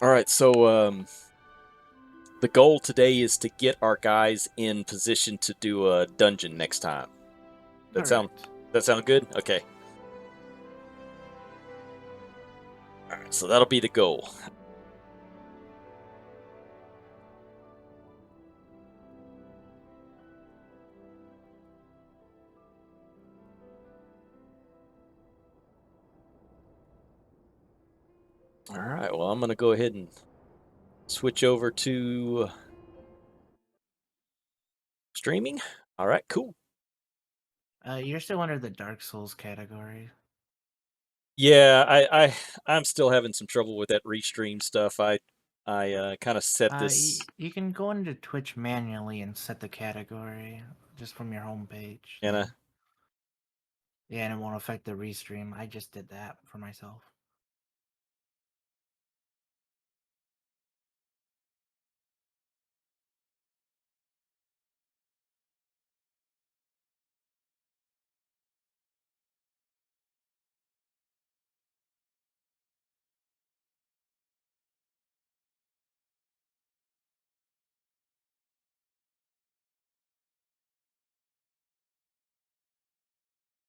All right, so the goal today is to get our guys in position to do a dungeon next time. That sound Correct. that sound good? Okay. All right, so that'll be the goal. All right. Well, I'm gonna go ahead and switch over to streaming. All right. Cool. You're still under the Dark Souls category. Yeah, I'm still having some trouble with that restream stuff. I kind of set this, You can go into Twitch manually and set the category just from your homepage and there. Yeah, and it won't affect the restream. I just did that for myself.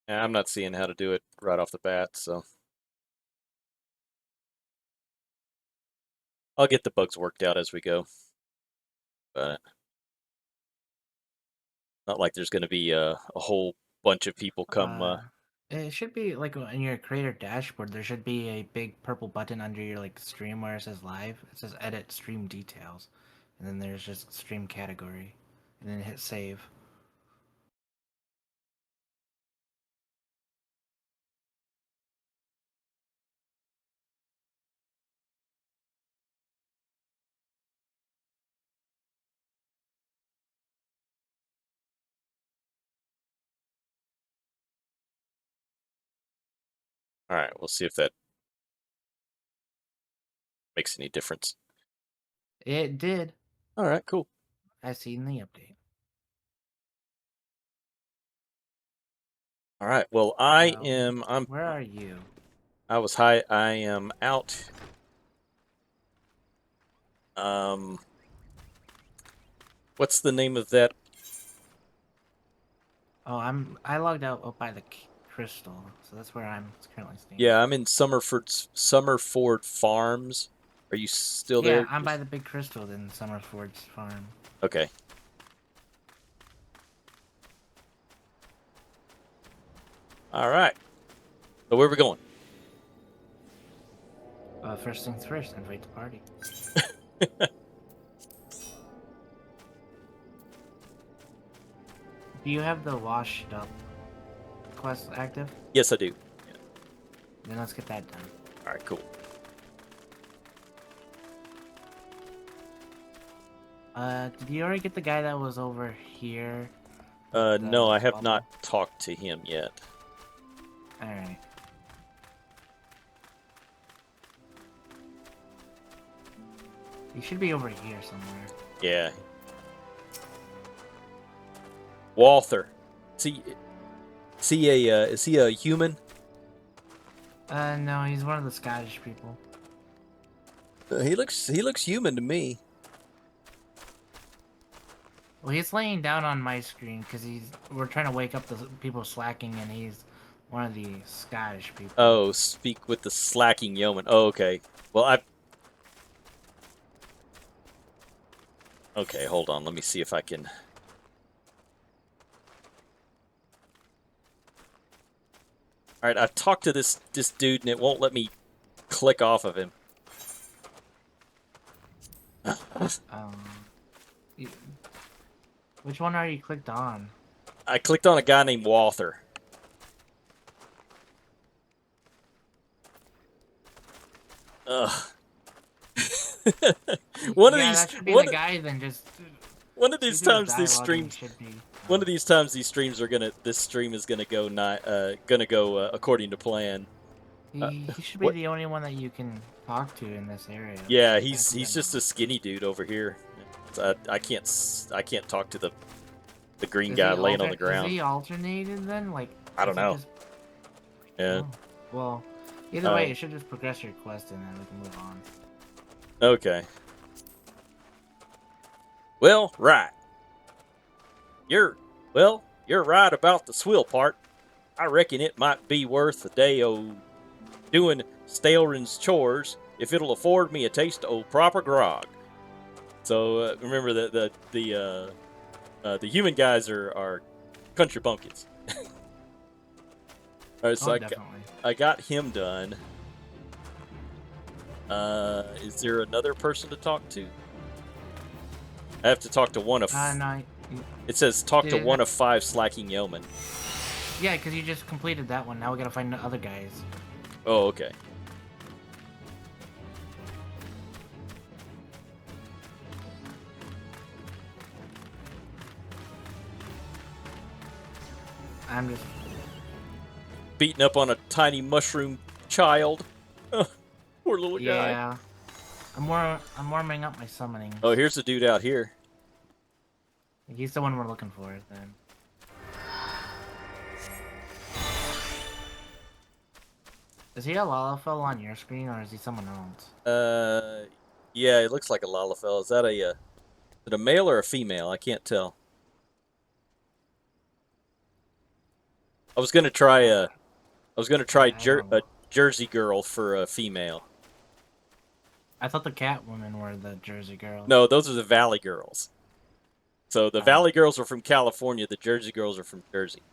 I'm not seeing how to do it right off the bat, so I'll get the bugs worked out as we go. But not like there's going to be a whole bunch of people come. It should be like in your creator dashboard. There should be a big purple button under your like stream where it says live. It says edit stream details, and then there's just stream category, and then hit save. All right, we'll see if that makes any difference. It did. All right, cool. I seen the update. All right. Well, I Uh, am. where are you? I was high. I am out. Um, what's the name of that? Oh, I logged out up by the crystal, so that's where I'm currently staying. Yeah, I'm in Summerford Farms. Are you still Yeah, there? I'm by the big crystal in Summerford's farm. Okay. All right. So where are we going? First things first, invite the party. Do you have the washed up quest active? Yes, I do. Yeah. Then let's get that done. All right. Cool. Did you already get the guy that was over here? No, I have not Bubble? talked to him yet. Alright. He should be over here somewhere. Yeah. Walther. Is he a human? No, he's one of the Scottish people. He looks human to me. Well, he's laying down on my screen because we're trying to wake up the people slacking, and he's one of the Scottish people. Oh, speak with the slacking yeoman. Oh, okay. Well, okay, hold on. Let me see if I can. All right, I've talked to this dude, and it won't let me click off of him. You- which one are you clicked on? I clicked on a guy named Walther. Ugh. one of Yeah, these that should be one the guy. Then just one of these you do the times these dialogue and he streams should be. one of these times these streams are gonna this stream is gonna go according to plan. He should be What? the only one that you can talk to in this area. Yeah, You can't do he's that just a skinny dude over here. I can't talk to the green Is guy he laying on the ground. Is he alternated then? Like I don't is he know. just... Yeah. Oh, well, either way, it should just progress your quest and then we can move on. Okay. Well, right. You're you're right about the swill part. I reckon it might be worth a day o' doing Stalrin's chores if it'll afford me a taste of proper grog. So remember that the human guys are country bumpkins. All right, so Oh, definitely. I got him done. Is there another person to talk to? I have to talk to one of. No, It says talk to did one of 5 slacking yeomen. yeah, because you just completed that one. Now we gotta find the other guys. Oh, okay. I'm just Beating up on a tiny mushroom child. Poor little guy. yeah. I'm warming up my summoning. Oh, here's the dude out here. He's the one we're looking for then. Is he a Lalafell on your screen or is he someone else? Yeah, it looks like a Lalafell. Is that is it a male or a female? I can't tell. I was gonna try I don't a know. Jersey girl for a female. I thought the cat women were the Jersey girls. No, those are the Valley girls. So the Oh. Valley girls are from California. The Jersey girls are from Jersey.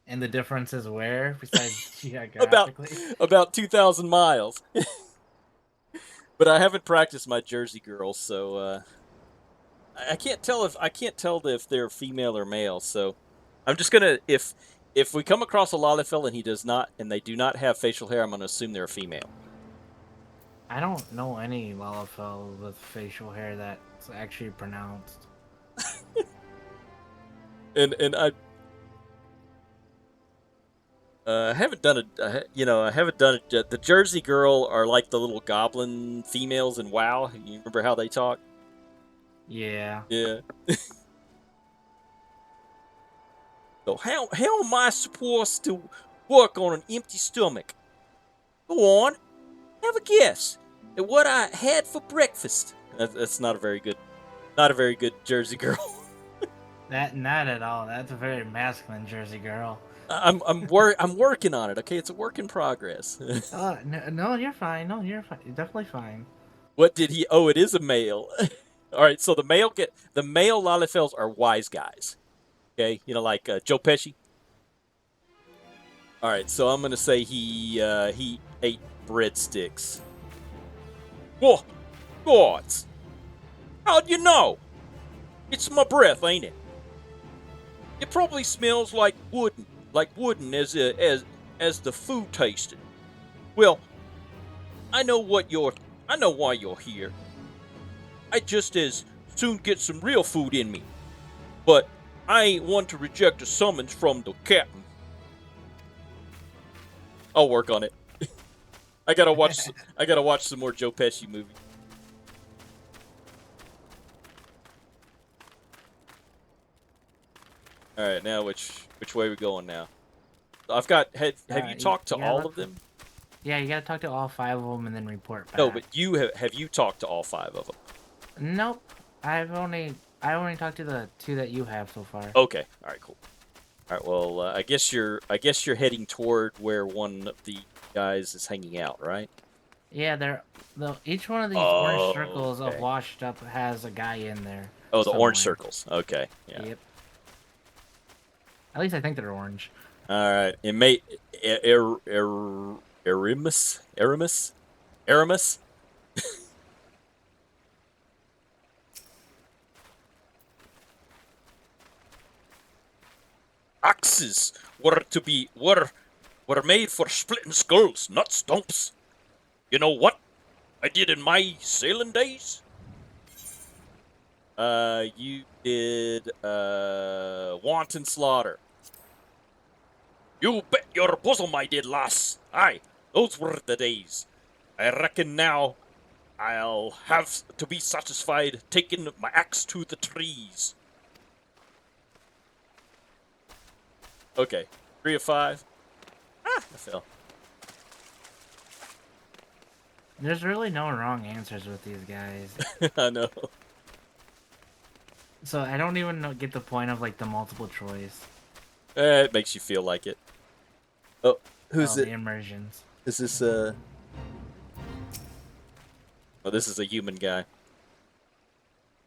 And the difference is where, besides About geographically? about 2,000 miles. But I haven't practiced my Jersey girls, so I can't tell if they're female or male. So I'm just gonna if we come across a Lalafell and he does not and they do not have facial hair, I'm gonna assume they're a female. I don't know any Lalafell with facial hair that's actually pronounced. And I haven't done it. I haven't done it yet. The Jersey girl are like the little goblin females in WoW. You remember how they talk? Yeah. Yeah. So how am I supposed to work on an empty stomach? Go on, have a guess at what I had for breakfast. That's not a very good Jersey girl. Not at all. That's a very masculine Jersey girl. I'm working on it. Okay, it's a work in progress. No, you're fine. No, you're fine. You're definitely fine. What did he? Oh, it is a male. All right, so the male Lalafells are wise guys. Okay, like Joe Pesci. All right, so I'm gonna say he ate breadsticks. Whoa, gods! How'd you know? It's my breath, ain't it? It probably smells like wooden as the food tasted. Well, I know I know why you're here. I just as soon get some real food in me. But I ain't one to reject a summons from the captain. I'll work on it. I gotta watch some more Joe Pesci movies. All right, now which way are we going now? I've got have you talked to all of them? Yeah, you gotta talk to all 5 of them and then report back. No, but have you talked to all 5 of them? Nope. I only talked to the 2 that you have so far. Okay. All right. Cool. All right. Well, I guess you're heading toward where one of the guys is hanging out, right? Yeah, each one of these orange circles okay. of washed up has a guy in there. Oh, the somewhere. orange circles. Okay. Yeah. Yep. At least I think they're orange. All right. It may Aramis. Axes were made for splitting skulls, not stumps. You know what I did in my sailing days? You did wanton slaughter. You bet your bosom I did, lass. Aye, those were the days. I reckon now I'll have to be satisfied taking my axe to the trees. Okay, 3 of 5. Ah, I fell. There's really no wrong answers with these guys. I know. So I don't even get the point of like the multiple choice. It makes you feel like it. Oh, Oh, who's the it? immersions. Is this Oh, this is a human guy.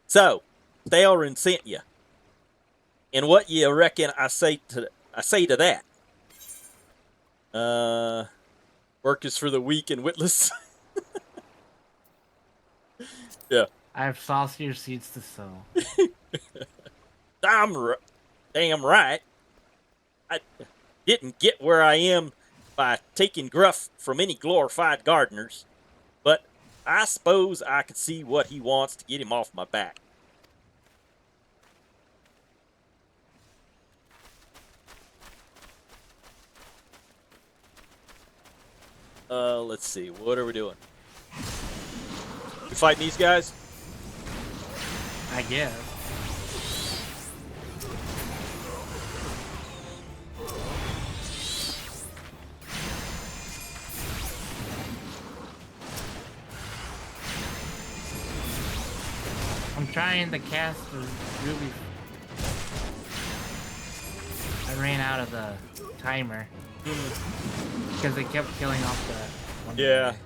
So, Theron sent you. And what you reckon I say to that? Work is for the weak and witless. Yeah. I have saucier seeds to sow. I'm damn right. I didn't get where I am by taking gruff from any glorified gardeners, but I suppose I could see what he wants to get him off my back. Let's see. What are we doing? We fighting these guys? I guess. I'm trying to cast the ruby. I ran out of the timer because they kept killing off the one Yeah. guy.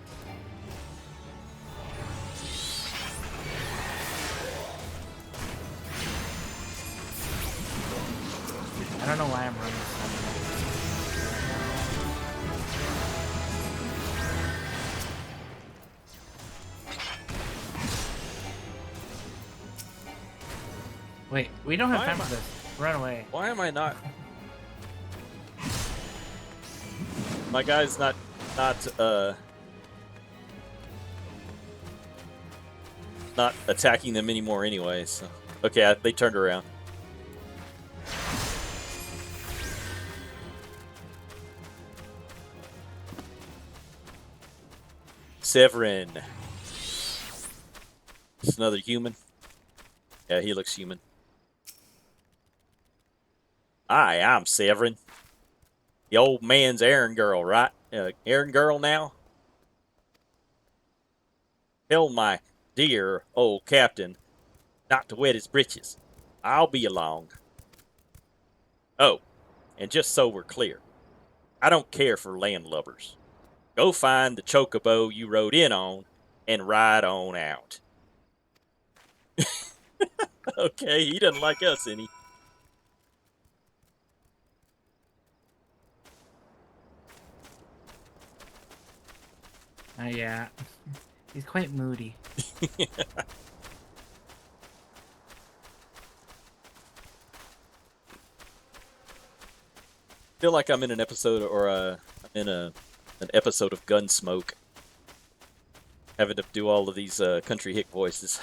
I don't know why I'm running so much. Wait, we don't have Why time am for this. Run away. Why am I not? My guy's not not attacking them anymore anyway. So okay, they turned around. Severin. It's another human. Yeah, he looks human. Hi, I'm Severin. The old man's errand girl, right? Errand girl now? Tell my dear old captain not to wet his britches. I'll be along. Oh, and just so we're clear, I don't care for landlubbers. Go find the chocobo you rode in on and ride on out. Okay, he doesn't like us any. Yeah. He's quite moody. Feel like I'm in an episode, or I'm in an episode of Gunsmoke, having to do all of these country hick voices.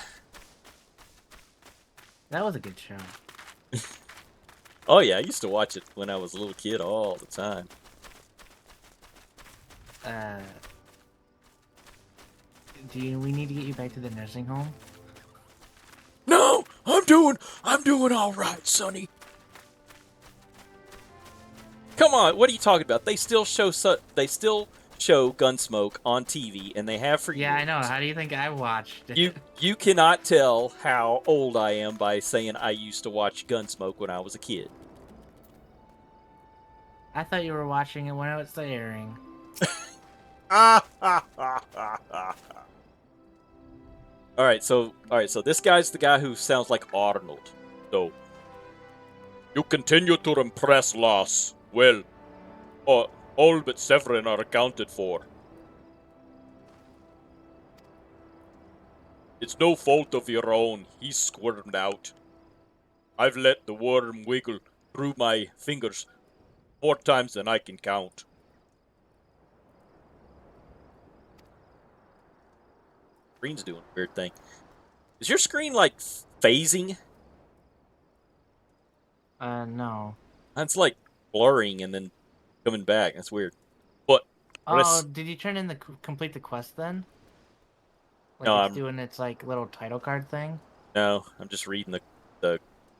That was a good show. Oh yeah, I used to watch it when I was a little kid all the time. We need to get you back to the nursing home? No, I'm doing all right, Sonny. Come on, what are you talking about? They still show Gunsmoke on TV, and they have for Yeah, years. I know. How do you think I watched it? You cannot tell how old I am by saying I used to watch Gunsmoke when I was a kid. I thought you were watching it when it was airing. All right, so this guy's the guy who sounds like Arnold. So you continue to impress, Lass. Well, all but Severin are accounted for. It's no fault of your own. He's squirmed out. I've let the worm wiggle through my fingers more times than I can count. Screen's doing a weird thing. Is your screen like phasing? No. It's like blurring and then coming back. That's weird. But Oh, did you turn in the complete the quest then? Like no, it's doing its like little title card thing? no, I'm just reading the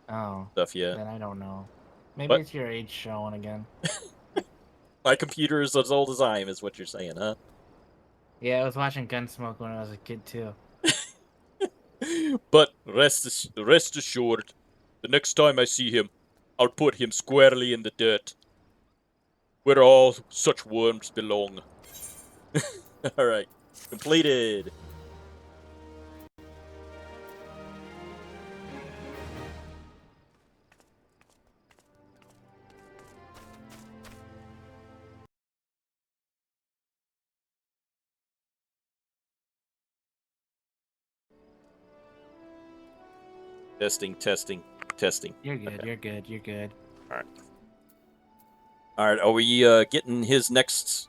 Oh. stuff yet. Then I don't know. Maybe What? it's your age showing again. My computer is as old as I am, is what you're saying, huh? Yeah, I was watching Gunsmoke when I was a kid too. But rest assured, the next time I see him, I'll put him squarely in the dirt, where all such worms belong. All right, completed. Testing, testing, testing. You're good. Okay. You're good. You're good. All right. All right. Are we getting his next?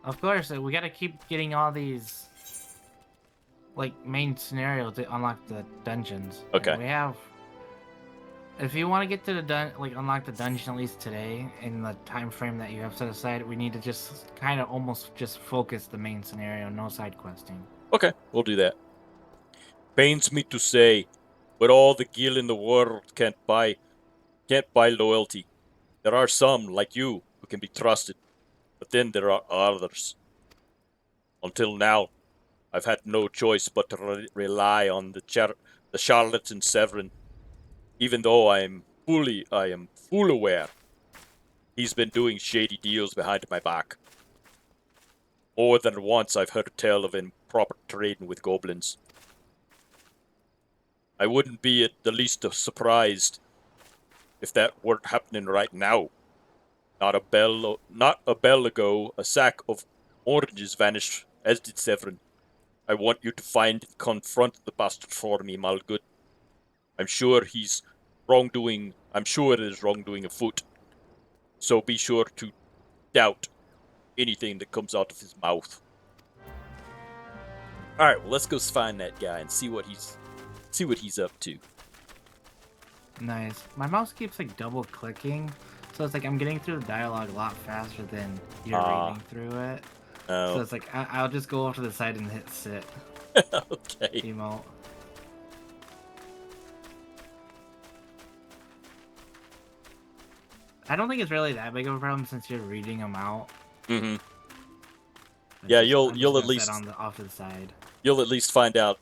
Of course, we gotta keep getting all these like main scenarios to unlock the dungeons. Okay. We have. If you want to get to the unlock the dungeon at least today in the time frame that you have set aside, we need to just kind of almost just focus the main scenario, no side questing. Okay, we'll do that. Pains me to say, but all the gil in the world can't buy loyalty. There are some like you who can be trusted, but then there are others. Until now, I've had no choice but to rely on the charlatan Severin, even though I am full aware he's been doing shady deals behind my back. More than once I've heard tell of improper trading with goblins. I wouldn't be the least surprised if that weren't happening right now. Not a bell ago, a sack of oranges vanished, as did Severin. I want you to find and confront the bastard for me, Malgood. I'm sure there's wrongdoing afoot. So be sure to doubt anything that comes out of his mouth. Alright, well let's go find that guy and see what he's up to. Nice. My mouse keeps like double clicking, so it's like I'm getting through the dialogue a lot faster than you're reading through it. So it's like I'll just go off to the side and hit sit. Okay. Emote. I don't think it's really that big of a problem since you're reading them out. Mm-hmm. But Yeah, just- you'll I'm just at gonna least sit on the off to the side. you'll at least find out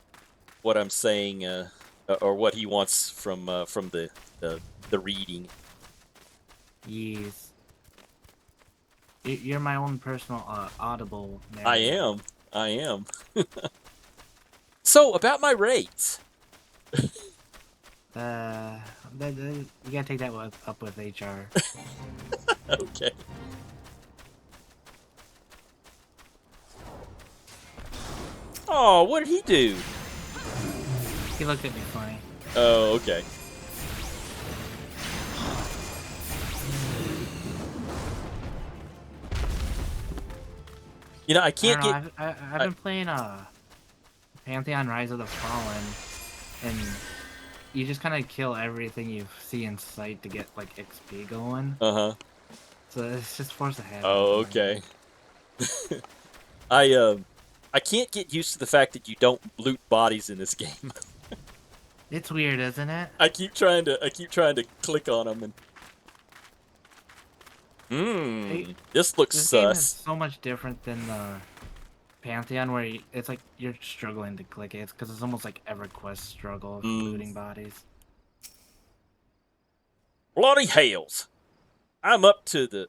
what I'm saying, or what he wants from the reading. Yes. You're my own personal audible. I am. So about my rates. You gotta take that up with HR. Okay. Oh, what did he do? He looked at me funny. Oh, okay. You know, I can't I don't get. know, I've been playing Pantheon Rise of the Fallen, and you just kind of kill everything you see in sight to get like XP going. Uh-huh. So it's just force of habit. Oh, okay. I can't get used to the fact that you don't loot bodies in this game. It's weird, isn't it? I keep trying to click on them and this looks This game is sus. so much different than the Pantheon, where it's like you're struggling to click it. It's because it's almost like EverQuest struggle of looting bodies. Bloody hells. I'm up the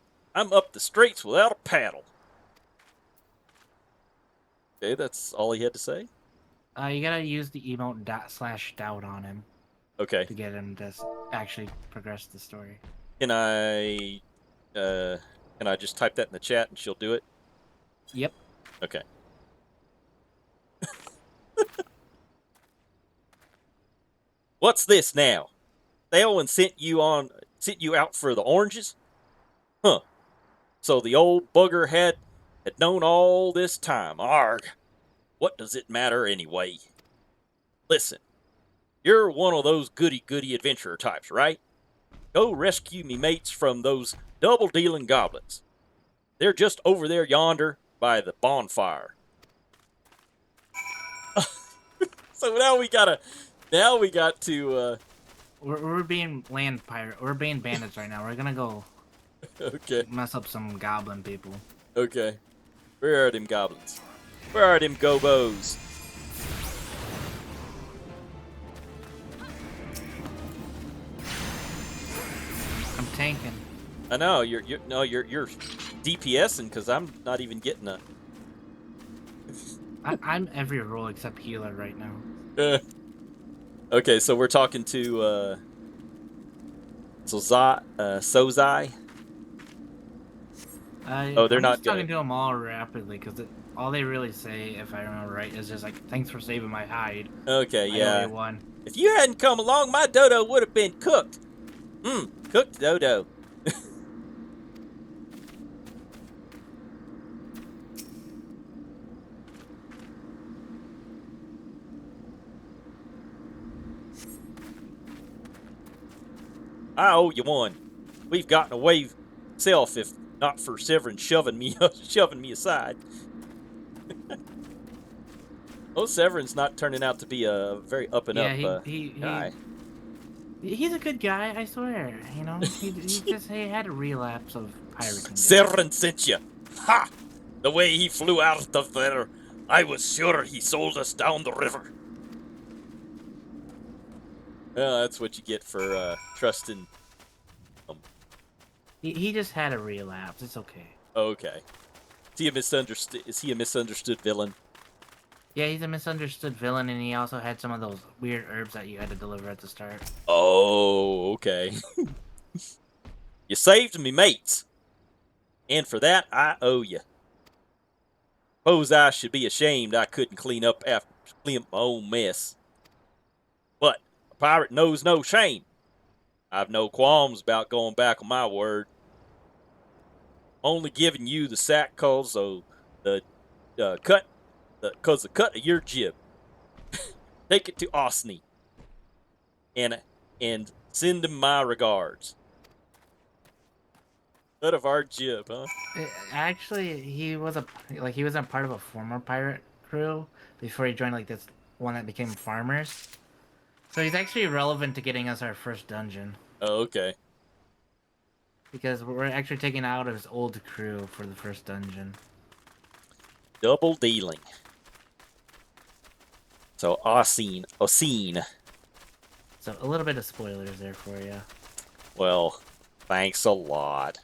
streets without a paddle. Okay, that's all he had to say. You gotta use the emote /doubt on him Okay. to get him to actually progress the story. Can I just type that in the chat and she'll do it? Yep. Okay. What's this now? Thelwyn sent you out for the oranges? Huh. So the old bugger had known all this time. Arg. What does it matter anyway? Listen, you're one of those goody-goody adventurer types, right? Go rescue me mates from those double-dealing goblins. They're just over there yonder by the bonfire. So now we got to We're being land pirate. We're being bandits right now. We're gonna go okay. mess up some goblin people. Okay. Where are them goblins? Where are them gobos? I'm tanking. I know you're DPSing because I'm not even getting a. I'm every role except healer right now. Okay, so we're talking to Sozai. Oh, they're I'm not just gonna. talking to them all rapidly because all they really say, if I remember right, is just like, "Thanks for saving my hide. Okay, I owe yeah. you one." If you hadn't come along, my dodo would have been cooked. Cooked dodo. I owe you one. We've gotten away self if not for Severin shoving me aside. Oh, Severin's not turning out to be a very up and Yeah, up guy. he's a good guy. I swear. You know, he just had a relapse of pirating days. Severin sent you. Ha! The way he flew out of there, I was sure he sold us down the river. Well, that's what you get for trusting. He just had a relapse. It's okay. Okay. Is he a misunderstood villain? Yeah, he's a misunderstood villain, and he also had some of those weird herbs that you had to deliver at the start. Oh, okay. You saved me, mates. And for that, I owe you. Suppose I should be ashamed I couldn't clean up my own mess. But a pirate knows no shame. I've no qualms about going back on my word. Only giving you the sack cause of the cut of your jib. Take it to Osney and send him my regards. Cut of our jib, huh? Actually, he was a part of a former pirate crew before he joined like this one that became farmers. So he's actually relevant to getting us our first dungeon. Oh, okay. Because we're actually taking out his old crew for the first dungeon. Double dealing. So Oseen. So a little bit of spoilers there for you. Well, thanks a lot.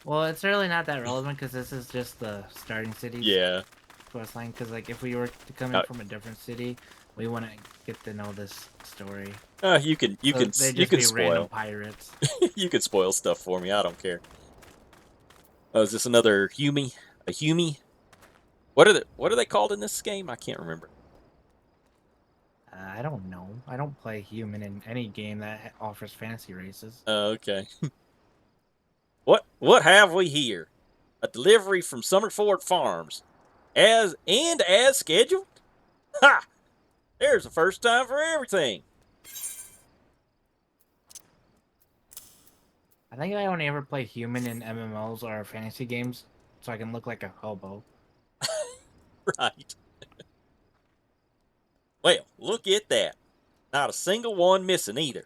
Well, it's really not that relevant because this is just the starting city. Yeah. Quest line. Because like if we were to come in from a different city, we wouldn't get to know this story. You can Random spoil pirates. You can spoil stuff for me. I don't care. Oh, is this another Humi? A Humi? What are they called in this game? I can't remember. I don't know. I don't play human in any game that offers fantasy races. Okay. What have we here? A delivery from Summerford Farms, as scheduled. Ha! There's a first time for everything. I think I only ever play human in MMOs or fantasy games, so I can look like a hobo. Right. Well, look at that. Not a single one missing either.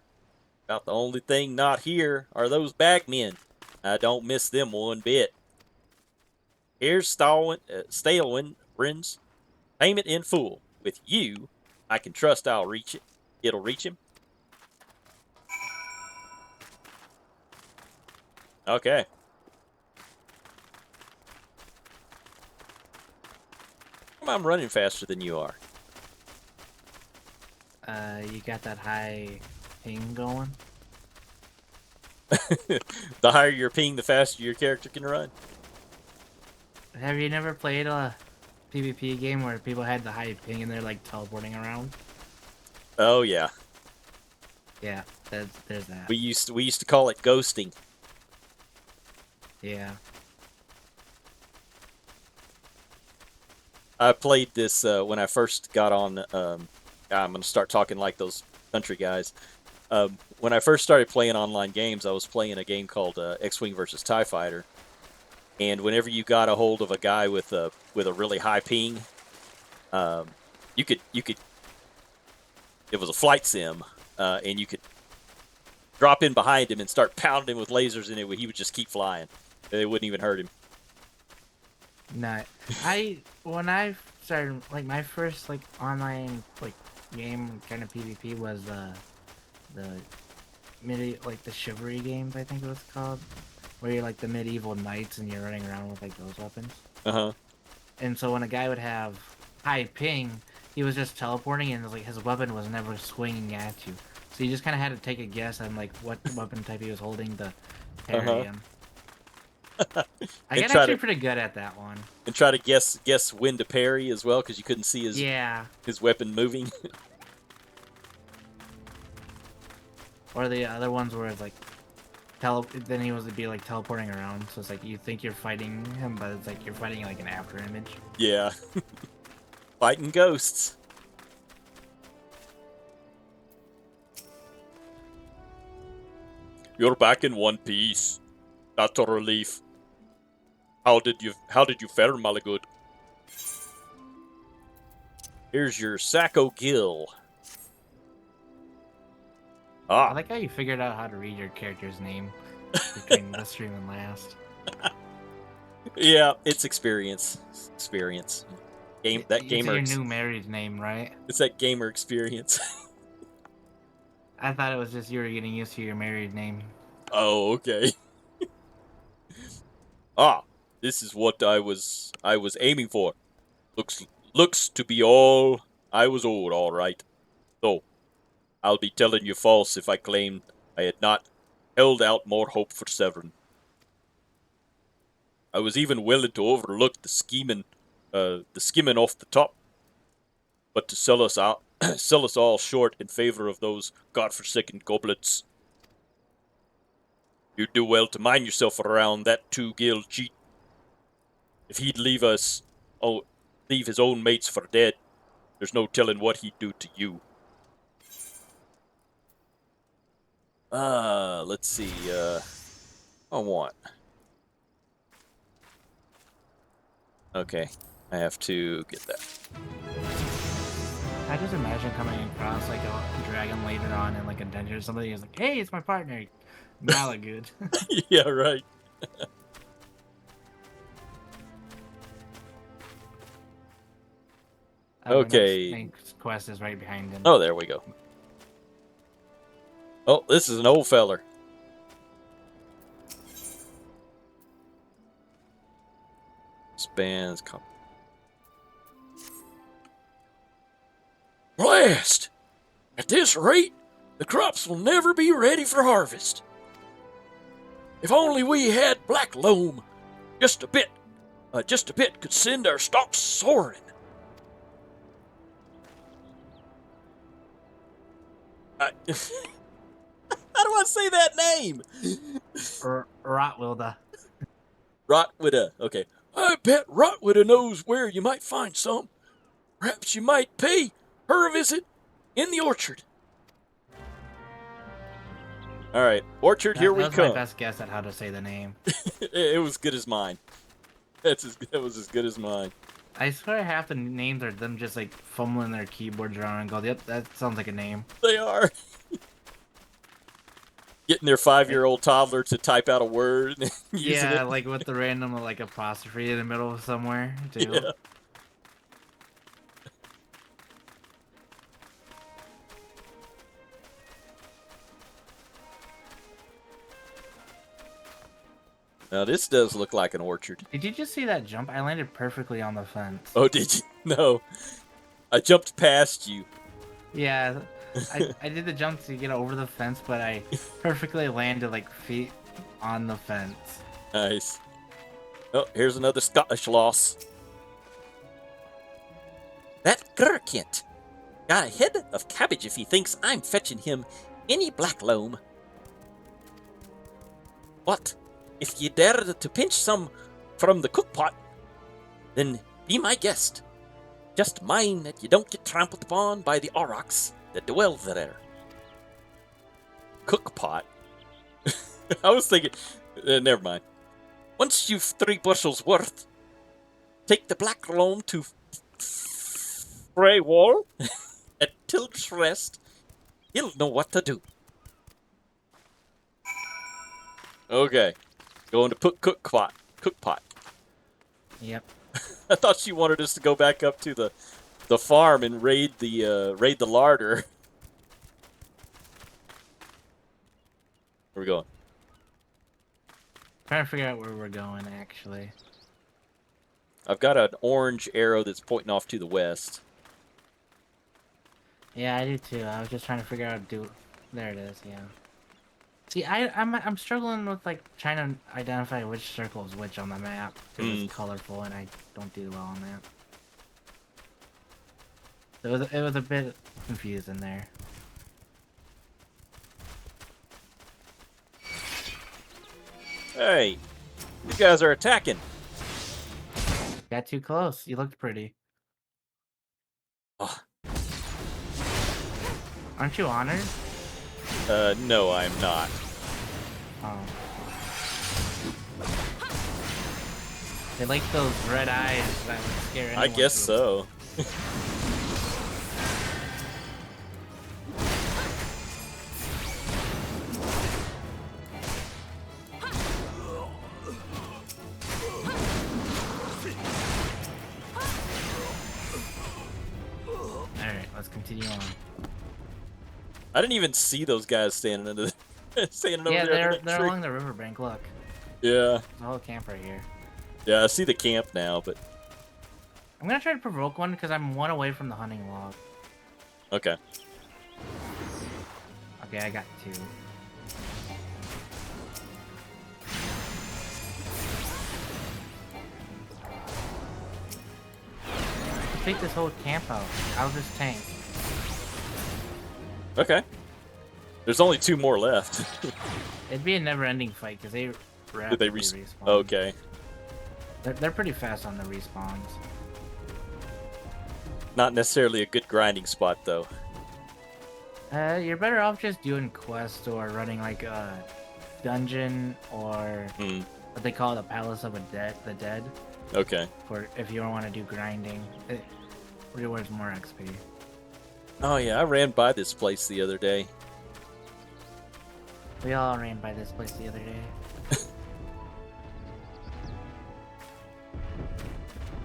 About the only thing not here are those bagmen. I don't miss them one bit. Here's Stalwin's payment in full. With you, I can trust I'll reach it. It'll reach him. Okay. I'm running faster than you are. You got that high ping going? The higher your ping, the faster your character can run. Have you never played a PvP game where people had the high ping and they're like teleporting around? Oh yeah. Yeah, there's that. We used to call it ghosting. Yeah. I played this when I first got on. I'm going to start talking like those country guys. When I first started playing online games, I was playing a game called X-Wing versus TIE Fighter. And whenever you got a hold of a guy with a really high ping, you could it was a flight sim, and you could drop in behind him and start pounding him with lasers, and he would just keep flying. They wouldn't even hurt him. Not. When I started like my first like online like game kind of PvP was the like the chivalry games I think it was called, where you're like the medieval knights and you're running around with like those weapons. Uh-huh. And so when a guy would have high ping, he was just teleporting and like his weapon was never swinging at you. So you just kind of had to take a guess on like what weapon type he was holding to parry Uh-huh. him. I And got try actually to pretty good at that one. guess when to parry as well, because you couldn't see Yeah. his weapon moving. Or the other ones where it's like then he was to be like teleporting around, so it's like you think you're fighting him, but it's like you're fighting like an after image. Yeah. Fighting ghosts. You're back in one piece. That's a relief. How did you fare, Malagood? Here's your Sacco Gill. I Ah, like how you figured out how to read your character's name between this stream and last. yeah, it's experience. Experience. That It's gamer your new married name, right? it's that gamer experience. I thought it was just you were getting used to your married name. Oh, okay. Ah, this is what I was aiming for. Looks to be all I was owed, all right. Though I'll be telling you false if I claimed I had not held out more hope for Severin. I was even willing to overlook the skimming off the top, but to sell us out, sell us all short in favor of those godforsaken goblets. You'd do well to mind yourself around that two-gill cheat. If he'd leave his own mates for dead, there's no telling what he'd do to you. Let's see, I want. Okay, I have to get that. I just imagine coming across like a dragon later on in like a dungeon or something. He's like, "Hey, it's my partner, Malagud." Yeah, right. My Okay. next quest is right behind him. Oh, there we go. Oh, this is an old feller. Spans. Blast! At this rate, the crops will never be ready for harvest. If only we had black loam, just a bit could send our stalks soaring. I, how do I say that name? Rotwilda. Rotwida. Okay. I bet Rotwida knows where you might find some. Perhaps you might pay her a visit in the orchard. All right, orchard, here we That was come. my best guess at how to say the name. It was good as mine. That was as good as mine. I swear half the names are them just like fumbling their keyboards around and go, "Yep, that sounds like a name." They are. Getting their 5-year-old toddler to type out a word and using Yeah, it. like with the random like apostrophe in the middle of somewhere too. Yeah. Now this does look like an orchard. Did you just see that jump? I landed perfectly on the fence. Oh, did you? No. I jumped past you. Yeah, I did the jump to get over the fence, but I perfectly landed like feet on the fence. Nice. Oh, here's another Scottish loss. That Gurkint got a head of cabbage if he thinks I'm fetching him any black loam. But if ye dare to pinch some from the cookpot, then be my guest. Just mind that you don't get trampled upon by the aurochs that dwell there. Cookpot? I was thinking, never mind. Once you've 3 bushels worth, take the black loam to Frey Wall at Tilt's Rest. He'll know what to do. Okay. Going to put cookpot. Yep. I thought she wanted us to go back up to the farm and raid the larder. Where we going? Trying to figure out where we're going, actually. I've got an orange arrow that's pointing off to the west. Yeah, I do too. I was just trying to figure out There it is. Yeah. See, I'm struggling with like trying to identify which circle is which on the map because Hmm. it's colorful and I don't do well on that. It was a bit confusing there. Hey, you guys are attacking. Got too close. You looked pretty. Oh, Aren't you honored? no, I'm not. Oh. They like those red eyes that would scare anyone. I guess to so. Alright, let's continue on. I didn't even see those guys standing under standing over Yeah, there. they're along the riverbank. Look, Yeah, there's a whole camp right here. yeah. I see the camp now, but I'm gonna try to provoke one because I'm one away from the hunting log. okay. Okay, I got two. Take this whole camp out. I'll just tank. Okay. There's only 2 more left. It'd be a never-ending fight because they Did rapidly they respawn. Okay. They're pretty fast on the respawns. Not necessarily a good grinding spot though. You're better off just doing quests or running like a dungeon or Hmm. what they call the Palace of the Dead. Okay. For if you don't want to do grinding, it rewards more XP. Oh yeah, I ran by this place the other day. We all ran by this place the other day.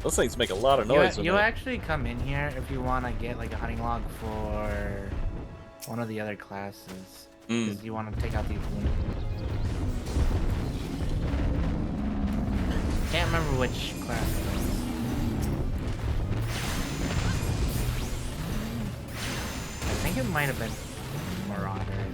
Those things make a lot of noise. You actually come in here if you want to get like a hunting log for one of the other classes. Because you want to take out these wounded. Can't remember which class it was. I think it might have been Marauder, I think.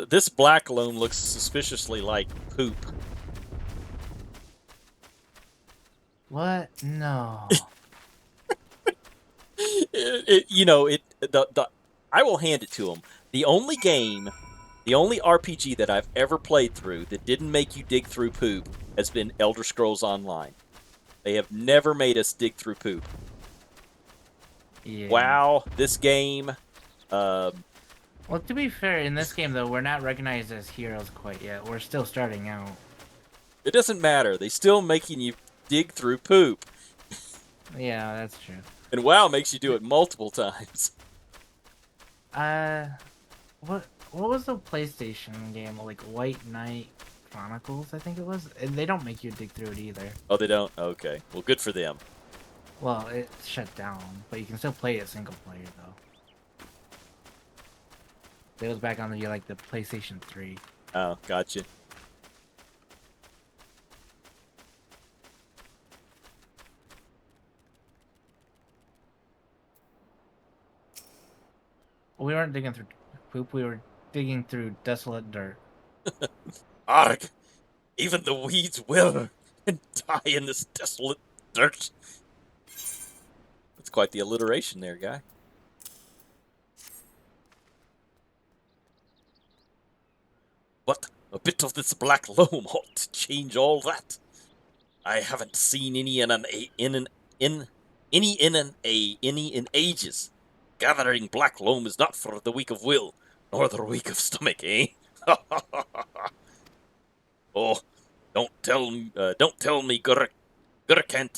This black loam looks suspiciously like poop. What? No. I will hand it to them. The only RPG that I've ever played through that didn't make you dig through poop has been Elder Scrolls Online. They have never made us dig through poop. Yeah. Wow, this game. Well, to be fair, in this game though, we're not recognized as heroes quite yet. We're still starting out. It doesn't matter. They still making you dig through poop. Yeah, that's true. And WoW makes you do it multiple times. What was the PlayStation game? Like White Knight Chronicles, I think it was. And they don't make you dig through it either. Oh, they don't? Okay. Well, good for them. Well, it's shut down, but you can still play it single player though. It was back on the PlayStation 3. Oh, gotcha. We weren't digging through poop, we were digging through desolate dirt. Arg! Even the weeds wither and die in this desolate dirt. That's quite the alliteration there, guy. But a bit of this black loam ought to change all that. I haven't seen any in ages. Gathering black loam is not for the weak of will, nor the weak of stomach, eh? Oh, don't tell me, Gurkent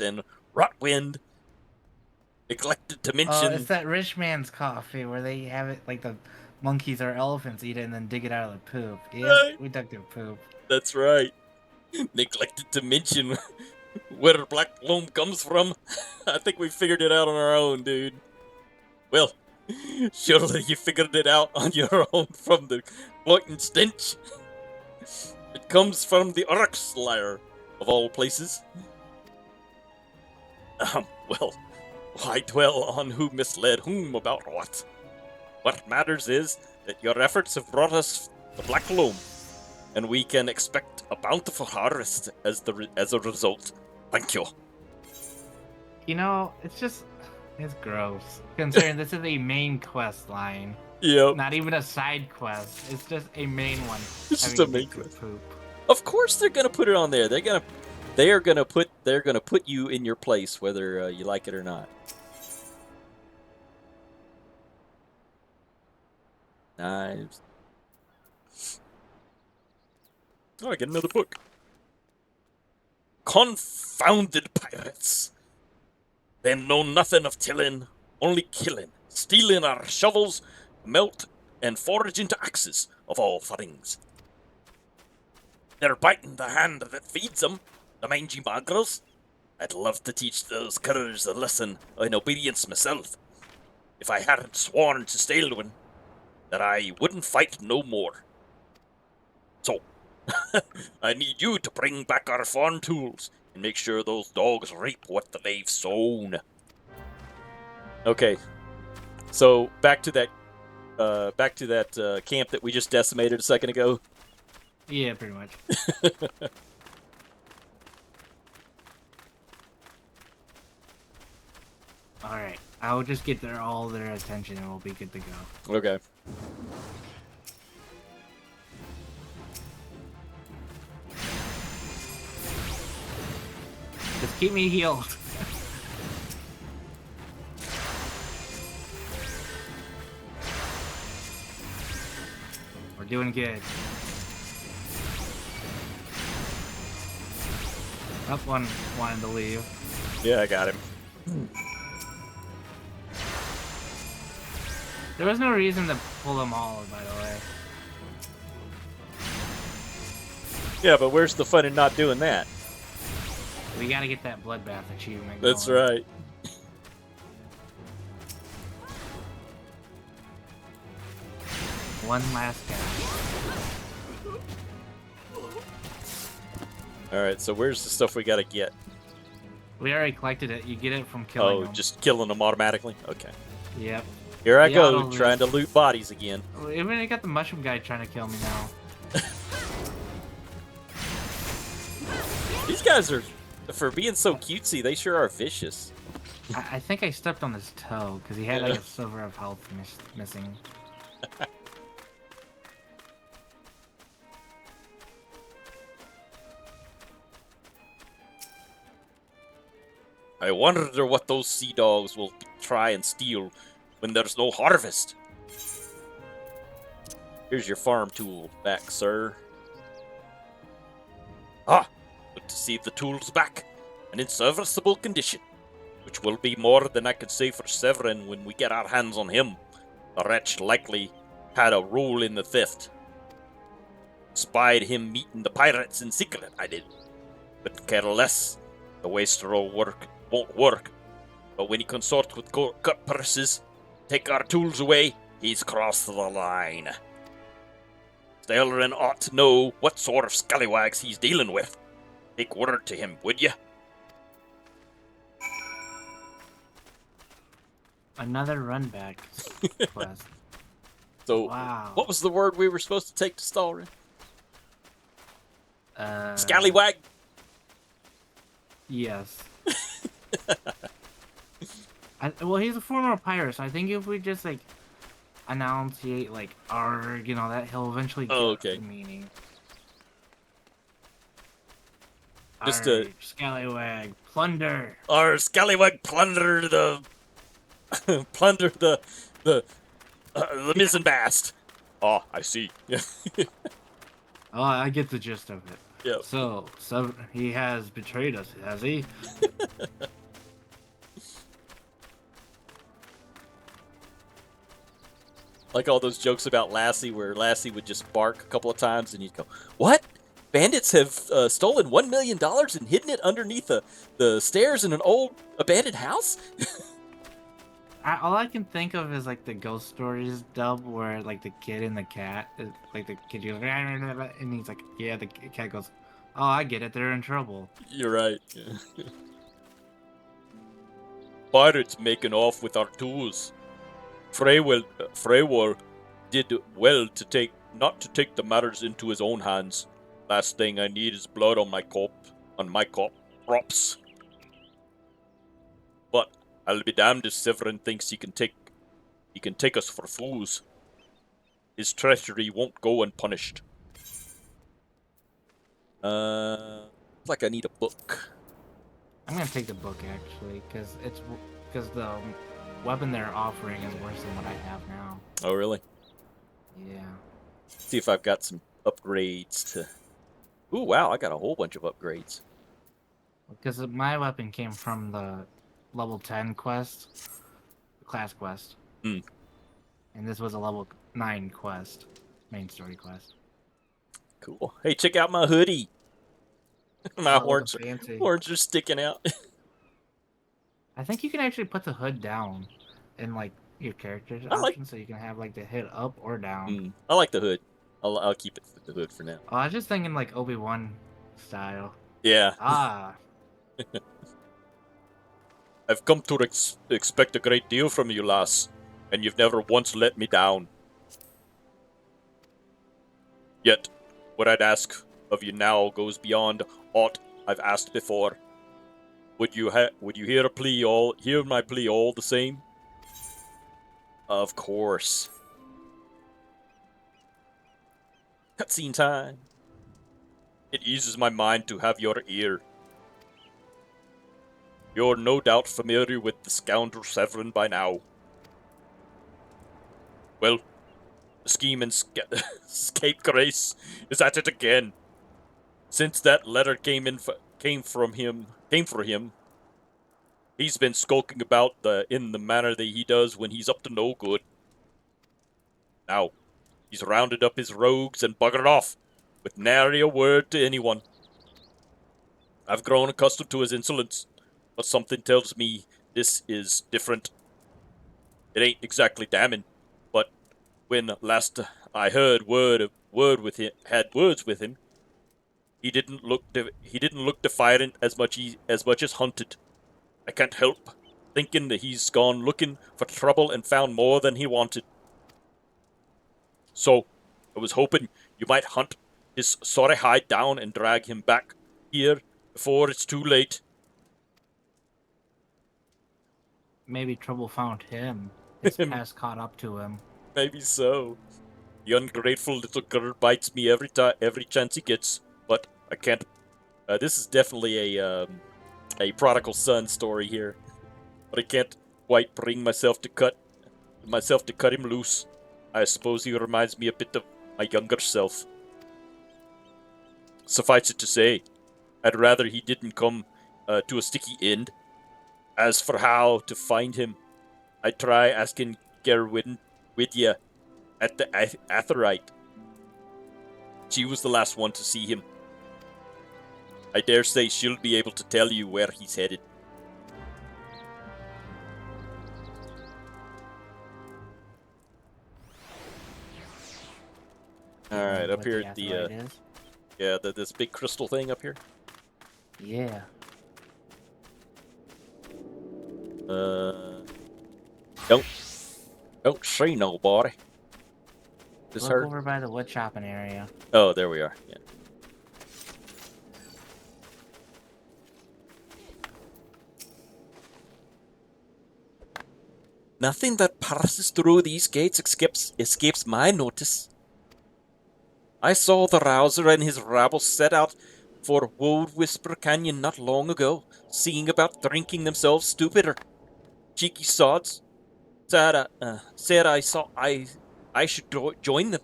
and Rotwind neglected to mention. Oh, it's that rich man's coffee where they have it like the monkeys or elephants eat it and then dig it out of the poop. Yep, Right. we dug their poop. That's right. Neglected to mention where black loam comes from. I think we figured it out on our own, dude. Well, surely you figured it out on your own from the blatant stench. It comes from the Oryx lair, of all places. Well, why dwell on who misled whom about what? What matters is that your efforts have brought us the black loam, and we can expect a bountiful harvest as a result. Thank you. You know, it's gross. Considering this is a main quest line. Yep. Not even a side quest. It's just a main one. It's just having a main to dig quest. through poop. Of course they're gonna put it on there. They're gonna put you in your place whether you like it or not. Knives. Oh, I get another book. Confounded pirates. They know nothing of tilling, only killing, stealing our shovels, melt, and forge into axes, of all things. They're biting the hand that feeds them, the mangy mongrels. I'd love to teach those curs a lesson in obedience myself, if I hadn't sworn to Staelwyn that I wouldn't fight no more. So, I need you to bring back our farm tools and make sure those dogs reap what they've sown. Okay, so back to that camp that we just decimated a second ago. Yeah, pretty much. Alright, I'll just get all their attention and we'll be good to go. Okay. Just keep me healed. We're doing good. Up one wanted to leave. Yeah, I got him. There was no reason to pull them all, by the way. Yeah, but where's the fun in not doing that? We gotta get that bloodbath achievement That's going. right. One last guy. Alright, so where's the stuff we gotta get? We already collected it. You get it from killing them. Just killing them automatically? Okay. Yep. Here I The go, auto trying to loot bodies again. Even I got the mushroom guy trying to kill me now. These guys are, for being so cutesy, they sure are vicious. I think I stepped on his toe because he had like a silver of health missing. I wonder what those sea dogs will try and steal when there's no harvest. Here's your farm tool back, sir. Ah, good to see the tool's back and in serviceable condition, which will be more than I could say for Severin when we get our hands on him. The wretch likely had a role in the theft. Spied him meeting the pirates in secret, I did. But care less. The wastrel won't work. But when he consorts with cut purses, take our tools away, he's crossed the line. Staelwyn ought to know what sort of scallywags he's dealing with. Take word to him, would you? Another run back quest. So, Wow. what was the word we were supposed to take to Staelwyn? Uh, Scallywag? Yes. Well, he's a former pirate, so I think if we just like enunciate like arg, that he'll eventually get the meaning. Just Arg, scallywag, plunder. Our scallywag plunder the the mizzen mast. Oh, I see. Oh, I get the gist of it. Yep. So he has betrayed us, has he? Like all those jokes about Lassie, where Lassie would just bark a couple of times, and you'd go, "What? Bandits have stolen $1 million and hidden it underneath the stairs in an old abandoned house?" All I can think of is like the Ghost Stories dub where like the kid and the cat, like the kid goes, and he's like, yeah, the cat goes, oh, I get it, they're in trouble. You're right. Yeah. Pirates making off with our tools. Freywell did well to not to take the matters into his own hands. Last thing I need is blood on my crops. But I'll be damned if Severin thinks he can take us for fools. His treachery won't go unpunished. Looks like I need a book. I'm gonna take the book actually, because the weapon they're offering is worse than what I have now. Oh, really? Yeah. See if I've got some upgrades to... Ooh, wow, I got a whole bunch of upgrades. Because my weapon came from the level 10 quest, class quest. Hmm. And this was a level 9 quest, main story quest. Cool. Hey, check out my hoodie. My horns are sticking out. I think you can actually put the hood down in like your character's option, so you can have like the hood up or down. I like the hood. I'll keep it with the hood for now. Oh, I was just thinking like Obi-Wan style. Yeah. Ah. I've come to expect a great deal from you, lass, and you've never once let me down. Yet, what I'd ask of you now goes beyond aught I've asked before. Would you hear my plea all the same? Of course. Cutscene time. It eases my mind to have your ear. You're no doubt familiar with the scoundrel Severin by now. Well, the scheme and scapegrace is at it again. Since that letter came for him, he's been skulking about in the manner that he does when he's up to no good. Now, he's rounded up his rogues and buggered off, with nary a word to anyone. I've grown accustomed to his insolence, but something tells me this is different. It ain't exactly damning, but when last I heard had words with him, he didn't look defiant as much as hunted. I can't help thinking that he's gone looking for trouble and found more than he wanted. So, I was hoping you might hunt his sorry hide down and drag him back here before it's too late. Maybe trouble found him. His past caught up to him. Maybe so. The ungrateful little girl bites me every chance he gets, but I can't. This is definitely a prodigal son story here, but I can't quite bring myself to cut him loose. I suppose he reminds me a bit of my younger self. Suffice it to say, I'd rather he didn't come to a sticky end. As for how to find him, I'd try asking Gerwidya at the Atherite. She was the last one to see him. I dare say she'll be able to tell you where he's headed. Alright, up here at this big crystal thing up here. Yeah. Don't see nobody. Look over by the wood chopping area. Oh, there we are. Yeah. Nothing that passes through these gates escapes my notice. I saw the Rouser and his rabble set out for Woad Whisper Canyon not long ago, singing about drinking themselves stupider. Cheeky sods. Said I should join them.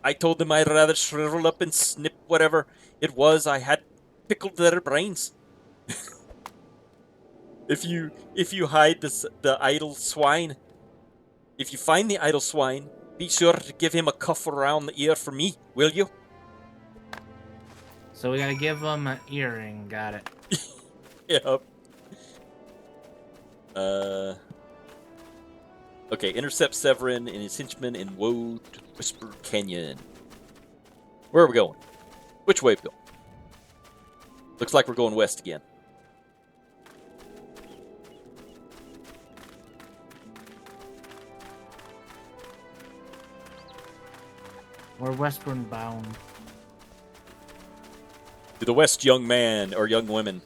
I told them I'd rather shrivel up and snip whatever it was I had pickled their brains. If you hide the idle swine, If you find the idle swine, be sure to give him a cuff around the ear for me, will you? So we gotta give him an earring. Got it. Yep. Okay, intercept Severin and his henchmen in Woad Whisper Canyon. Where are we going? Which way are we going? Looks like we're going west again. We're westward bound. To the west, young man or young women.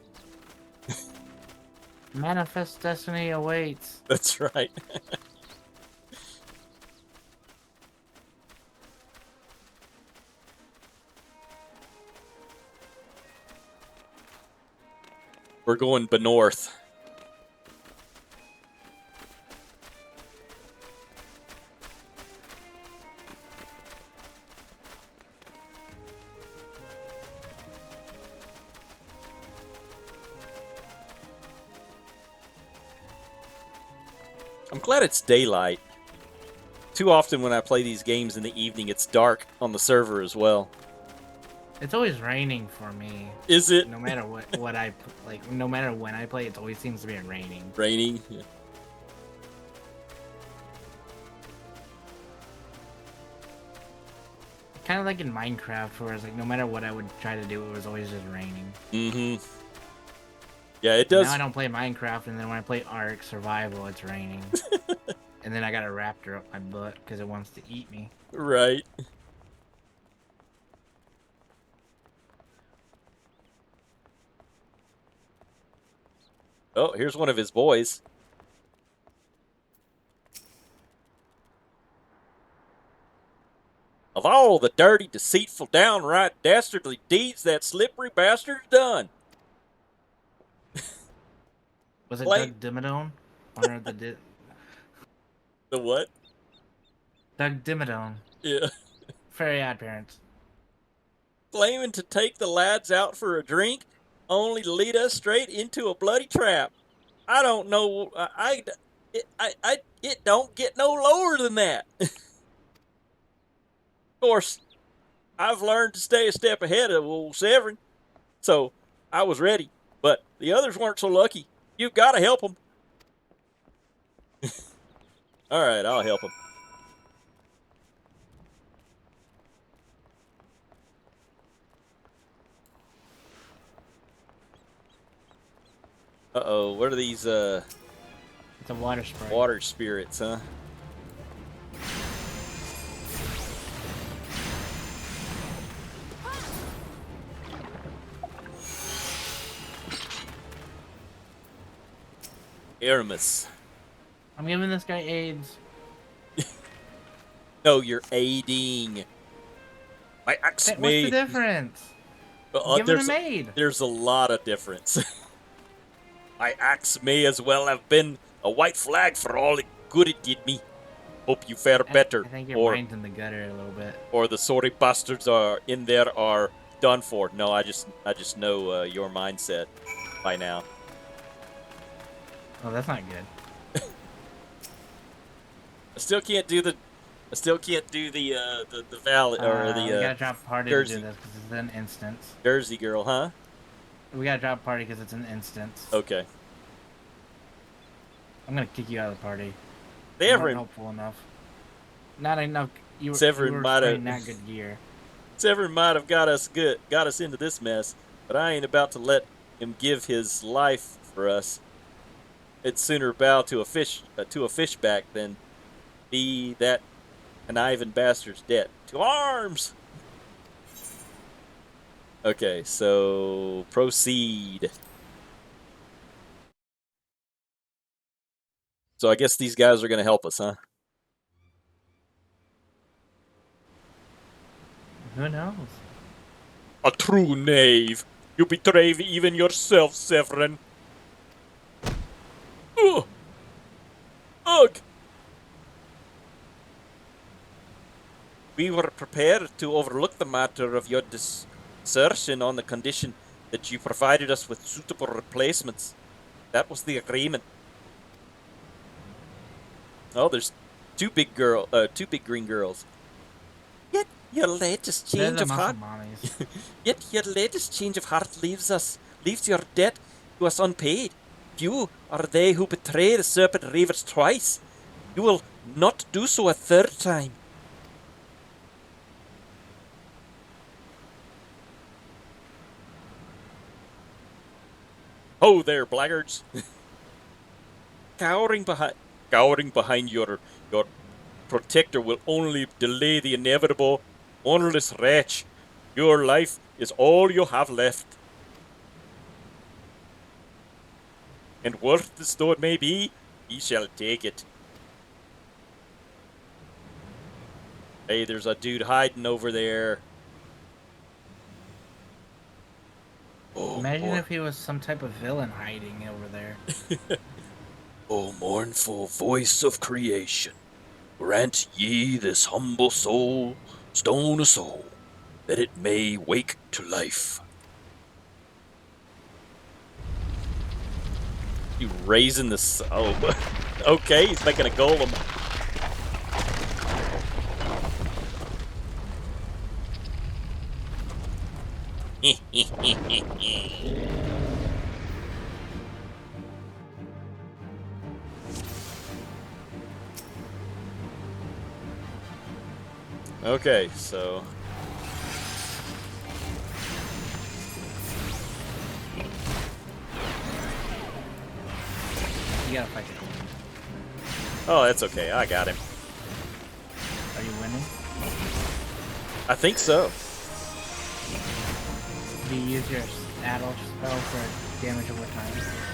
Manifest destiny awaits. That's right. We're going north. I'm glad it's daylight. Too often when I play these games in the evening, it's dark on the server as well. It's always raining for me. Is it? No matter what I like, no matter when I play, it always seems to be raining. Raining? Yeah. Kind of like in Minecraft, where it's like no matter what I would try to do, it was always just raining. Mm-hmm. Yeah, it does. Now I don't play Minecraft, and then when I play Ark Survival, it's raining. And then I got a raptor up my butt because it wants to eat me. Right. Oh, here's one of his boys. Of all the dirty, deceitful, downright dastardly deeds that slippery bastard's done. Was it Like- Doug Dimmadome? Or The what? Doug Dimmadome. Yeah. Very Odd Parents. Claiming to take the lads out for a drink, only to lead us straight into a bloody trap. I don't know. It don't get no lower than that. Of course, I've learned to stay a step ahead of old Severin, so I was ready. But the others weren't so lucky. You've got to help them. All right, I'll help him. Uh-oh, what are these, It's a water sprite. water spirits, huh? Aramis. I'm giving this guy AIDS. No, you're aiding. My axe What's may... the difference? Give there's, him an aid. There's a lot of difference. My axe may as well have been a white flag for all the good it did me. Hope you fare better. I think your mind's in the gutter a little bit. Or the sorry bastards are in there are done for. No, I just know your mindset by now. Oh, that's not good. I still can't do the valley or the we gotta drop party Jersey. to do this because it's an instance. Jersey girl, huh? We gotta drop party because it's an instance. Okay. I'm gonna kick you out of the party. They You ever weren't helpful enough. Not enough. You were, Severin you were might have- in not good gear. Severin might have got us into this mess, but I ain't about to let him give his life for us. I'd sooner bow to a fishback than be that conniving bastard's debt. To arms! Okay, so proceed. So I guess these guys are going to help us, huh? Who knows? A true knave. You betray even yourself, Severin. Ugh! Ugh! We were prepared to overlook the matter of your desertion on the condition that you provided us with suitable replacements. That was the agreement. Oh, there's two big green girls. Yet your latest They're change the of muscle heart. mommies. Yet your latest change of heart leaves your debt to us unpaid. Few are they who betray the serpent ravers twice. You will not do so a third time. Ho there, blackguards! cowering behind, cowering behind your protector will only delay the inevitable. Honorless wretch, your life is all you have left. And worthless though it may be, he shall take it. Hey, there's a dude hiding over there. Oh, Imagine if he was some type of villain hiding over there. O mournful voice of creation, grant ye this humble stone a soul, that it may wake to life. You raising the okay, he's making a golem. Okay, so You gotta fight the golem. oh, that's okay. I got him. Are you winning? I think so. Do you use your adult spell for damage over time?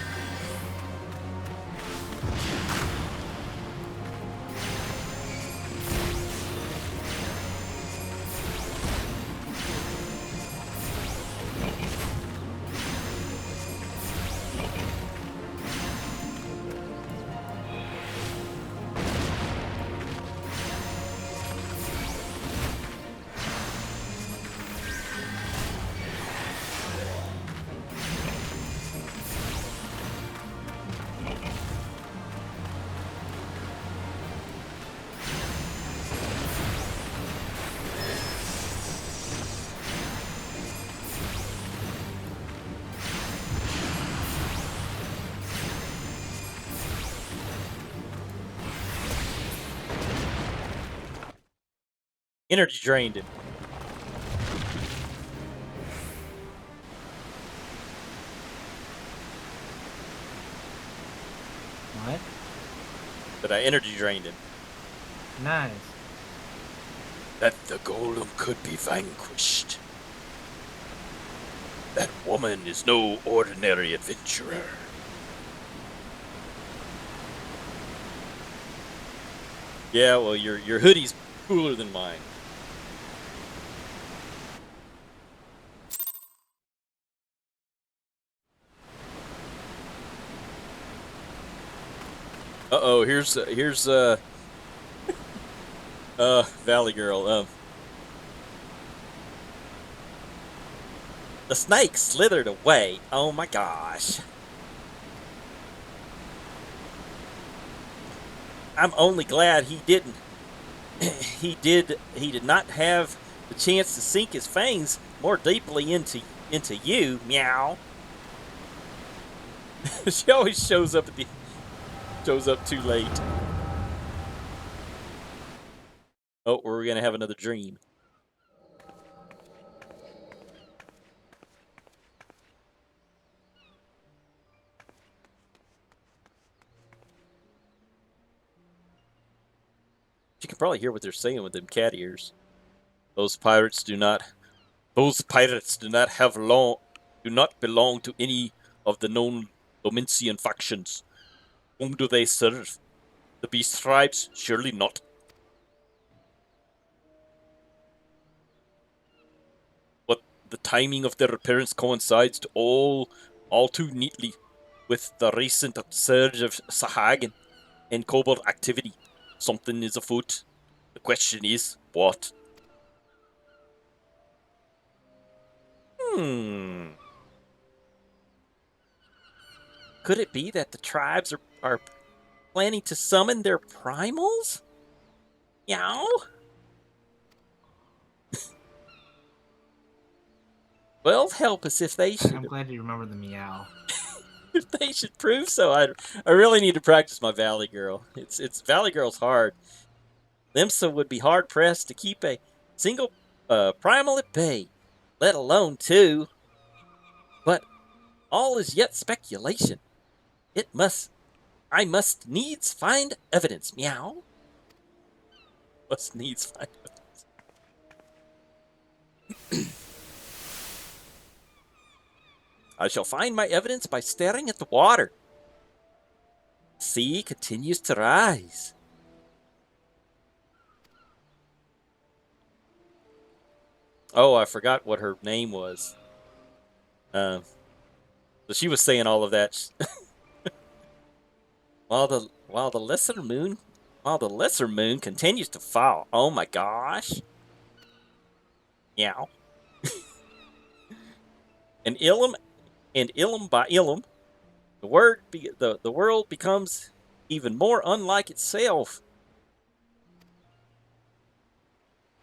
Energy drained him. What? But I energy drained him. Nice. That the golem could be vanquished. That woman is no ordinary adventurer. Yeah, well, your hoodie's cooler than mine. Uh-oh, here's Valley Girl. The snake slithered away. Oh my gosh. I'm only glad he didn't. He did not have the chance to sink his fangs more deeply into you. Meow. She always shows up too late. Oh, we're gonna have another dream. You can probably hear what they're saying with them cat ears. Those pirates do not. Those pirates do not belong to any of the known Domincian factions. Whom do they serve? The beast tribes? Surely not. But the timing of their appearance coincides to all too neatly with the recent surge of Sahagin and Kobold activity. Something is afoot. The question is, what? Hmm. Could it be that the tribes are planning to summon their primals? Meow. Well, help us if they I'm should. glad you remember the meow. If they should prove so. I really need to practice my Valley Girl. It's Valley Girl's hard. Limsa would be hard pressed to keep a single primal at bay, let alone two. But all is yet speculation. It must I must needs find evidence. Meow. Must needs find evidence. I shall find my evidence by staring at the water. Sea continues to rise. Oh, I forgot what her name was. So she was saying all of that. while the lesser moon continues to fall. Oh my gosh. Meow. And Ilum by Ilum, the world becomes even more unlike itself.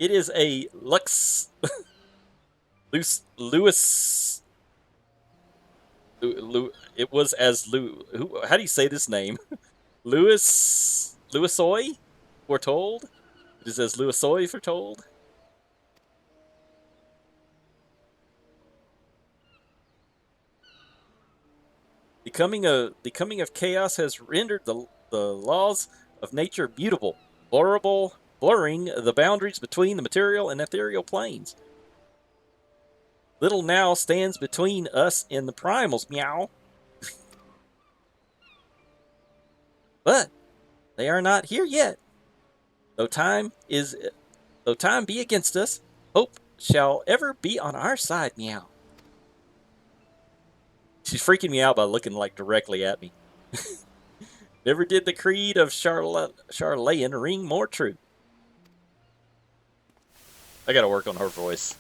It is a Lewis. It was as how do you say this name? Lewisoi foretold. It is as Lewisoi foretold. The coming of chaos has rendered the laws of nature mutable, blurring the boundaries between the material and ethereal planes. Little now stands between us and the primals. Meow. But they are not here yet. Though time be against us, hope shall ever be on our side. Meow. She's freaking me out by looking like directly at me. Never did the creed of Charlatan ring more true. I gotta work on her voice.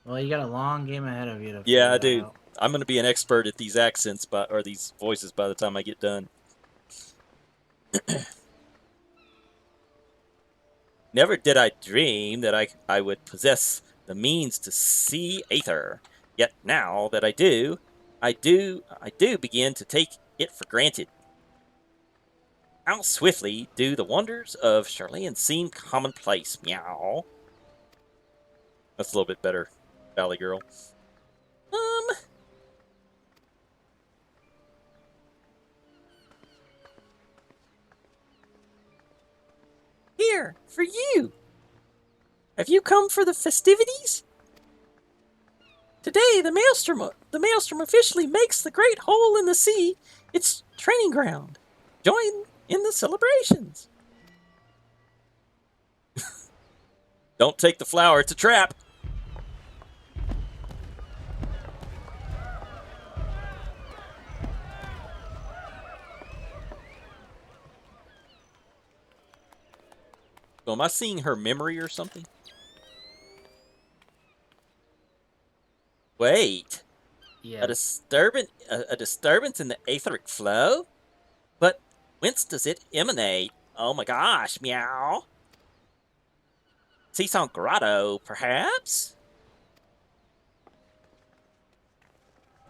Well, you got a long game ahead of you to Yeah, figure I that do. out. I'm gonna be an expert at these accents or these voices by the time I get done. Never did I dream that I would possess the means to see Aether. Yet now that I do begin to take it for granted. How swiftly do the wonders of Charlatan seem commonplace. Meow. That's a little bit better, Valley Girl. Here, for you. Have you come for the festivities? Today, the Maelstrom officially makes the Great Hole in the Sea its training ground. Join in the celebrations. Don't take the flower, it's a trap. So am I seeing her memory or something? Wait. Yeah. A disturbance in the etheric flow? But whence does it emanate? Oh my gosh, meow. Seasong Grotto, perhaps?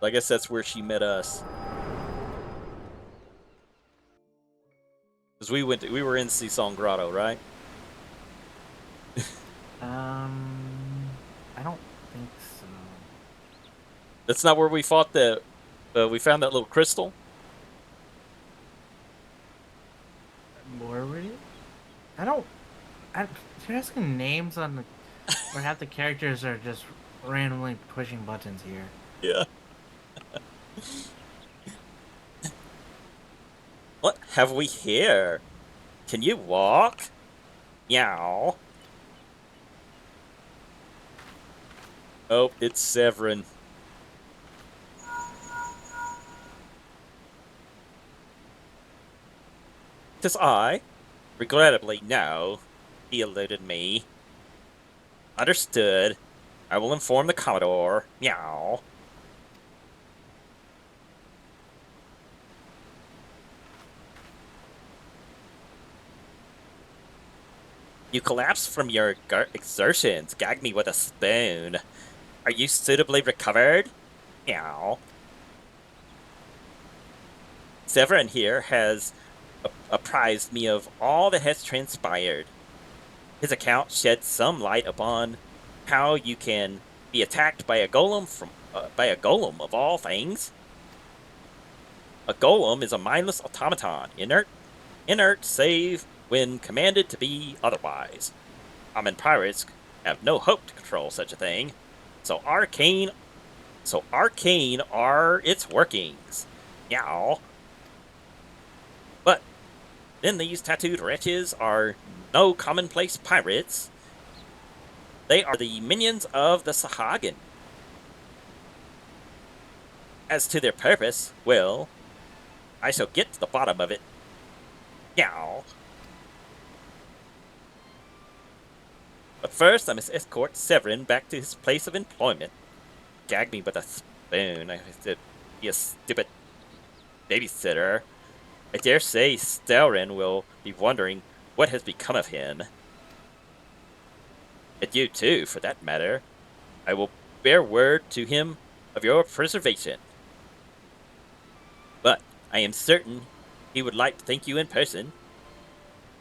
I guess that's where she met us. Because we were in Seasong Grotto, right? I don't think so. That's not where we fought we found that little crystal? Were we? I don't. You're asking names on the. Where half the characters are just randomly pushing buttons here. Yeah. What have we here? Can you walk? Meow. Oh, it's Severin. Tis I. Regrettably, no. He eluded me. Understood. I will inform the Commodore. Meow. You collapse from your exertions. Gag me with a spoon. Are you suitably recovered? Meow. Severin here has apprised me of all that has transpired. His account sheds some light upon how you can be attacked by a golem by a golem of all things. A golem is a mindless automaton, inert save when commanded to be otherwise. Common pirates have no hope to control such a thing. So arcane are its workings. Meow. But then these tattooed wretches are no commonplace pirates. They are the minions of the Sahagin. As to their purpose, well, I shall get to the bottom of it. Meow. But first, I must escort Severin back to his place of employment. Gag me with a spoon. I said, be a stupid babysitter. I dare say Stelrin will be wondering what has become of him. And you too, for that matter. I will bear word to him of your preservation. But I am certain he would like to thank you in person.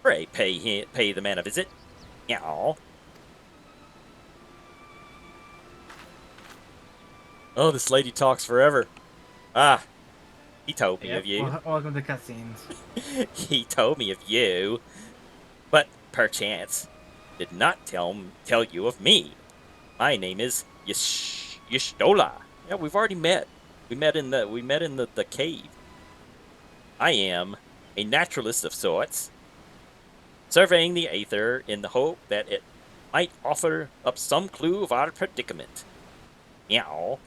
Pray pay the man a visit. Meow. Oh, this lady talks forever. Ah, he told me of you. Welcome to cutscenes. He told me of you, but perchance did not tell you of me. My name is Yishtola. Yeah, we've already met. We met in the cave. I am a naturalist of sorts, surveying the aether in the hope that it might offer up some clue of our predicament. Meow.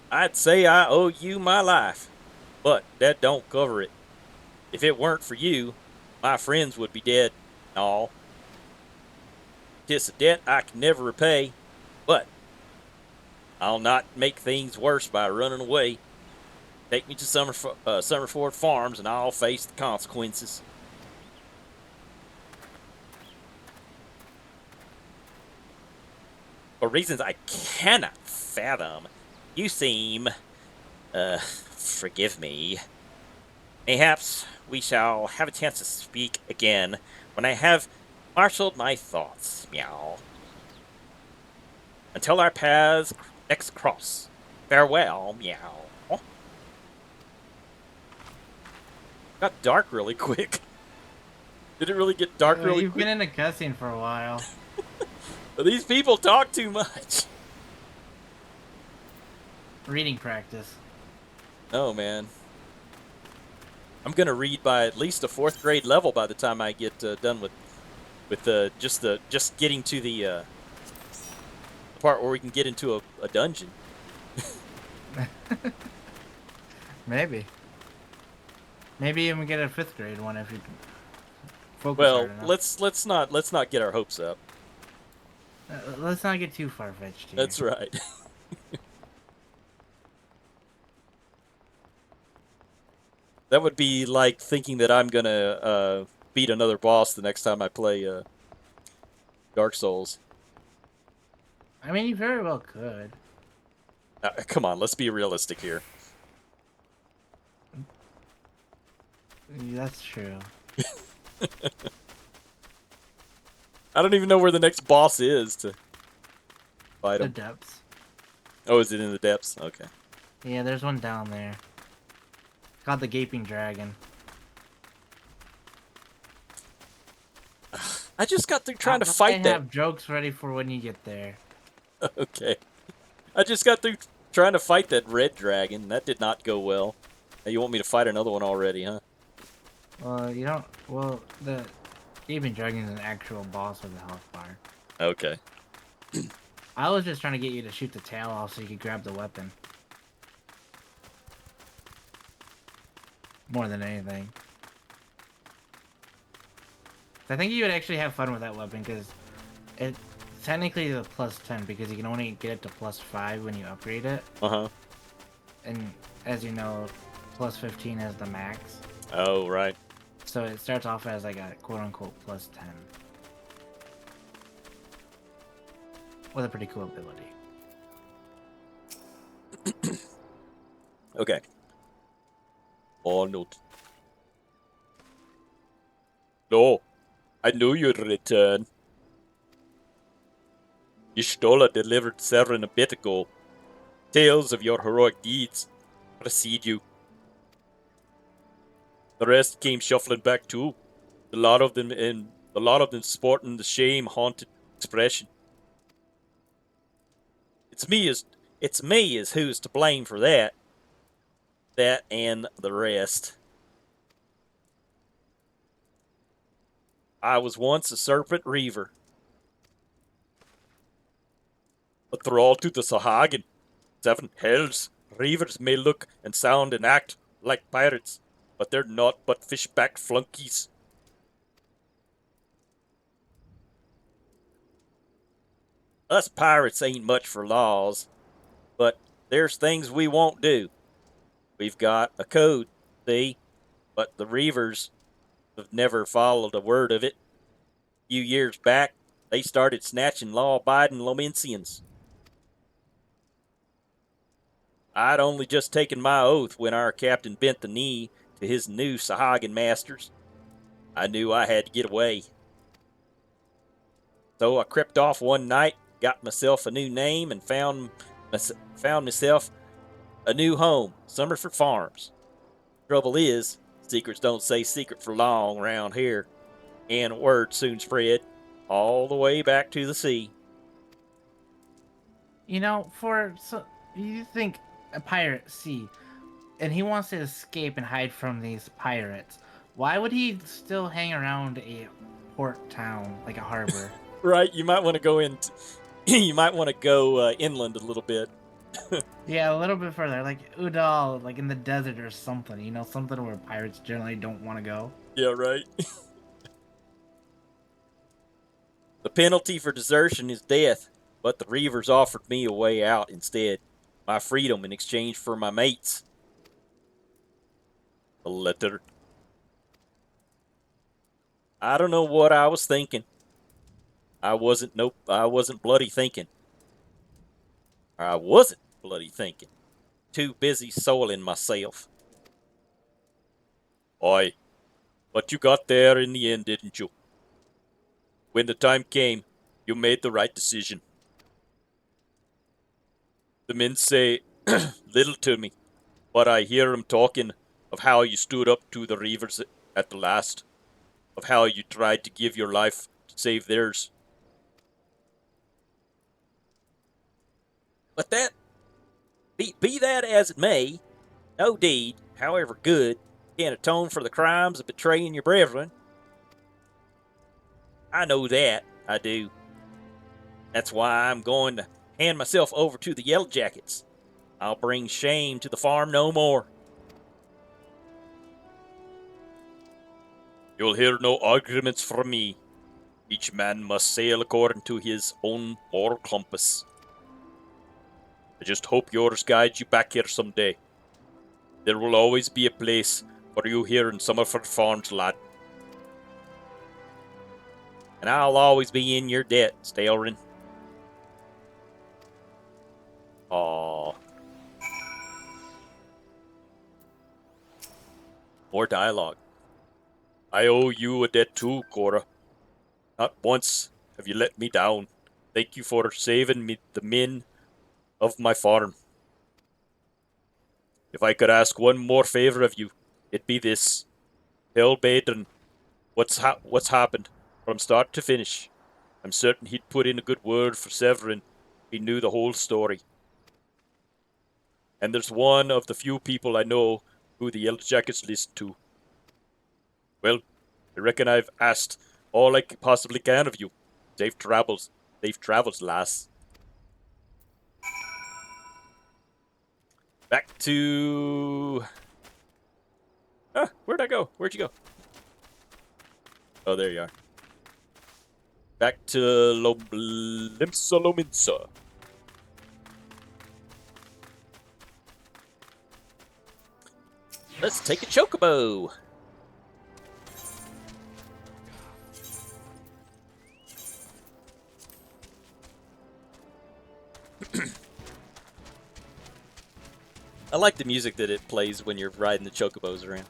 I'd say I owe you my life, but that don't cover it. If it weren't for you, my friends would be dead and all. 'Tis a debt I can never repay, but I'll not make things worse by running away. Take me to Summerford Farms and I'll face the consequences. For reasons I cannot fathom, you seem, forgive me. Mayhaps we shall have a chance to speak again when I have marshaled my thoughts. Meow. Until our paths next cross. Farewell. Meow. Got dark really quick. Did it really get dark really You've quick? been in a cutscene for a while. These people talk too much. Reading practice. Oh, man. I'm gonna read by at least a 4th grade level by the time I get done with just getting to the part where we can get into a dungeon. Maybe even get a 5th grade one if you can focus Well, hard enough. let's not get our hopes up. Let's not get too far-fetched here. That's right. That would be like thinking that I'm gonna beat another boss the next time I play Dark Souls. I mean, you very well could. Come on, let's be realistic here. That's true. I don't even know where the next boss is to fight The him. depths. Oh, is it in the depths? Okay. Yeah, there's one down there. Called the Gaping Dragon. I just got through trying to fight I that. have jokes ready for when you get there. Okay. I just got through trying to fight that red dragon. That did not go well. Now you want me to fight another one already, huh? Well, you don't. Well, the Gaping Dragon is an actual boss with a health bar. Okay. I was just trying to get you to shoot the tail off so you could grab the weapon. More than anything. I think you would actually have fun with that weapon because it technically is a plus 10 because you can only get it to plus 5 when you upgrade it. Uh-huh. And as you know, plus 15 is the max. Oh, right. So it starts off as like a quote unquote plus 10 with a pretty cool ability. Okay. Arnold. No, I knew you'd return. Y'shtola delivered Severin a bit ago. Tales of your heroic deeds precede you. The rest came shuffling back too. A lot of them sporting the shame-haunted expression. It's me as it's me as who's to blame for that. That and the rest. I was once a serpent reaver, a thrall to the Sahagin. 7 hells. Reavers may look and sound and act like pirates, but they're not but fish-backed flunkies. Us pirates ain't much for laws, but there's things we won't do. We've got a code, see, but the Reavers have never followed a word of it. A few years back, they started snatching law-abiding Lomensians. I'd only just taken my oath when our captain bent the knee to his new Sahagin masters. I knew I had to get away. So I crept off one night, got myself a new name, and found myself a new home, Summerford Farms. Trouble is, secrets don't stay secret for long around here, and word soon spread all the way back to the sea. You know, you think a pirate sea, and he wants to escape and hide from these pirates. Why would he still hang around a port town like a harbor? Right, you might want to go in. You might want to go inland a little bit. Yeah, a little bit further, like Udall, like in the desert or something. You know, something where pirates generally don't want to go. Yeah, right. The penalty for desertion is death, but the Reavers offered me a way out instead. My freedom in exchange for my mates. A letter. I don't know what I was thinking. I wasn't bloody thinking. I wasn't bloody thinking. Too busy soiling myself. Aye, but you got there in the end, didn't you? When the time came, you made the right decision. The men say little to me, but I hear 'em talking of how you stood up to the Reavers at the last, of how you tried to give your life to save theirs. But be that as it may, no deed, however good, can atone for the crimes of betraying your brethren. I know that, I do. That's why I'm going to hand myself over to the Yellow Jackets. I'll bring shame to the farm no more. You'll hear no arguments from me. Each man must sail according to his own moral compass. I just hope yours guides you back here someday. There will always be a place for you here in Summerford Farms, lad. And I'll always be in your debt, Stalrin. Aww. More dialogue. I owe you a debt too, Cora. Not once have you let me down. Thank you for saving me the men of my farm. If I could ask one more favor of you, it'd be this. Tell Badron what's happened from start to finish. I'm certain he'd put in a good word for Severin if he knew the whole story. And there's one of the few people I know who the Yellow Jackets listen to. Well, I reckon I've asked all I possibly can of you. Safe travels, lass. Back to... where'd I go? Where'd you go? Oh, there you are. Back to Limsa Lominsa. Let's take a chocobo. I like the music that it plays when you're riding the chocobos around.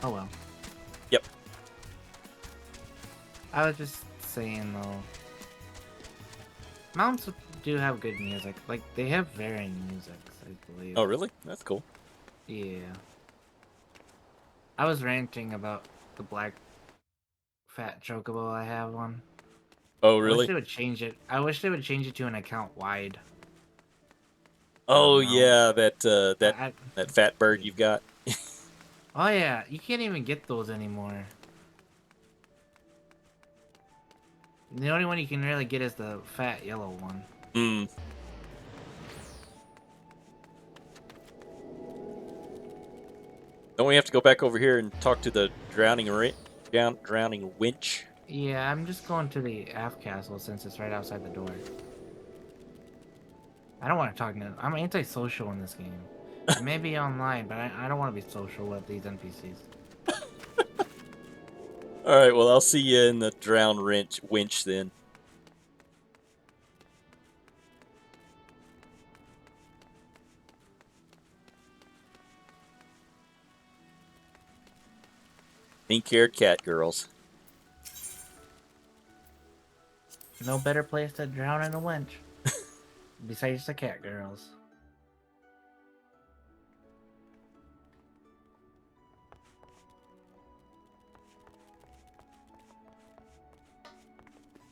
Oh well. Yep. I was just saying though, mounts do have good music. Like they have varying music, I believe. Oh, really? That's cool. Yeah. I was ranting about the black fat chocobo I have on. Oh, I wish really? they would change it. I wish they would change it to an account wide Oh, mount. yeah, I, that I that fat bird yeah. you've got. Oh yeah, you can't even get those anymore. The only one you can really get is the fat yellow one. Hmm. Don't we have to go back over here and talk to the drowning winch? Yeah, I'm just going to the aft castle since it's right outside the door. I don't want to talk. I'm antisocial in this game. It may be online, but I don't want to be social with these NPCs. All right. Well, I'll see you in the winch then. Pink-haired cat girls. No better place to drown in a winch besides the cat girls.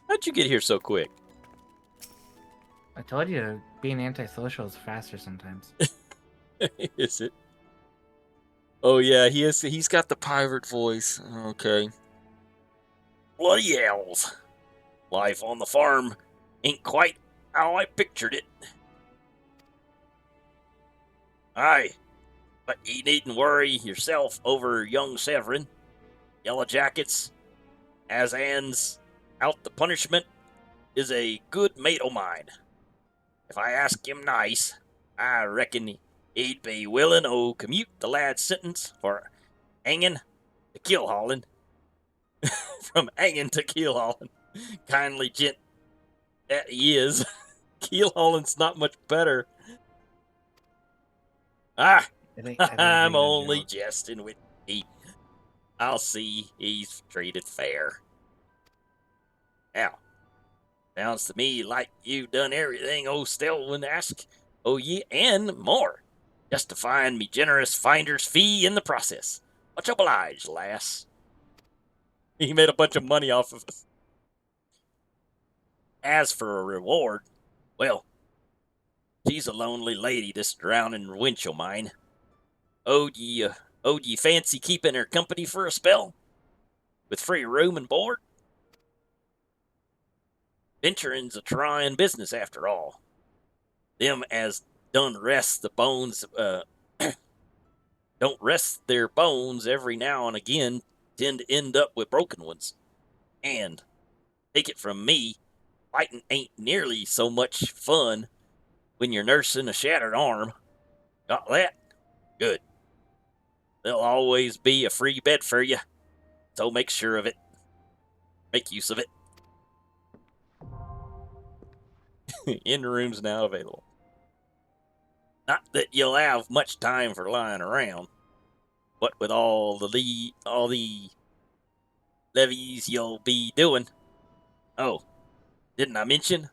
How'd you get here so quick? I told you being antisocial is faster sometimes. Is it? Oh yeah, he is. He's got the pirate voice. Okay. Bloody hells! Life on the farm ain't quite how I pictured it. Aye, but ye needn't worry yourself over young Severin. Yellow Jackets, as ands out the punishment, is a good mate o' mine. If I ask him nice, I reckon he'd be willin' to commute the lad's sentence for hangin' to kill hauling. From hanging to keel hauling. Kindly gent that he is. Keel hauling's not much better. Ah, I think he's I'm making a only joke. jesting with ye. I'll see he's treated fair. Now, sounds to me like you've done everything old Stelwyn asked o' ye and more, just to find me generous finder's fee in the process. Much obliged, lass. He made a bunch of money off of us. As for a reward, well, she's a lonely lady, this drowning wench o' mine. Owed ye fancy keeping her company for a spell? With free room and board? Venturing's a trying business after all. Them as done rest the bones, don't rest their bones every now and again tend to end up with broken ones. And, take it from me, fighting ain't nearly so much fun when you're nursing a shattered arm. Got that? Good. There'll always be a free bed for you, so make sure of it. Make use of it. In rooms now available. Not that you'll have much time for lying around, what with all the levies you'll be doing. Oh, didn't I mention?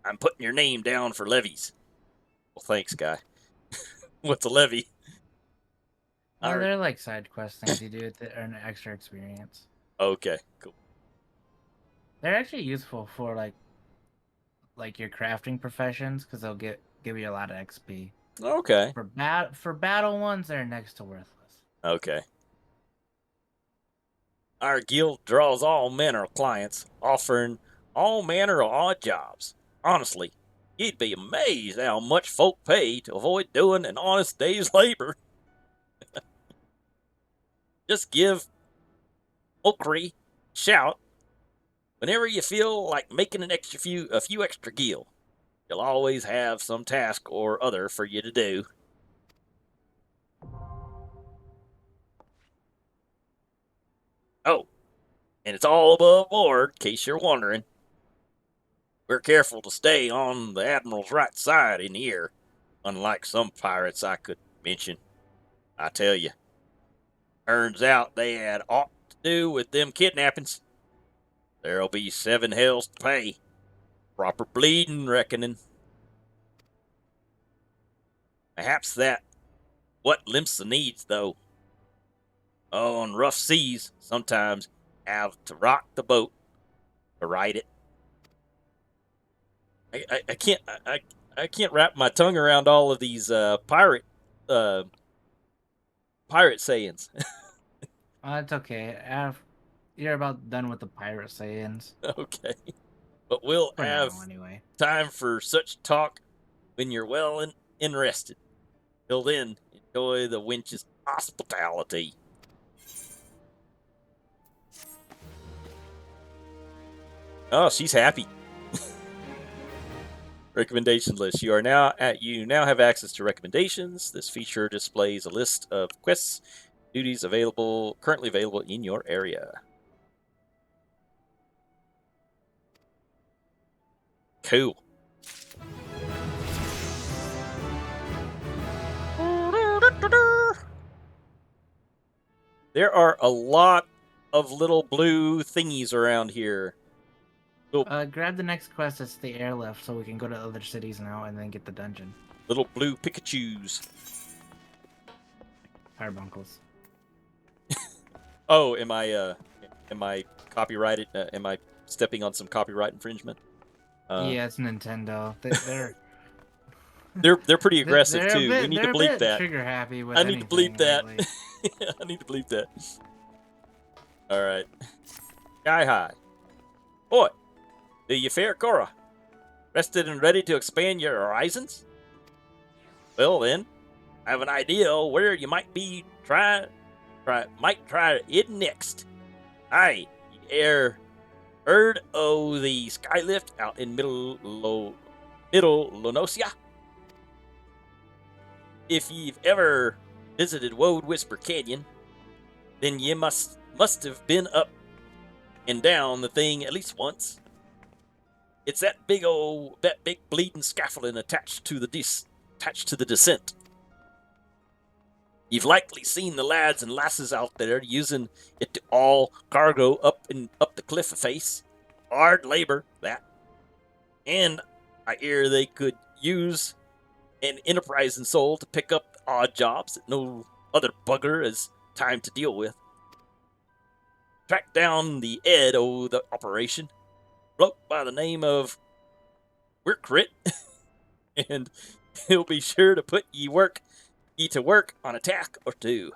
I'm putting your name down for levies. Well, thanks, guy. What's a levy? No, Alright. they're like side quest things you do to earn extra experience. Okay, cool. They're actually useful for like your crafting professions because they'll give you a lot of XP. Okay. For battle ones, they're next to worthless. Okay. Our guild draws all manner of clients, offering all manner of odd jobs. Honestly, you'd be amazed how much folk pay to avoid doing an honest day's labor. Just give Okri a shout whenever you feel like making a few extra gil. You'll always have some task or other for you to do. Oh, and it's all above board, in case you're wondering. We're careful to stay on the Admiral's right side in here, unlike some pirates I could mention. I tell you, turns out they had aught to do with them kidnappings. There'll be 7 hells to pay. Proper bleeding reckoning. Perhaps that what Limsa needs, though. Oh, on rough seas, sometimes have to rock the boat to right it. I can't wrap my tongue around all of these pirate sayings. Oh, it's okay. You're about done with the pirate sayings. Okay, but we'll For have now, anyway. time for such talk when you're well and rested. Till then, enjoy the wench's hospitality. Oh, she's happy. Recommendation list. You now have access to recommendations. This feature displays a list of quests, duties currently available in your area. Cool. There are a lot of little blue thingies around here. Grab the next quest. It's the airlift, so we can go to other cities now and then get the dungeon. Little blue Pikachus. Firebunkles. Oh, am I copyrighted? Am I stepping on some copyright infringement? Yeah, it's Nintendo. They're pretty aggressive too. We need to bleep that. Trigger happy with I need to bleep that. I need to bleep that. All right. Sky high. Boy, do you fare, Cora? Rested and ready to expand your horizons? Well then, I have an idea where you might try it next. Aye, you heard o' the skylift out in Middle Lonosia? If you've ever visited Woad Whisper Canyon, then you must have been up and down the thing at least once. It's that big bleeding scaffolding attached to the descent. You've likely seen the lads and lasses out there using it to haul cargo up the cliff face. Hard labor, that. And I hear they could use an enterprising soul to pick up odd jobs that no other bugger has time to deal with. Track down the head of the operation, bloke by the name of Wirkrit, and he'll be sure to put ye to work on a tack or two.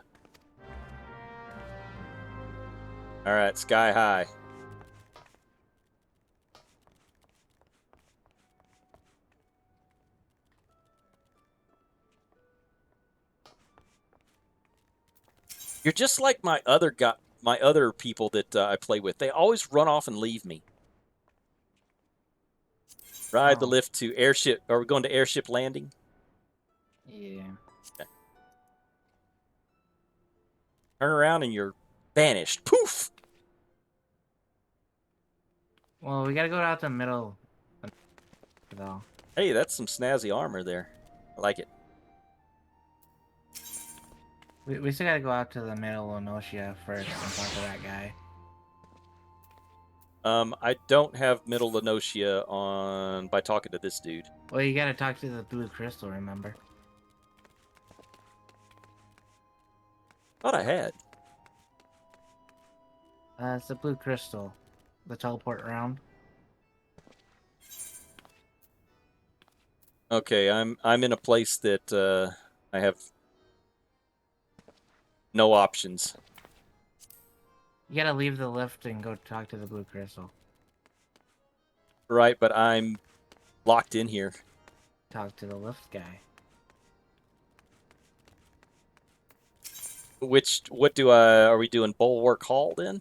All right, sky high. You're just like my other people that I play with. They always run off and leave me. Ride the lift to airship. Are we going to airship landing? Yeah. Okay. Turn around and you're vanished. Poof! Well, we gotta go out the middle. Though. Hey, that's some snazzy armor there. I like it. We still gotta go out to the middle of Noshia first and talk to that guy. I don't have Middle Lenosia on by talking to this dude. Well, you gotta talk to the blue crystal, remember? Thought I had. It's the blue crystal. The teleport round. Okay, I'm in a place that I have no options. You gotta leave the lift and go talk to the blue crystal. Right, but I'm locked in here. Talk to the lift guy. Are we doing Bulwark Hall then?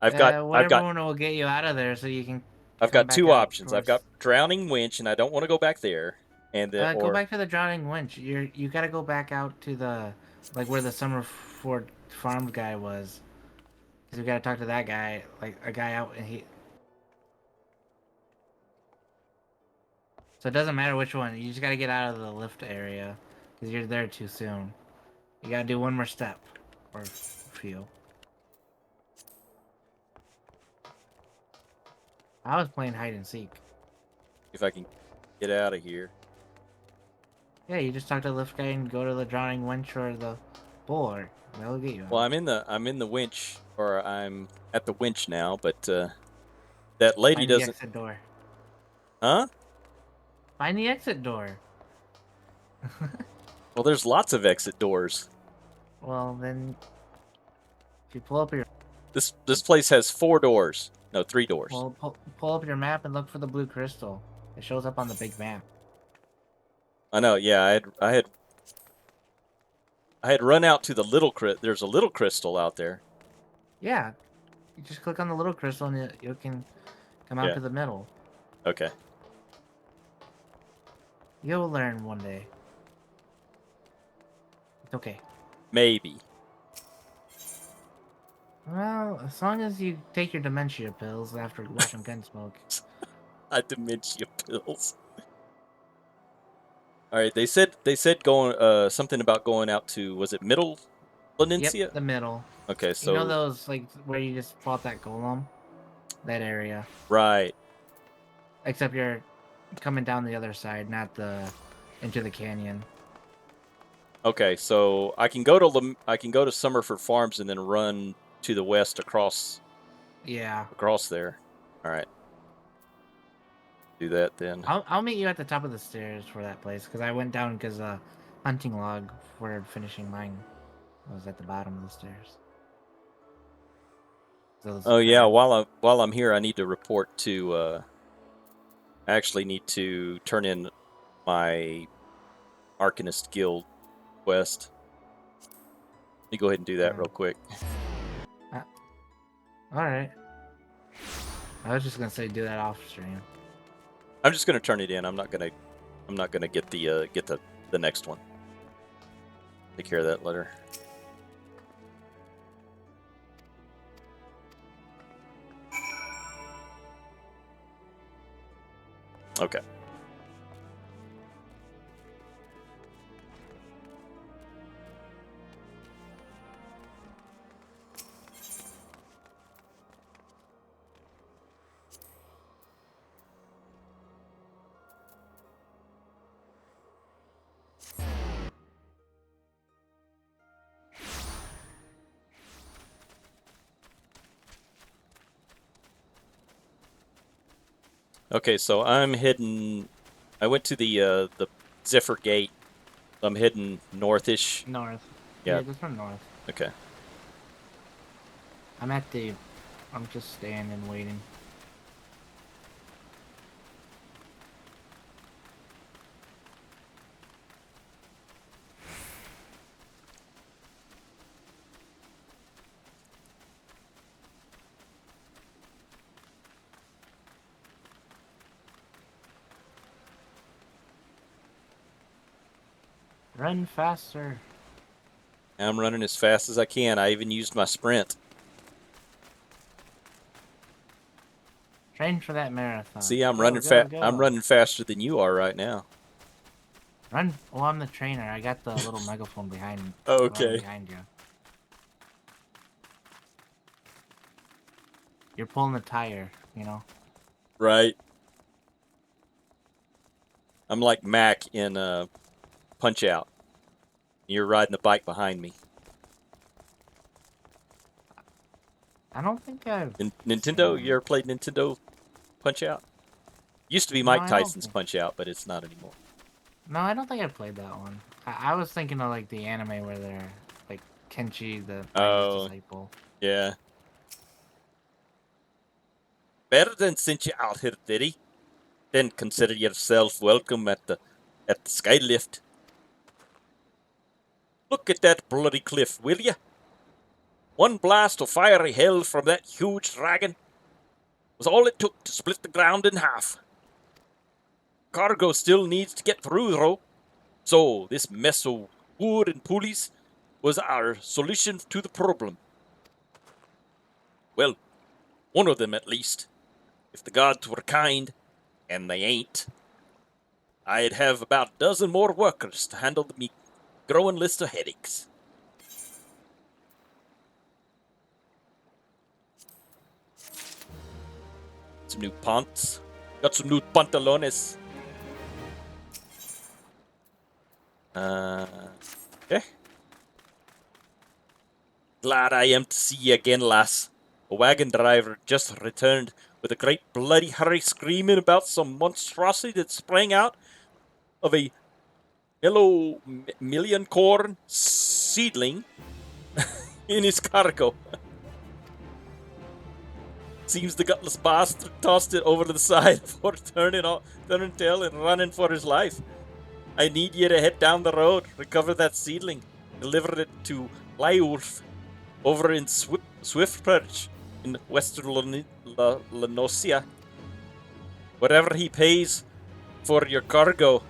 I've Whatever got one will get you out of there so you can I've come got back two out options. I've got towards. Drowning Winch, and I don't want to go back there. And Go back to the drowning winch. You gotta go back out to the like where the Summerford Farms guy was. Cause we gotta talk to that guy, like a guy out, and he. So it doesn't matter which one. You just gotta get out of the lift area, cause you're there too soon. You gotta do one more step, or few. I was playing hide and seek. if I can get out of here. Yeah, you just talk to the lift guy and go to the drowning winch or the bulwark. They'll get you out. Well, I'm in the winch, or I'm at the winch now, but that lady Find the doesn't. exit door. Huh? Find the exit door. Well, there's lots of exit doors. Well, then, if you pull up your This place has 4 doors. No, 3 doors. well, pull up your map and look for the blue crystal. It shows up on the big map. I know. Yeah, I had run out to the little There's a little crystal out there. Yeah, you just click on the little crystal and you can come out Yeah. to the middle. Okay. You'll learn one day. It's okay. Maybe. Well, as long as you take your dementia pills after watching Gunsmoke. Dementia pills. All right, they said going something about going out to, was it Middle Lanencia? Yep, the middle. Okay, You know so those like where you just fought that golem? That area. right. Except you're coming down the other side, not into the canyon. Okay, so I can go to Summerford Farms and then run to the west across Yeah. there. All right. Do that then. I'll meet you at the top of the stairs for that place because I went down because hunting log for finishing mine was at the bottom of the stairs. So Oh yeah, while I'm here, I need to report to. I actually need to turn in my Arcanist Guild quest. Let me go ahead and do that real quick. All right. I was just gonna say do that off stream. I'm just gonna turn it in. I'm not gonna get the next one. Take care of that later. Okay. Okay, so I'm heading. I went to the Zephyr Gate. I'm heading northish. North. Yeah. Yeah, just from north. Okay. I'm just standing waiting. Run faster. I'm running as fast as I can. I even used my sprint. Train for that marathon. See, I'm Go, running go, fast. go. I'm running faster than you are right now. Run. Well, I'm the trainer. I got the little megaphone behind. Oh, right okay. behind you. You're pulling the tire. You know. Right. I'm like Mac in Punch Out. You're riding the bike behind me. I don't think I've. Nintendo. You ever played Nintendo Punch Out? Used to be No, Mike I don't Tyson's think- Punch Out, but it's not anymore. No, I don't think I played that one. I was thinking of like the anime where they're like Kenshi, the Magus Oh, disciple. yeah. Better than sent you out here, did he? Then consider yourself welcome at the skylift. Look at that bloody cliff, will ya? One blast of fiery hell from that huge dragon was all it took to split the ground in half. Cargo still needs to get through, though. So this mess of wood and pulleys was our solution to the problem. Well, one of them at least. If the gods were kind, and they ain't, I'd have about a dozen more workers to handle me growing list of headaches. Some new pants. Got some new pantalones. Okay. Glad I am to see you again, lass. A wagon driver just returned with a great bloody hurry screaming about some monstrosity that sprang out of a million corn seedling in his cargo. Seems the gutless bastard tossed it over to the side before turning tail and running for his life. I need you to head down the road, recover that seedling, deliver it to Lyulf over in Swiftperch in western Lenosia. Whatever he pays for your cargo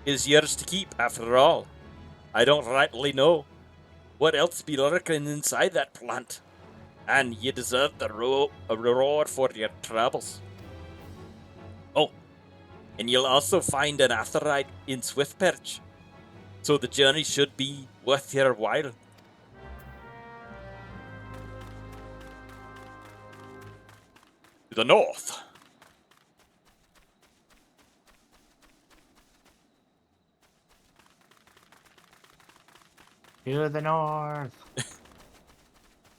is yours to keep, after all. I don't rightly know what else be lurking inside that plant, and you deserve the reward for your troubles. Oh, and you'll also find an aetheryte in Swiftperch, so the journey should be worth your while. To the north. To the north.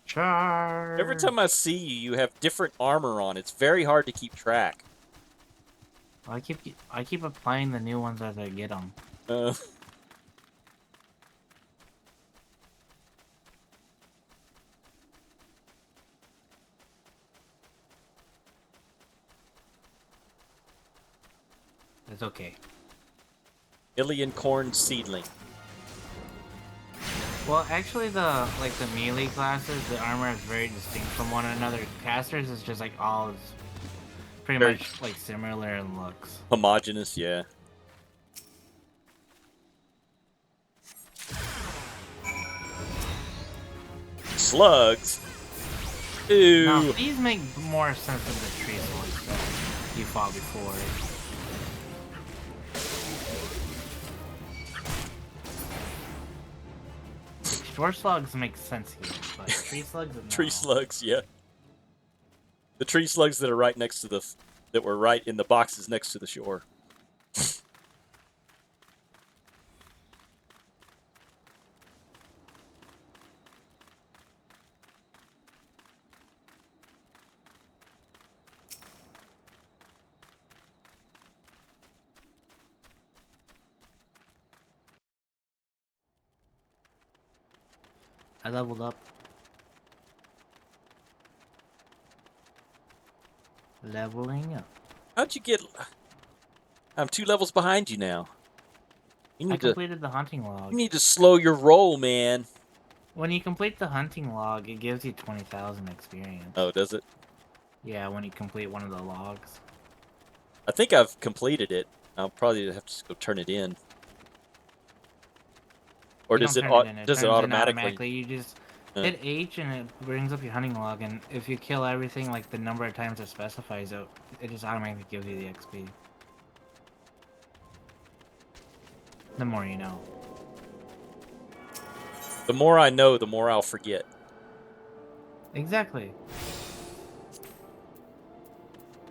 Charge. Every time I see you, you have different armor on. It's very hard to keep track. I keep applying the new ones as I get them. It's okay. Alien corn seedling. Well, actually, the melee classes, the armor is very distinct from one another. Casters is just like all pretty Very much like similar in looks. homogeneous, yeah. Slugs. Ew. Now, these make more sense than the tree slugs that you fought before. Shore slugs make sense here, but tree slugs. No. Tree slugs, yeah. The tree slugs that are right next to that were right in the boxes next to the shore. I leveled up. Leveling up. How'd you get... I'm 2 levels behind you now. I completed the hunting log. You need to slow your roll, man. When you complete the hunting log, it gives you 20,000 experience. Oh, does it? Yeah, when you complete one of the logs. I think I've completed it. I'll probably have to go turn it in. Or does it automatically? You just hit H and it brings up your hunting log, and if you kill everything like the number of times it specifies, it just automatically gives you the XP. The more you know. The more I know, the more I'll forget. Exactly.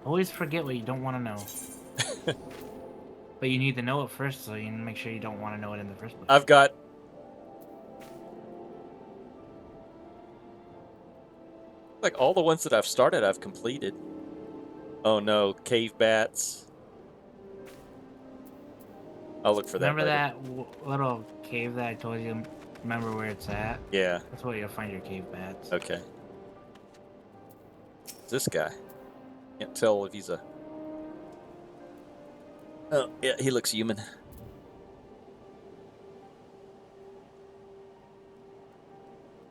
Always forget what you don't want to know. But you need to know it first, so you make sure you don't want to know it in the first place. I've got... like all the ones that I've started, I've completed. Oh no, cave bats. I'll look for that. Remember that little cave that I told you Remember where it's at? Yeah. That's where you'll find your cave bats. Okay. This guy. Can't tell if he's a... Oh, yeah, he looks human.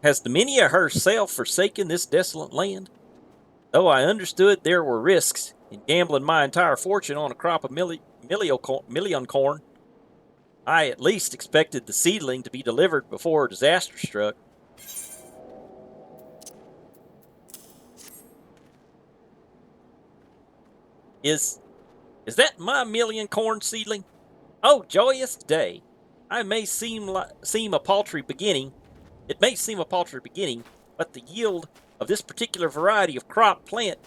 Has Dominia herself forsaken this desolate land? Though I understood there were risks in gambling my entire fortune on a crop of million corn, I at least expected the seedling to be delivered before a disaster struck. Is that my million corn seedling? Oh, joyous day! I may seem a paltry beginning. It may seem a paltry beginning, but the yield of this particular variety of crop plant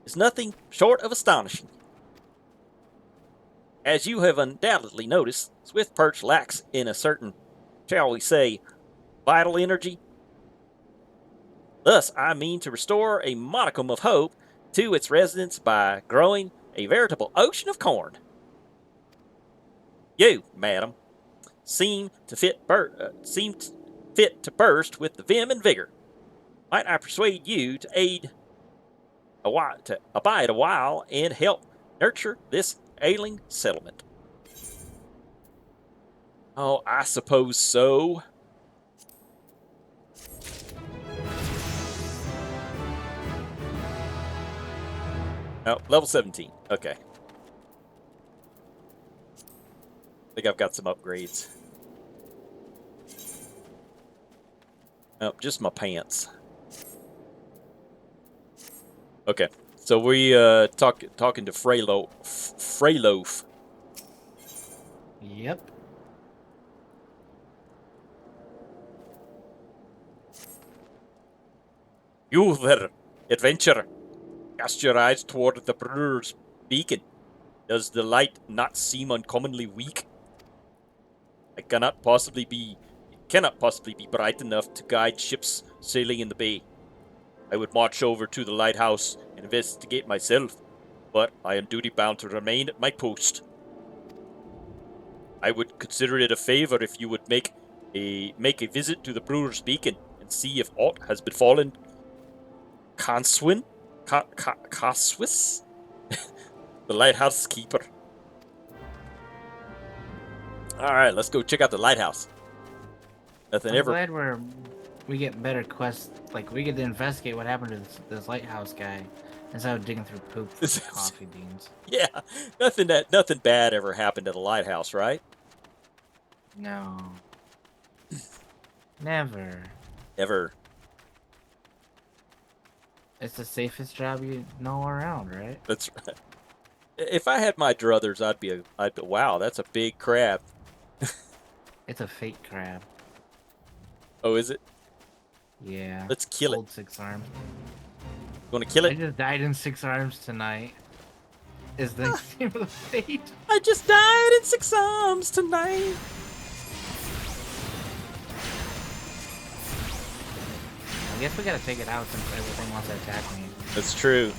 is nothing short of astonishing. As you have undoubtedly noticed, Swift Perch lacks in a certain, shall we say, vital energy. Thus, I mean to restore a modicum of hope to its residents by growing a veritable ocean of corn. You, madam, seem fit to burst with the vim and vigor. Might I persuade you to abide a while and help nurture this ailing settlement? Oh, I suppose so. Oh, level 17. Okay. I think I've got some upgrades. Oh, just my pants. Okay. So we talking to Freyloaf. Yep. You there, adventurer. Cast your eyes toward the brewer's beacon. Does the light not seem uncommonly weak? It cannot possibly be bright enough to guide ships sailing in the bay. I would march over to the lighthouse and investigate myself, but I am duty-bound to remain at my post. I would consider it a favor if you would make a visit to the brewer's beacon and see if aught has befallen Conswin? Coswis? The lighthouse keeper. Alright, let's go check out the lighthouse. I'm glad we get better quests. Like, we get to investigate what happened to this lighthouse guy instead of digging through poop for coffee beans. Yeah, nothing bad ever happened at the lighthouse, right? No. Never. Ever. It's the safest job you know around, right? That's right. If I had my druthers, I'd be wow, that's a big crab. It's a fake crab. Oh, is it? Yeah. Let's kill it. Old 6 arms. You want to kill I it? just died in 6 arms tonight. Is the name of the fate? I just died in 6 arms tonight. I guess we gotta take it out since everything wants to attack me. That's true.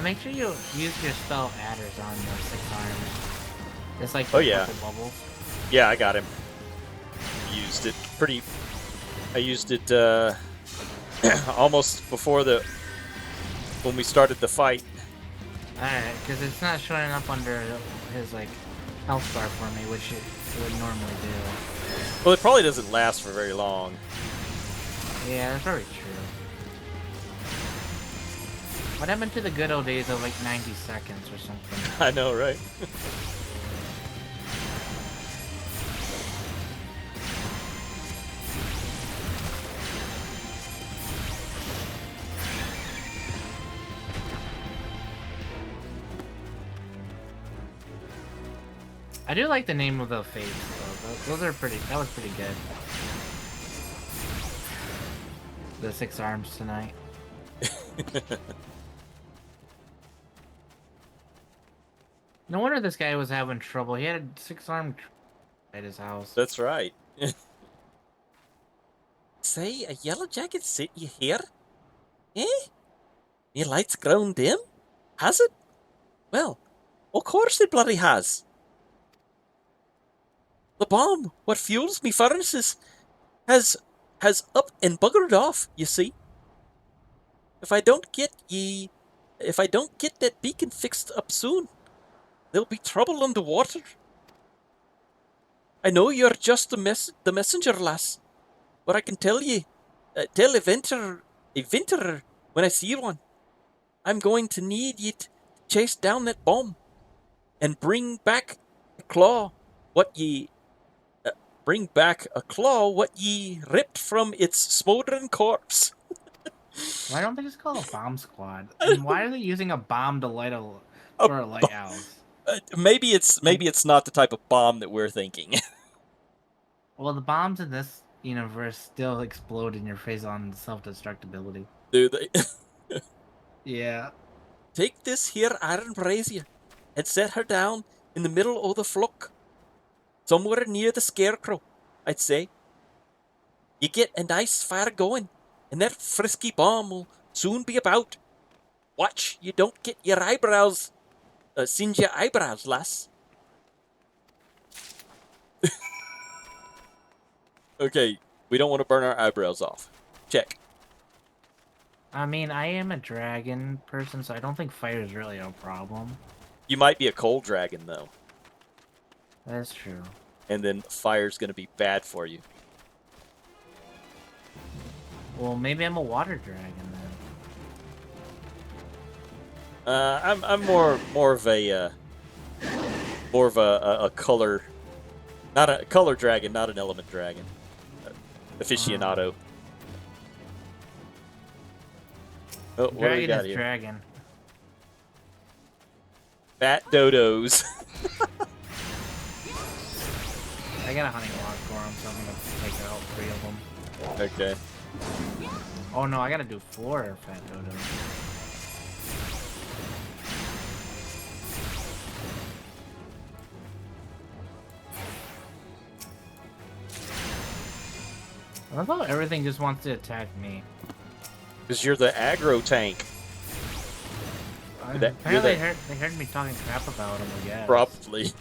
Make sure you use your spell adders on the 6 arms. It's like oh yeah, bubbles. Yeah, I got him. Used it I used it almost before when we started the fight. Alright, because it's not showing up under his like health bar for me, which it would normally do. Well, it probably doesn't last for very long. Yeah, that's very true. What happened to the good old days of like 90 seconds or something? I know, right? I do like the name of the fates though. Those are pretty. That was pretty good. The 6 arms tonight. No wonder this guy was having trouble. He had a 6-armed at his house. That's right. Say, a yellow jacket sent you here? Eh? Your light's grown dim? Has it? Well, of course it bloody has. The bomb, what fuels me furnaces, has up and buggered off, you see. If I don't get that beacon fixed up soon, there'll be trouble underwater. I know you're just the messenger, lass, but I can tell a venturer when I see one. I'm going to need you to chase down that bomb and bring back a claw what ye ripped from its smoldering corpse. Why don't they just call a bomb squad? And why are they using a bomb to light for a lighthouse? Maybe it's not the type of bomb that we're thinking. Well, the bombs in this universe still explode in your face on self-destructibility. Do they? Yeah. Take this here iron brazier and set her down in the middle of the flock, somewhere near the scarecrow, I'd say. You get a nice fire going, and that frisky bomb will soon be about. Watch you don't get your eyebrows, singe your eyebrows, lass. Okay, we don't want to burn our eyebrows off. Check. I mean, I am a dragon person, so I don't think fire is really a problem. You might be a cold dragon, though. That's true. And then fire's going to be bad for you. Well, maybe I'm a water dragon then. I'm more of a color, not a color dragon, not an element dragon. Aficionado. Oh, what do we got here? Dragon. Fat dodos. I got a honey log for him, so I'm gonna take out 3 of them. Okay. Oh no, I gotta do 4 fat dodos. I love how everything just wants to attack me. Because you're the aggro tank. Apparently they heard me talking crap about him, I guess. Probably.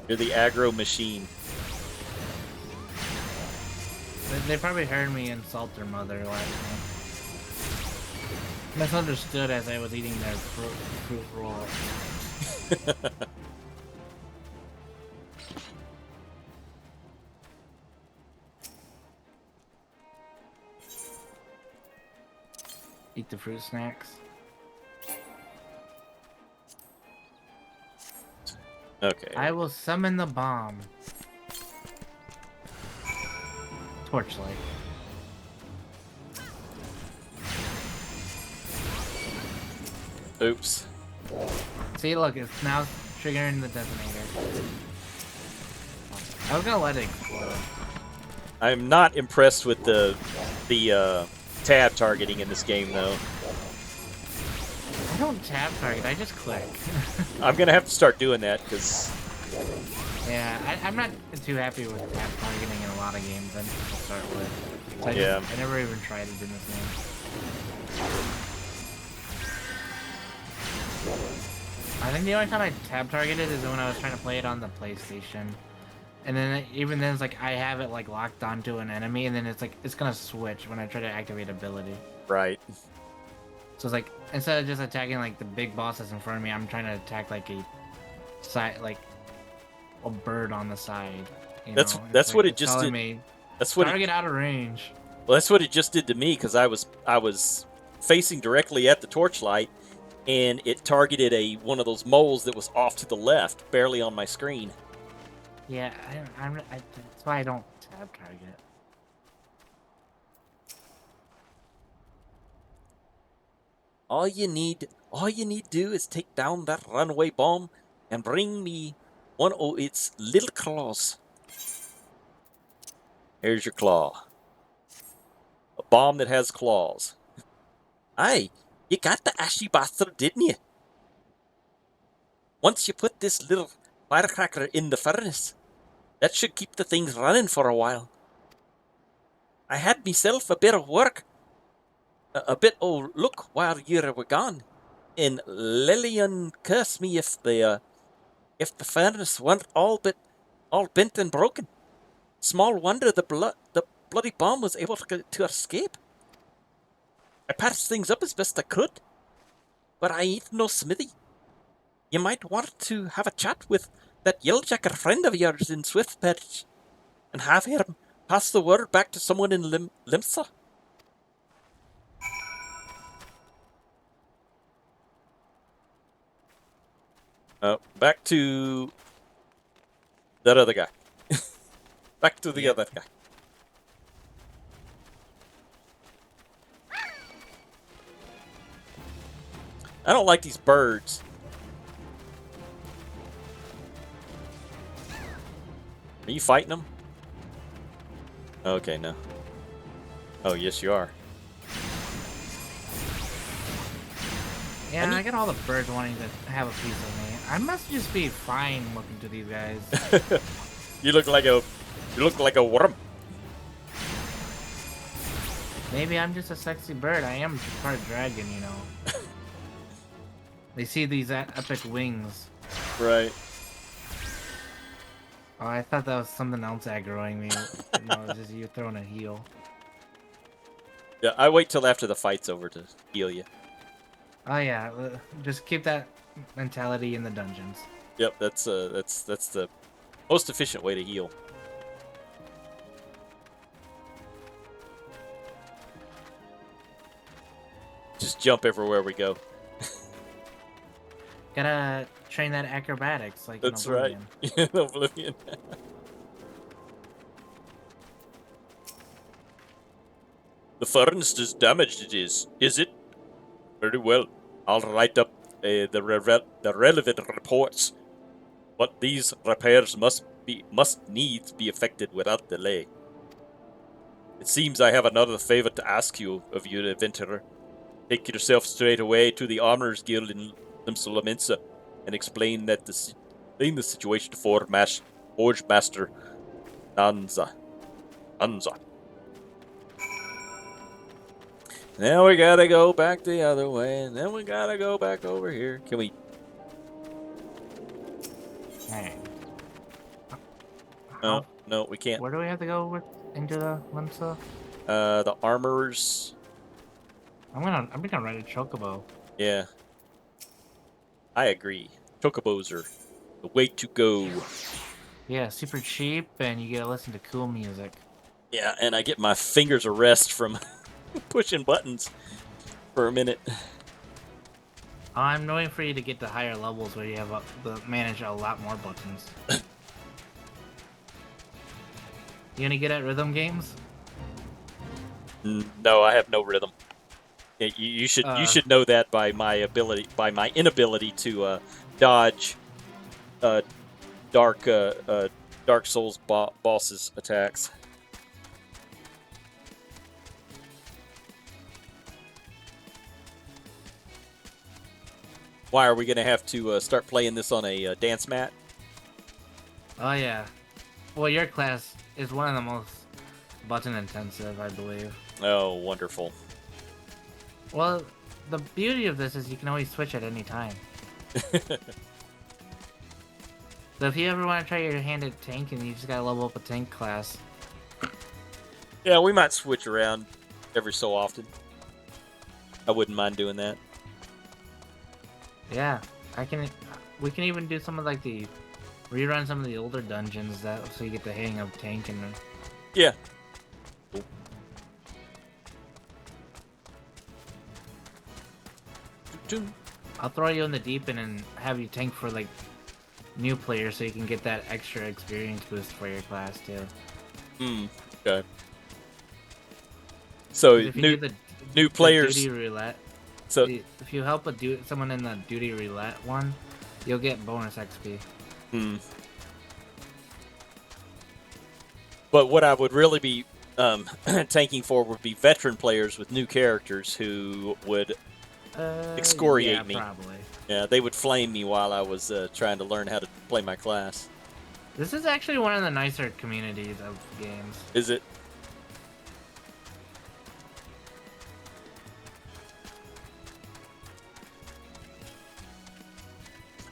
You're the aggro machine. They probably heard me insult their mother last time. Misunderstood as I was eating their fruit roll. Eat the fruit snacks. Okay. I will summon the bomb. Torchlight. Oops. See, look, it's now triggering the detonator. I was gonna let it explode. I'm not impressed with the tab targeting in this game, though. I don't tab target, I just click. I'm gonna have to start doing that because. Yeah, I'm not too happy with tab targeting in a lot of games. To start with. So I never even tried it in this game. I think the only time I tab targeted is when I was trying to play it on the PlayStation. And then even then it's like I have it like locked onto an enemy, and then it's like it's gonna switch when I try to activate ability. Right. So it's like instead of just attacking like the big bosses in front of me, I'm trying to attack like a side, like a bird on the side. That's like, what it just did. That's what target out of range. Well, that's what it just did to me because I was facing directly at the torchlight, and it targeted one of those moles that was off to the left, barely on my screen. Yeah, that's why I don't tab target. All you need to do is take down that runaway bomb and bring me one of its little claws. Here's your claw. bomb that has claws. Aye, you got the ashy bastard, didn't you? Once you put this little firecracker in the furnace, that should keep the things running for a while. I had myself a bit of work, a bit of luck while you were gone, and Lillian cursed me if the furnace weren't all bent and broken. Small wonder the bloody bomb was able to escape. I patched things up as best I could, but I ain't no smithy. You might want to have a chat with that yellowjacker friend of yours in Swiftpatch, and have him pass the word back to someone in Limsa. Back to that other guy. Back to the other guy. I don't like these birds. Are you fighting them? Okay, no. Oh, yes, you are. Yeah, I get all the birds wanting to have a piece of me. I must just be fine looking to these guys. You look like a worm. Maybe I'm just a sexy bird. I am part dragon, you know. They see these epic wings. Right. Oh, I thought that was something else aggroing me. No, it's just you throwing a heal. Yeah, I wait till after the fight's over to heal you. Oh yeah, just keep that mentality in the dungeons. Yep, that's the most efficient way to heal. Just jump everywhere we go. Gotta train that acrobatics like That's in Oblivion. right. In Oblivion. The furnace is damaged, it is it? Very well. I'll write up the relevant reports. But these repairs must needs be effected without delay. It seems I have another favor to ask you of you, adventurer. Take yourself straight away to the Armorers Guild in Limsa and explain the situation to Forge Master Nanza. Now we gotta go back the other way, and then we gotta go back over here. Can we? Hey. No, we can't. Where do we have to go into the Limsa? The Armorers. I'm gonna ride a chocobo. Yeah. I agree. Chocobos are the way to go. Yeah, super cheap, and you get to listen to cool music. Yeah, and I get my fingers a rest from pushing buttons for a minute. I'm waiting for you to get to higher levels where you have manage a lot more buttons. You gonna get at rhythm games? No, I have no rhythm. You should know that by my inability to dodge Dark Souls bosses attacks. Why are we gonna have to start playing this on a dance mat? Oh yeah. Well, your class is one of the most button intensive, I believe. Oh, wonderful. Well, the beauty of this is you can always switch at any time. So if you ever want to try your hand at tank and you just gotta level up a tank class. Yeah, we might switch around every so often. I wouldn't mind doing that. Yeah, we can even do some of like the rerun some of the older dungeons so you get the hang of tank and. Yeah. Cool. I'll throw you in the deep end and have you tank for like new players so you can get that extra experience boost for your class too. Okay. So new players. The duty roulette. So if you help someone in the duty roulette one, you'll get bonus XP. But what I would really be tanking for would be veteran players with new characters who would excoriate Yeah, me. probably. Yeah, they would flame me while I was trying to learn how to play my class. This is actually one of the nicer communities of games. Is it?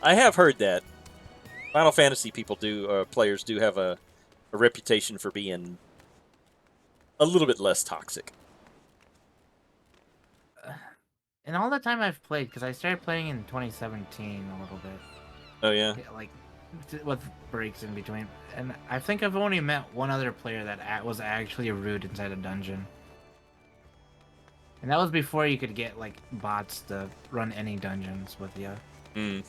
I have heard that Final Fantasy players do have a reputation for being a little bit less toxic. And all the time I've played, because I started playing in 2017 a little bit. Oh yeah. Yeah, like, with breaks in between. And I think I've only met one other player that was actually rude inside a dungeon. And that was before you could get, like, bots to run any dungeons with you. Hmm.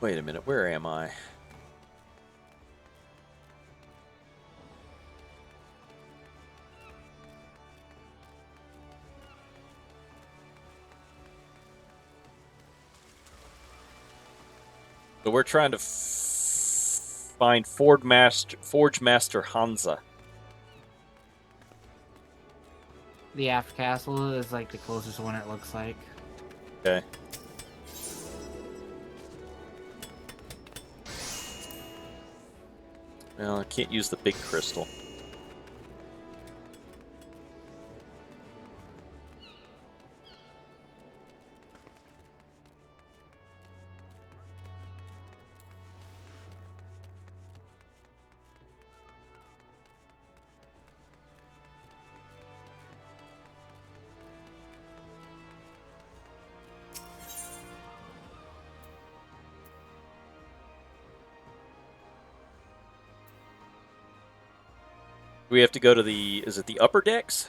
Wait a minute, where am I? So we're trying to find Forge Master Hansa. The Aft Castle is, like, the closest one it looks like. Okay. Well, I can't use the big crystal. We have to go to is it the upper decks?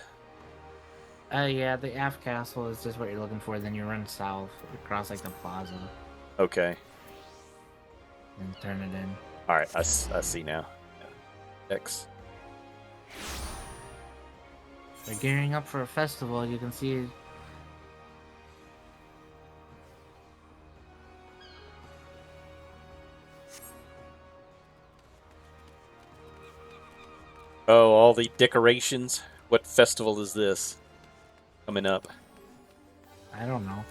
Yeah, the Aft Castle is just what you're looking for. Then you run south across, like, the plaza Okay. and turn it in. All right, I see now. Decks. They're gearing up for a festival. You can see. Oh, all the decorations. What festival is this coming up? I don't know.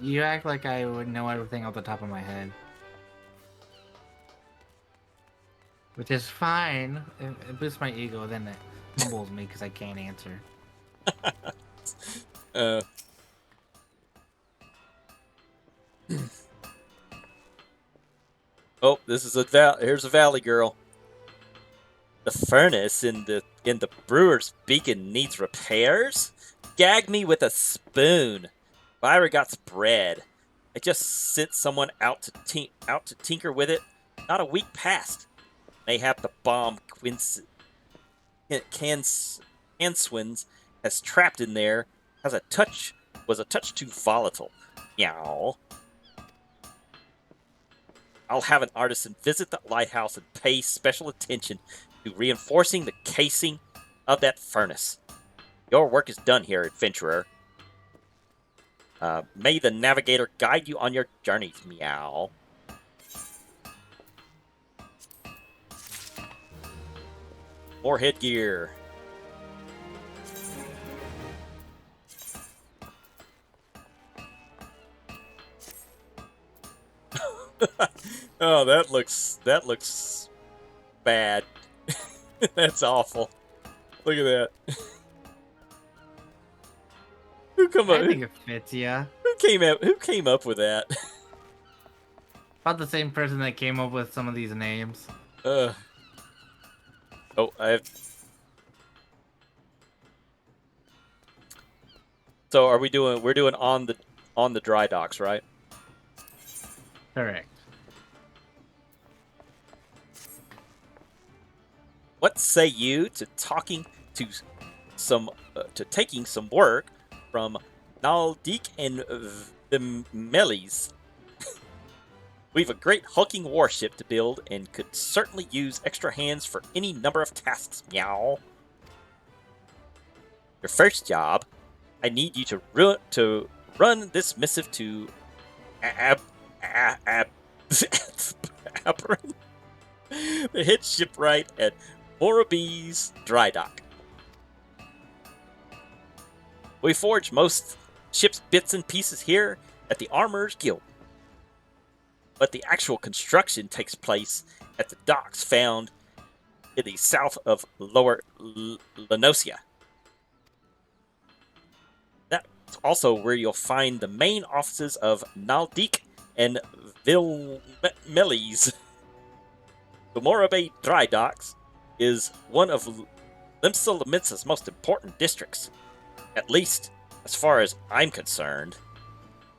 You act like I would know everything off the top of my head. Which is fine. It boosts my ego, then it humbles me because I can't answer. Uh. Oh, this is here's a valley girl. The furnace in the brewer's beacon needs repairs? Gag me with a spoon. Myra got bread. I just sent someone out to tinker with it. Not a week passed. Mayhap the bomb Canswins has trapped in there was a touch too volatile. Meow. I'll have an artisan visit the lighthouse and pay special attention to reinforcing the casing of that furnace. Your work is done here, adventurer. May the navigator guide you on your journeys, meow. More headgear. Oh, that looks bad. That's awful. Look at that. I think it fits, yeah. Who came up with that? About the same person that came up with some of these names. Oh, So we're doing on the dry docks, right? Correct. What say you to taking some work from Naldik and Vimelis? We've a great hulking warship to build and could certainly use extra hands for any number of tasks, meow. Your first job, I need you to run this missive to Ab, ab, Aberrin. They hit shipwright at Morabie's dry dock. We forge most ship's bits and pieces here at the Armorers Guild, but the actual construction takes place at the docks found in the south of Lower Lenosia. That's also where you'll find the main offices of Naldik and Vilmelis. The Morabie Dry Docks is one of Limsa Laminsa's most important districts, at least as far as I'm concerned.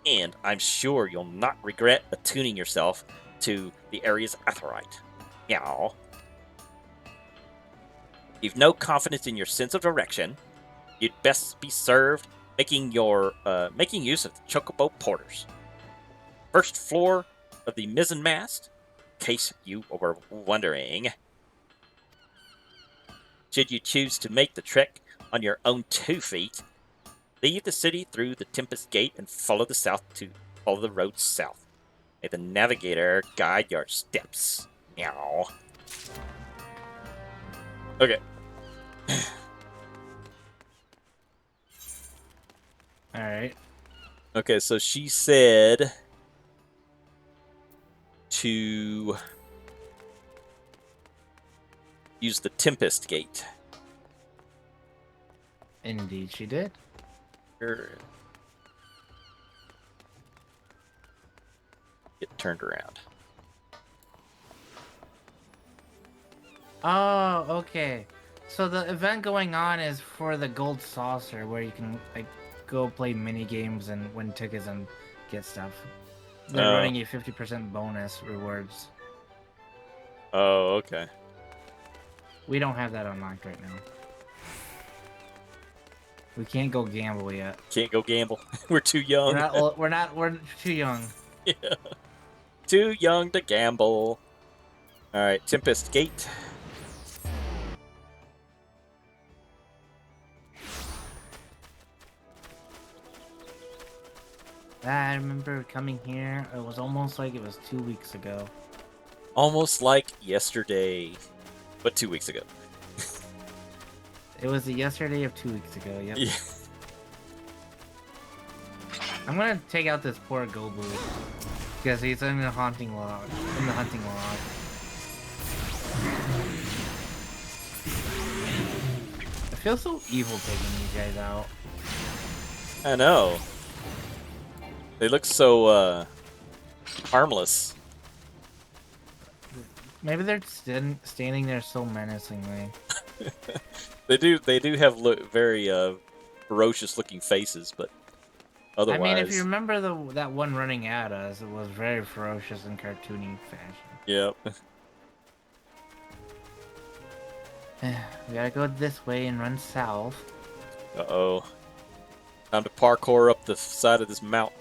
And I'm sure you'll not regret attuning yourself to the area's aetheryte. Meow. You've no confidence in your sense of direction. You'd best be served making use of the Chocobo Porters. First floor of the mizzenmast, in case you were wondering. Should you choose to make the trek on your own 2 feet, leave the city through the Tempest Gate and follow the road south. May the navigator guide your steps. Meow. Okay. All right. Okay, so she said to use the Tempest Gate. Indeed, she did. Get turned around. Oh, okay. So the event going on is for the Gold Saucer, where you can like go play mini games and win tickets and get stuff. They're running a 50% bonus rewards. Oh, okay. We don't have that unlocked right now. We can't go gamble yet. Can't go gamble. We're too young. We're too young. Yeah. Too young to gamble. All right, Tempest Gate. I remember coming here. It was almost like it was 2 weeks ago. Almost like yesterday, but 2 weeks ago. It was the yesterday of 2 weeks ago. Yep. Yeah. I'm gonna take out this poor Gobu because he's in the hunting log. I feel so evil taking these guys out. I know. They look so harmless. Maybe they're standing there so menacingly. They do have very ferocious looking faces, but otherwise. I mean, if you remember that one running at us, it was very ferocious and cartoony fashion. Yep. We gotta go this way and run south. Uh-oh. Time to parkour up the side of this mountain.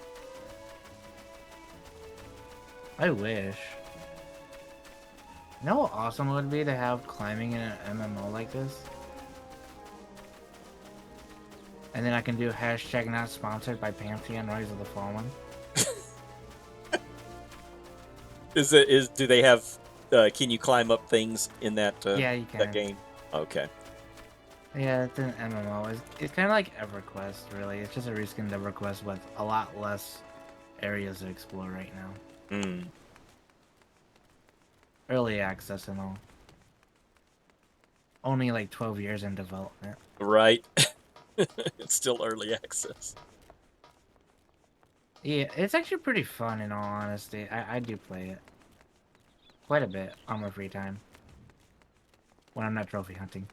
I wish. You know how awesome it would be to have climbing in an MMO like this? And then I can do hashtag not sponsored by Pantheon Rise of the Fallen. Do they have can you climb up things in that Yeah, you can. that game? Okay. Yeah, it's an MMO. It's kind of like EverQuest, really. It's just a reskinned EverQuest with a lot less areas to explore right now. Hmm. Early access and all. Only like 12 years in development. Right. It's still early access. Yeah, it's actually pretty fun in all honesty. I do play it. Quite a bit on my free time. When I'm not trophy hunting.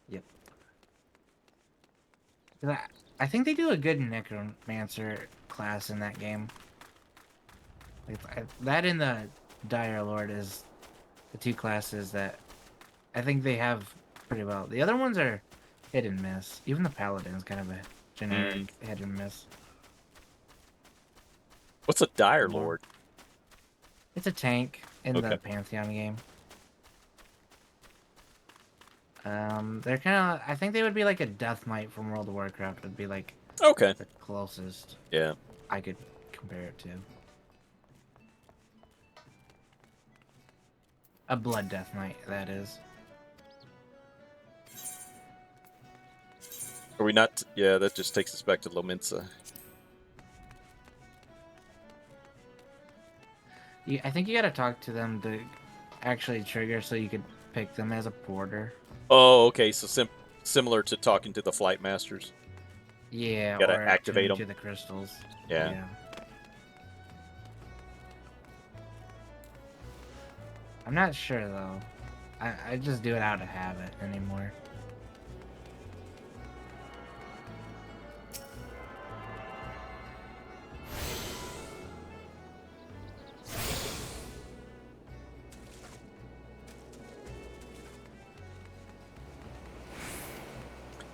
Yep. I think they do a good Necromancer class in that game. That and the Dire Lord is the two classes that I think they have pretty well. The other ones are hit and miss. Even the Paladin's kind of a generic hit and miss. What's a Dire Lord? It's a tank in Okay. the Pantheon game. They're kind of. I think they would be like a Death Knight from World of Warcraft. It'd be like Okay. The closest Yeah. I could compare it to. A Blood Death Knight, that is. Are we not? Yeah, that just takes us back to Lominsa. I think you gotta talk to them to actually trigger so you could pick them as a porter. Oh, okay. So similar to talking to the flight masters. Yeah, You gotta or activate attune them. to the crystals. Yeah. Yeah. I'm not sure though. I just do it out of habit anymore.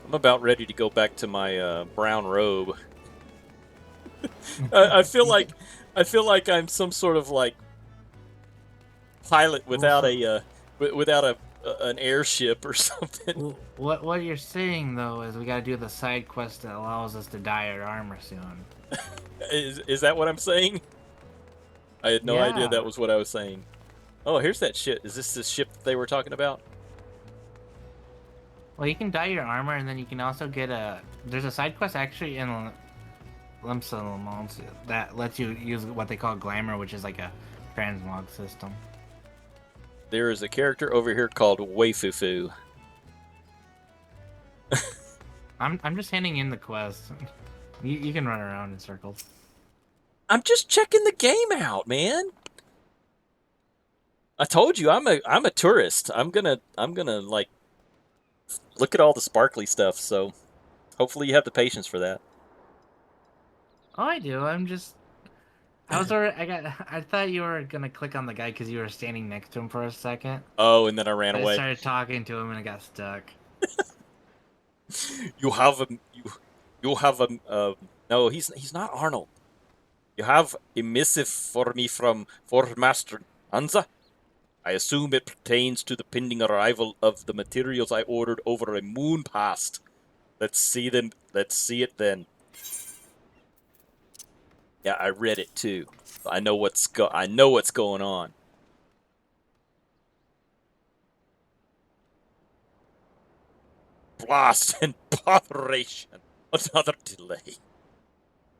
I'm about ready to go back to my brown robe. I feel like I'm some sort of like pilot without an airship or something. What you're saying though is we gotta do the side quest that allows us to dye our armor soon. Is that what I'm saying? I had no idea Yeah. that was what I was saying. Oh, here's that shit. Is this the ship that they were talking about? Well, you can dye your armor, and then you can also get a. There's a side quest actually in Limsa Lamont that lets you use what they call glamour, which is like a transmog system. There is a character over here called Waifufu. I'm just handing in the quest. You can run around in circles. I'm just checking the game out, man. I told you I'm a tourist. I'm gonna like look at all the sparkly stuff. So hopefully you have the patience for that. Oh, I do. I'm just. I was already. I thought you were gonna click on the guy because you were standing next to him for a second. Oh, and then I ran I away. started talking to him and I got stuck. You have a you have a no. He's not Arnold. You have a missive for me from Master Anza. I assume it pertains to the pending arrival of the materials I ordered over a moon past. Let's see them. Let's see it then. Yeah, I read it too. I know what's going on. Blast and botheration. Another delay.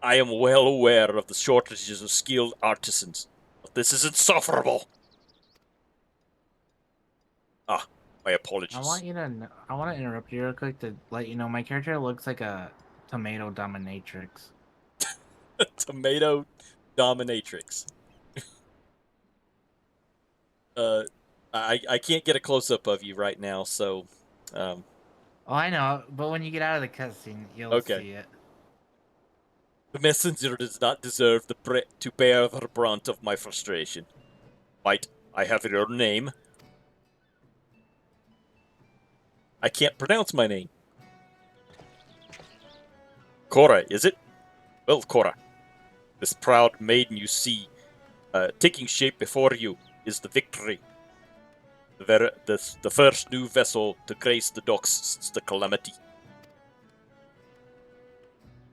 I am well aware of the shortages of skilled artisans, but this is insufferable. Ah, my apologies. I want to interrupt you real quick to let you know my character looks like a tomato dominatrix. Tomato dominatrix. uh, I can't get a close up of you right now, so Oh, I know, but when you get out of the cutscene, you'll okay. see it. The messenger does not deserve to bear the brunt of my frustration. Might I have your name? I can't pronounce my name. Cora, is it? Well, Cora, this proud maiden you see, taking shape before you, is the Victory. The first new vessel to grace the docks since the Calamity.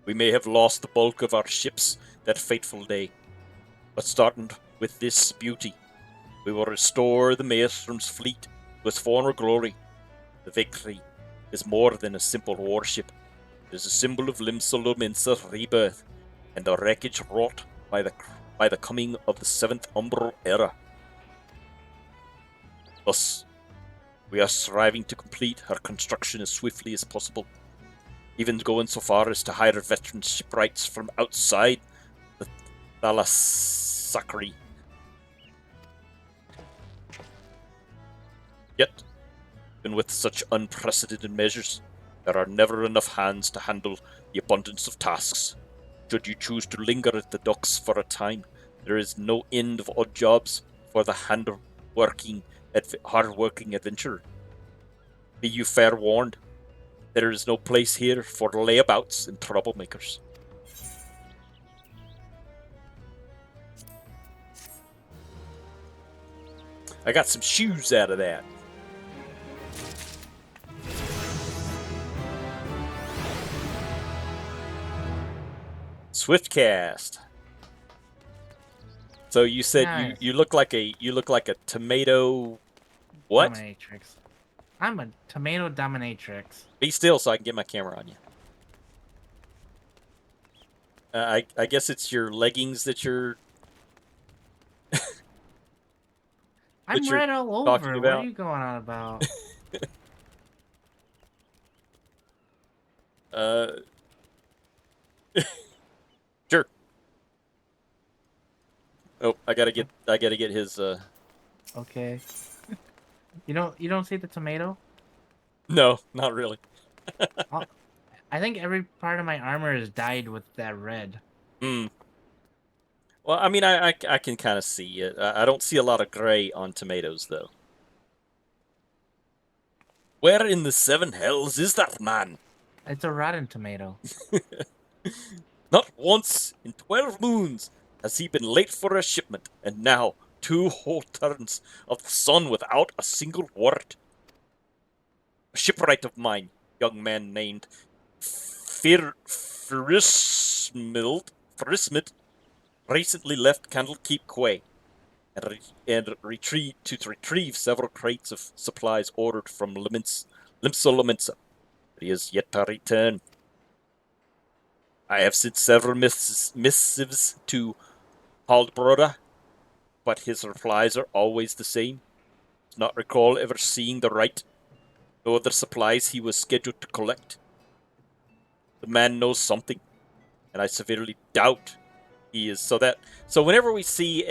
We may have lost the bulk of our ships that fateful day, but starting with this beauty, we will restore the Maelstrom's fleet to its former glory. The Victory is more than a simple warship. It is a symbol of Limsa rebirth and the wreckage wrought by the coming of the Seventh Umbral Era. Thus, we are striving to complete her construction as swiftly as possible, even going so far as to hire veteran shipwrights from outside the Thalassacri. Yet, even with such unprecedented measures, there are never enough hands to handle the abundance of tasks. Should you choose to linger at the docks for a time, there is no end of odd jobs for the hard-working adventurer. Be you fair warned, there is no place here for layabouts and troublemakers. I got some shoes out of that. Swift cast. So you said Nice. you look like a tomato. What? Dominatrix. I'm a tomato dominatrix. Be still so I can get my camera on you. I guess it's your leggings that you're I'm red all talking over. What are about. you going on about? Uh, sure. Oh, I gotta get his. Okay. You don't see the tomato? No, not really. Oh, I think every part of my armor is dyed with that red. Hmm. Well, I mean, I can kind of see it. I don't see a lot of gray on tomatoes though. Where in the seven hells is that man? It's a rotten tomato. Not once in 12 moons has he been late for a shipment, and now 2 whole turns of the sun without a single word. A shipwright of mine, young man named Frismid, recently left Candlekeep Quay and retrieve several crates of supplies ordered from Limsa, but he has yet to return. I have sent several missives to Haldbroda, but his replies are always the same. Does not recall ever seeing the right, no other supplies he was scheduled to collect. The man knows something, and I severely doubt he is. So whenever we see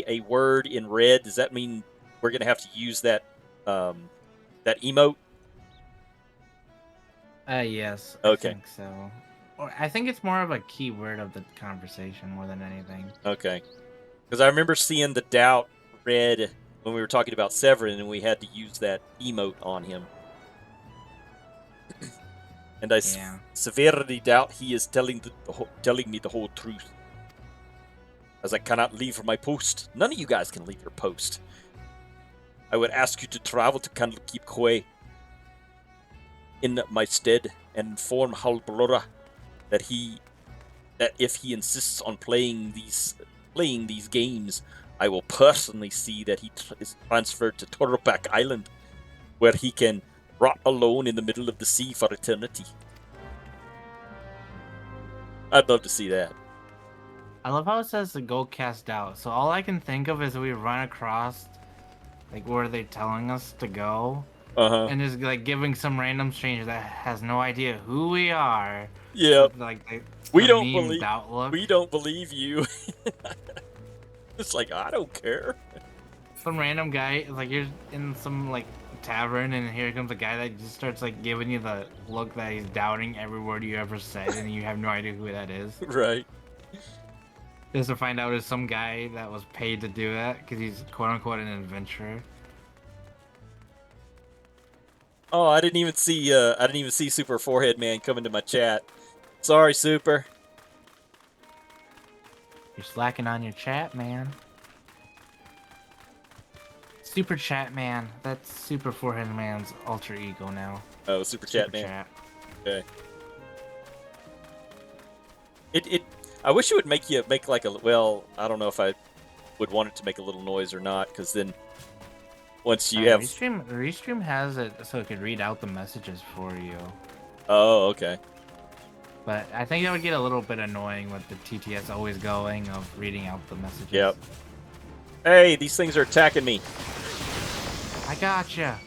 a word in red, does that mean we're gonna have to use that that emote? Yes, I Okay, think so. Or I think it's more of a keyword of the conversation more than anything. okay. Because I remember seeing the doubt red when we were talking about Severin, and we had to use that emote on him. And I Yeah. severely doubt he is telling me the whole truth, as I cannot leave my post. None of you guys can leave your post. I would ask you to travel to Candlekeep Quay in my stead and inform Halblora that if he insists on playing these games, I will personally see that he is transferred to Torpak Island, where he can rot alone in the middle of the sea for eternity. I'd love to see that. I love how it says to go cast out. So all I can think of is we run across like where they're telling us to go, Uh-huh. and just like giving some random stranger that has no idea who we are Yeah. with like We the don't memed believe outlook. we don't believe you. It's like, I don't care. Some random guy like you're in some like tavern, and here comes a guy that just starts like giving you the look that he's doubting every word you ever said, and you have no idea who that is. Right. Just to find out it's some guy that was paid to do that because he's quote unquote an adventurer. Oh, I didn't even see Super Forehead Man come into my chat. Sorry, Super. You're slacking on your chat, man. Super Chat Man. That's Super Forehead Man's alter ego now. Oh, Super Super Chat Man. Chat. Okay. It I wish it would make like a, well, I don't know if I would want it to make a little noise or not, because then once you have Restream has it so it could read out the messages for you. Oh, okay. But I think that would get a little bit annoying with the TTS always going of reading out the messages. Yep. Hey, these things are attacking me. I gotcha.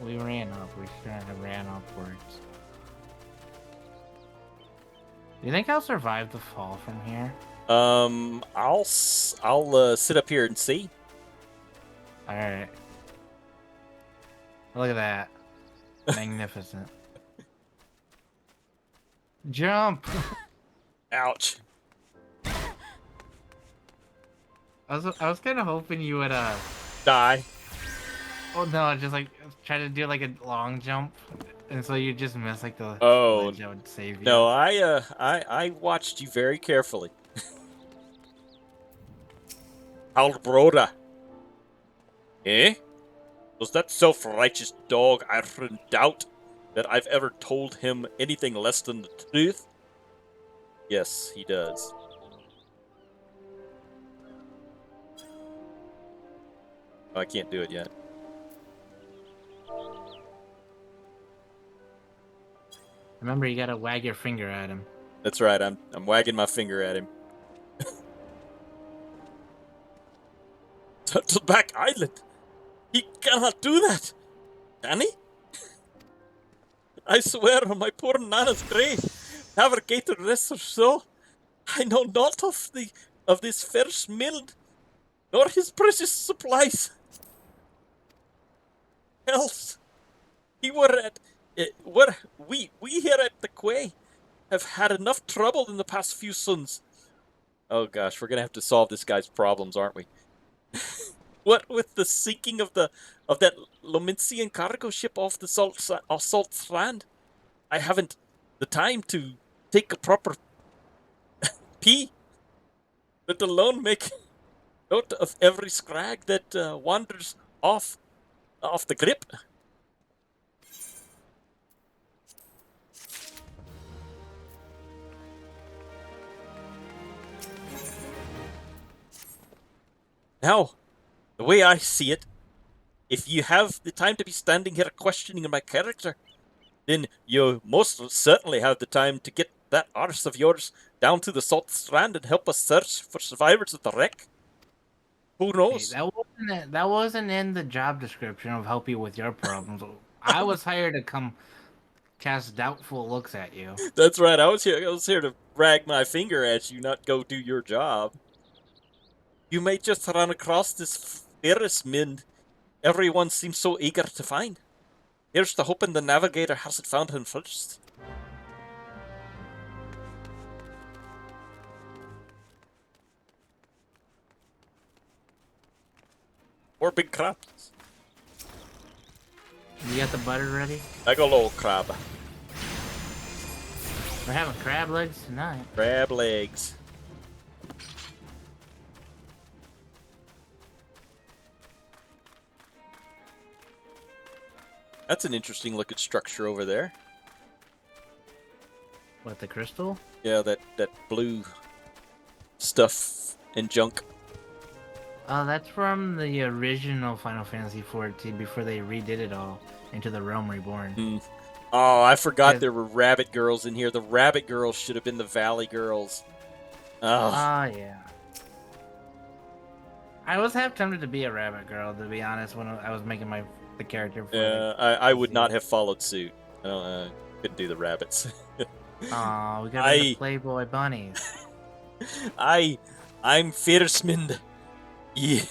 We ran up. We shouldn't have ran upwards. Do you think I'll survive the fall from here? I'll sit up here and see. Alright. Look at that. Magnificent. Jump! Ouch. I was kind of hoping you would Die. oh no, just like try to do like a long jump, and so you just miss like the Oh, ledge that would save you. no, I watched you very carefully. Halbroda. Eh? Does that self-righteous dog Iron doubt that I've ever told him anything less than the truth? Yes, he does. Oh, I can't do it yet. Remember, you gotta wag your finger at him. That's right, I'm wagging my finger at him. Turtleback Island! He cannot do that! Can he? I swear on my poor Nana's grave, navigator rests her soul, I know not of this first mild, nor his precious supplies. Else, he were at we here at the quay have had enough trouble in the past few suns. Oh gosh, we're gonna have to solve this guy's problems, aren't we? What with the sinking of that Lomincian cargo ship off the salt strand, I haven't the time to take a proper pee, let alone make note of every scrag that wanders off the grip. Now, the way I see it, if you have the time to be standing here questioning my character, then you most certainly have the time to get that arse of yours down to the salt strand and help us search for survivors of the wreck. Who Hey, knows? that wasn't in the job description of help you with your problems. I was hired to come cast doubtful looks at you. That's right. I was here to rag my finger at you, not go do your job. You may just run across this Ferris Mind everyone seems so eager to find. Here's to hoping the navigator hasn't found him first. Or big crabs. You got the butter ready? Like a little crab. We're having crab legs tonight. Crab legs. That's an interesting looking structure over there. What, the crystal? Yeah, that blue stuff and junk. Oh, that's from the original Final Fantasy XIV before they redid it all into the Realm Reborn. Oh, I forgot Yes. there were rabbit girls in here. The rabbit girls should have been the valley girls. Oh, Oh, yeah. I was half tempted to be a rabbit girl, to be honest, when I was making the character for yeah, I would not have followed suit. I don't, couldn't do the rabbits. Oh, we got the Playboy bunnies. I'm Fiersmund. You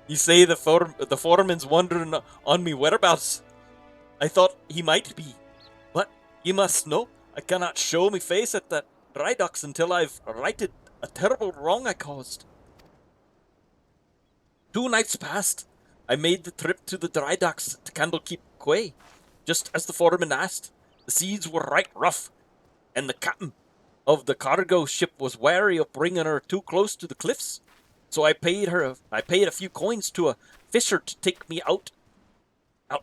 say the foreman's wondering on me whereabouts. I thought he might be, but you must know I cannot show me face at the dry docks until I've righted a terrible wrong I caused. 2 nights past, I made the trip to the dry docks to Candlekeep Quay, just as the foreman asked. The seas were right rough, and the captain of the cargo ship was wary of bringing her too close to the cliffs. So I paid a few coins to a fisher to take me out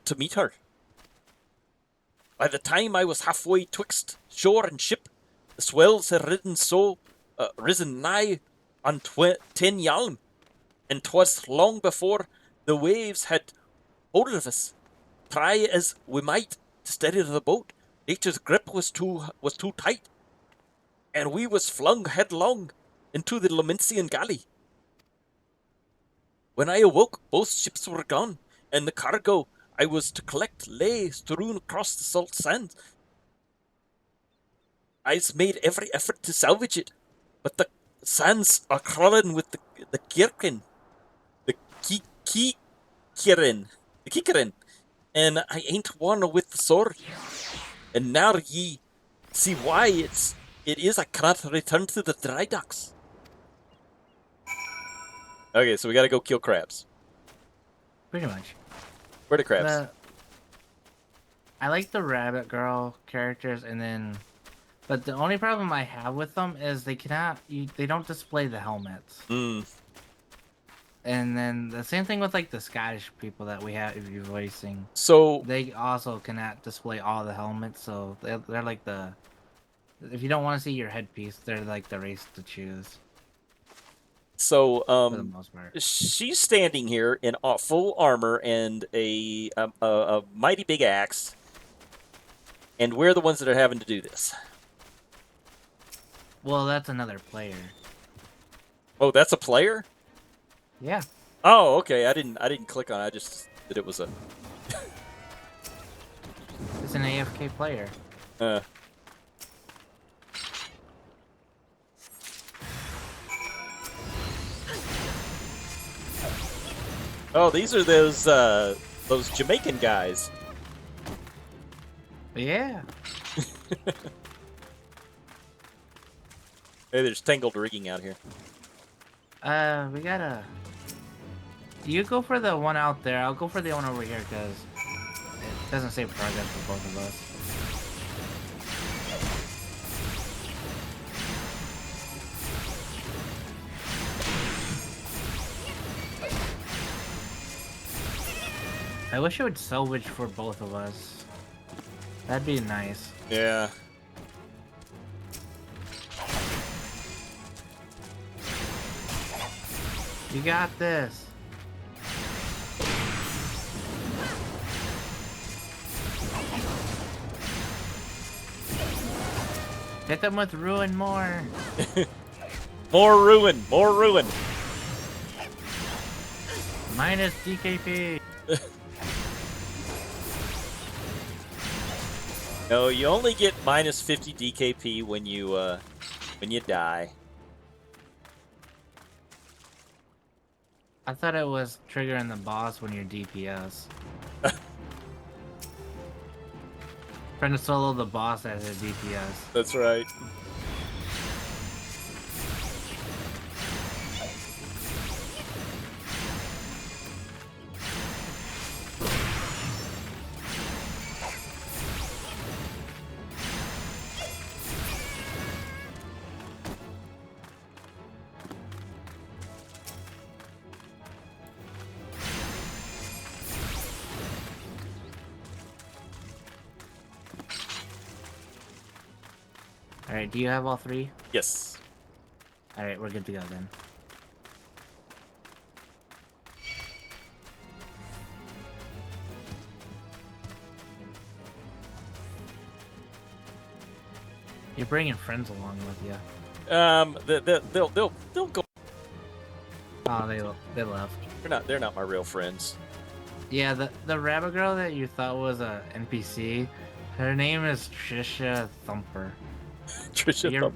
to meet her. By the time I was halfway twixt shore and ship, the swells had risen nigh on 10 yalm, and 'twas long before the waves had hold of us. Try as we might to steady the boat, nature's grip was too tight, and we was flung headlong into the Lomincian galley. When I awoke, both ships were gone, and the cargo I was to collect lay strewn across the salt sand. I's made every effort to salvage it, but the sands are crawling with the kirkin, the kikerin, and I ain't one with the sword. And now ye see why it is I cannot return to the dry docks. Okay, so we gotta go kill crabs. Pretty much. Where are the crabs? I like the rabbit girl characters, but the only problem I have with them is they don't display the helmets. Hmm. And then the same thing with like the Scottish people that we have you voicing. So They also cannot display all the helmets, so they're like if you don't want to see your headpiece, they're like the race to choose so for the most part. she's standing here in full armor and a mighty big axe, and we're the ones that are having to do this. Well, that's another player. Oh, that's a player? Yeah. Oh, okay. I didn't click on it. I just that it was a It's an AFK player. uh Oh, these are those Jamaican guys. Yeah. Hey, there's tangled rigging out here. We gotta. You go for the one out there. I'll go for the one over here because it doesn't save progress for both of us. I wish it would salvage for both of us. That'd be nice. Yeah. You got this. Hit them with ruin more. More ruin, more ruin. Minus DKP. No, you only get minus 50 DKP when you die. I thought it was triggering the boss when you're DPS. Trying to solo the boss as a DPS. That's right. Alright, do you have all three? Yes. Alright, we're good to go then. You're bringing friends along with you. They'll go. Oh, they left. They're not my real friends. Yeah, the rabbit girl that you thought was a NPC, her name is Trisha Thumper. Trisha Your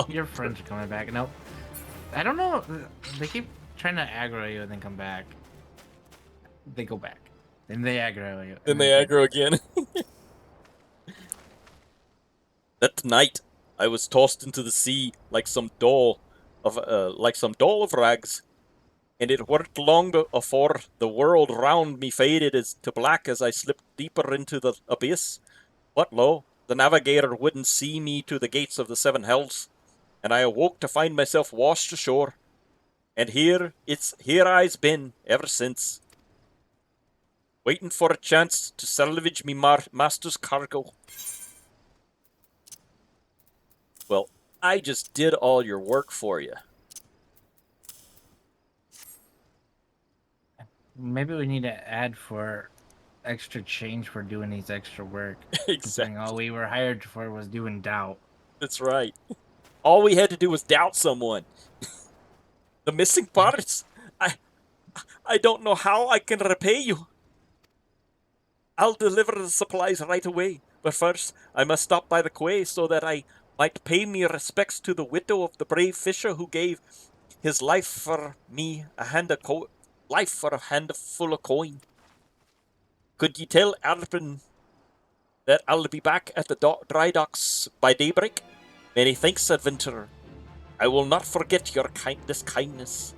your friends are coming back. Nope. I don't know. They keep trying to aggro you and then come back. They go back. Then they aggro you. Then they aggro again. That night, I was tossed into the sea like some doll of rags, and it weren't long afore the world round me faded to black as I slipped deeper into the abyss. But lo, the navigator wouldn't see me to the gates of the seven hells, and I awoke to find myself washed ashore. And here I's been ever since, waiting for a chance to salvage me master's cargo. Well, I just did all your work for you. Maybe we need to add for extra change for doing these extra work. Exactly. Considering all we were hired for was doing doubt. That's right. All we had to do was doubt someone. The missing parts. I don't know how I can repay you. I'll deliver the supplies right away, but first I must stop by the quay so that I might pay me respects to the widow of the brave fisher who gave his life for me life for a handful of coin. Could ye tell Arpin that I'll be back at the dry docks by daybreak. Many thanks, adventurer. I will not forget your kindness.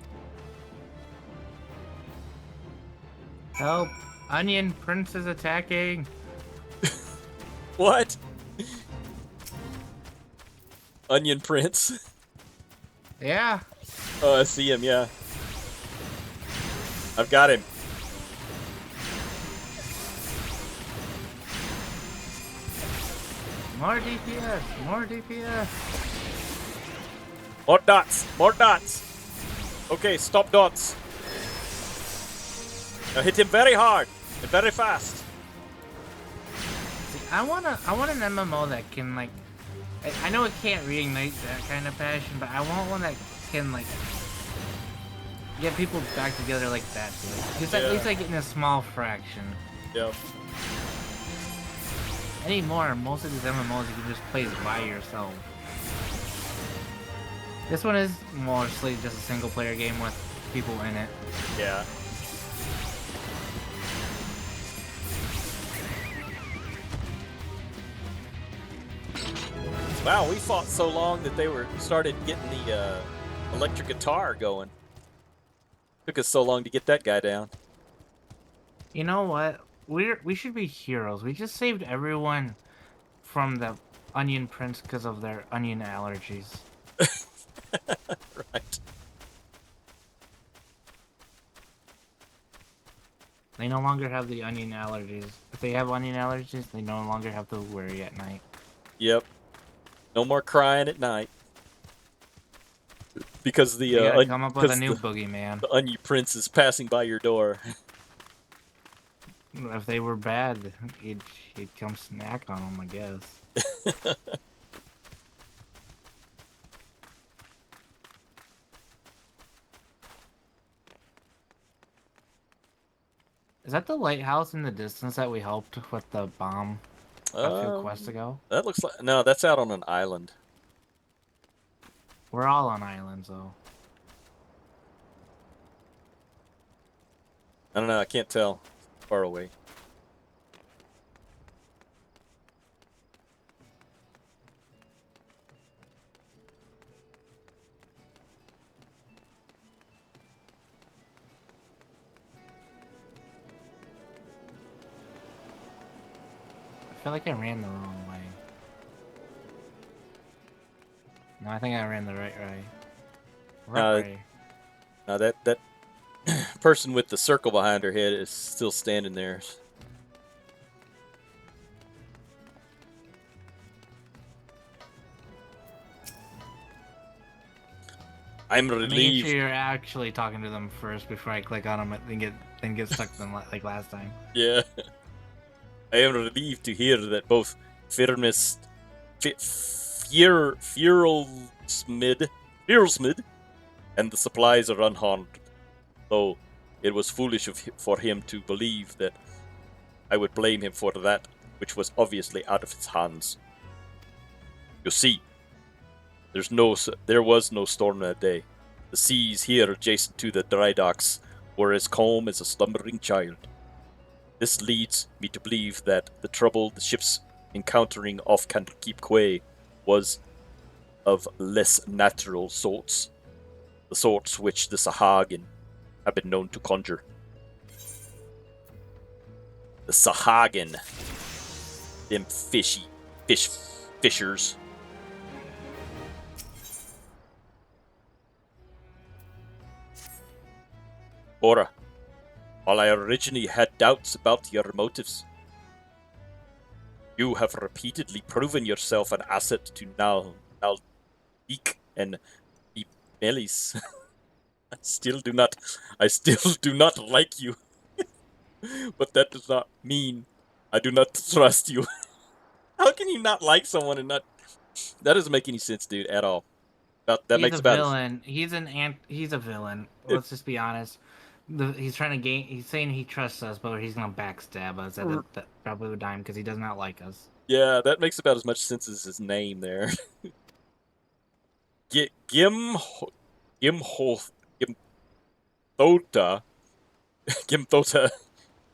Help! Onion Prince is attacking. What? Onion Prince? Yeah. Oh, I see him, yeah. I've got him. More DPS. More DPS. More dots. More dots. Okay, stop dots. Now hit him very hard and very fast. See, I want an MMO that can like. I know it can't reignite that kind of passion, but I want one that can like get people back together like that, dude. Just at least like in a small fraction. Yep. Anymore, most of these MMOs you can just play by yourself. This one is mostly just a single player game with people in it. Yeah. Wow, we fought so long that they started getting the electric guitar going. Took us so long to get that guy down. You know what? We should be heroes. We just saved everyone from the Onion Prince because of their onion allergies. Right. They no longer have the onion allergies. If they have onion allergies, they no longer have to worry at night. Yep. No more crying at night. Because You gotta come up with a new boogeyman. The Onion Prince is passing by your door. If they were bad, he'd come snack on them, I guess. Is that the lighthouse in the distance that we helped with the bomb a few quests ago? That looks like... No, that's out on an island. We're all on islands, though. I don't know, I can't tell. Far away. I feel like I ran the wrong way. No, I think I ran the right way. Right. No, that person with the circle behind her head is still standing there. I'm relieved. Make sure you're actually talking to them first before I click on them and get stuck to them like last time. Yeah. I am relieved to hear that both Firmist, Fierlsmid, and the supplies are unharmed, though it was foolish for him to believe that I would blame him for that which was obviously out of his hands. You see, there was no storm that day. The seas here adjacent to the dry docks were as calm as a slumbering child. This leads me to believe that the trouble the ships encountering off Keep Quay was of less natural sorts, the sorts which the Sahagin have been known to conjure. The Sahagin, them fishers. Ora, while I originally had doubts about your motives, you have repeatedly proven yourself an asset to Nalbeek and Melis. I still do not like you, but that does not mean I do not trust you. How can you not like someone and not? That doesn't make any sense, dude, at all. That makes a about villain. He's a villain. Let's just be honest. He's trying to gain. He's saying he trusts us, but he's gonna backstab us at the probably would time because he does not like us. Yeah, that makes about as much sense as his name there. Gimthota,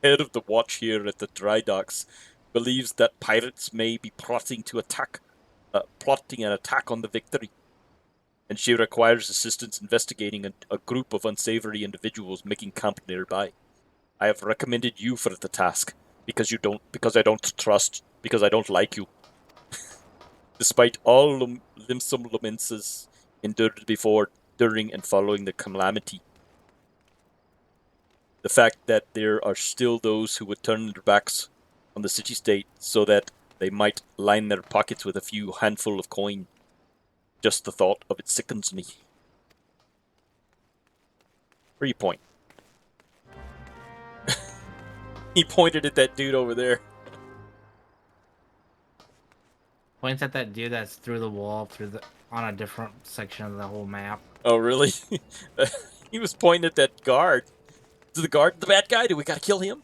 head of the watch here at the dry docks, believes that pirates may be plotting an attack on the Victory, and she requires assistance investigating a group of unsavory individuals making camp nearby. I have recommended you for the task because I don't like you. Despite all limsome lamences endured before, during, and following the calamity, the fact that there are still those who would turn their backs on the city-state so that they might line their pockets with a few handful of coin, just the thought of it sickens me. Where you point? He pointed at that dude over there. Points at that dude that's through the wall, on a different section of the whole map. Oh, really? He was pointing at that guard. Is the guard the bad guy? Do we gotta kill him?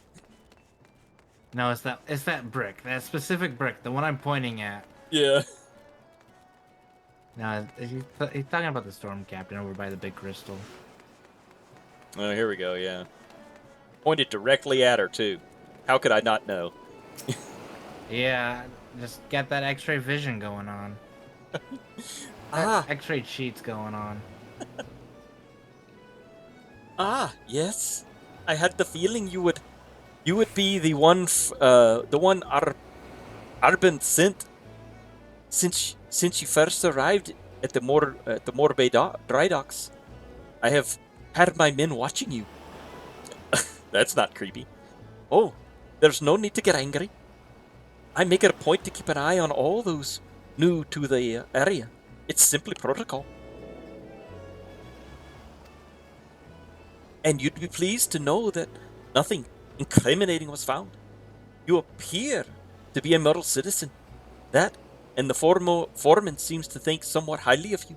No, it's that brick, that specific brick, the one I'm pointing at. Yeah. No, he's talking about the storm captain over by the big crystal. Oh, here we go, yeah. Pointed directly at her, too. How could I not know? Yeah, just got that X-ray vision going on. X-ray cheats going on. Yes. I had the feeling you would be the one Arben sent since you first arrived at the Morbay dry docks. I have had my men watching you. That's not creepy. Oh, there's no need to get angry. I make it a point to keep an eye on all those new to the area. It's simply protocol. And you'd be pleased to know that nothing incriminating was found. You appear to be a model citizen. That, and the foreman seems to think somewhat highly of you,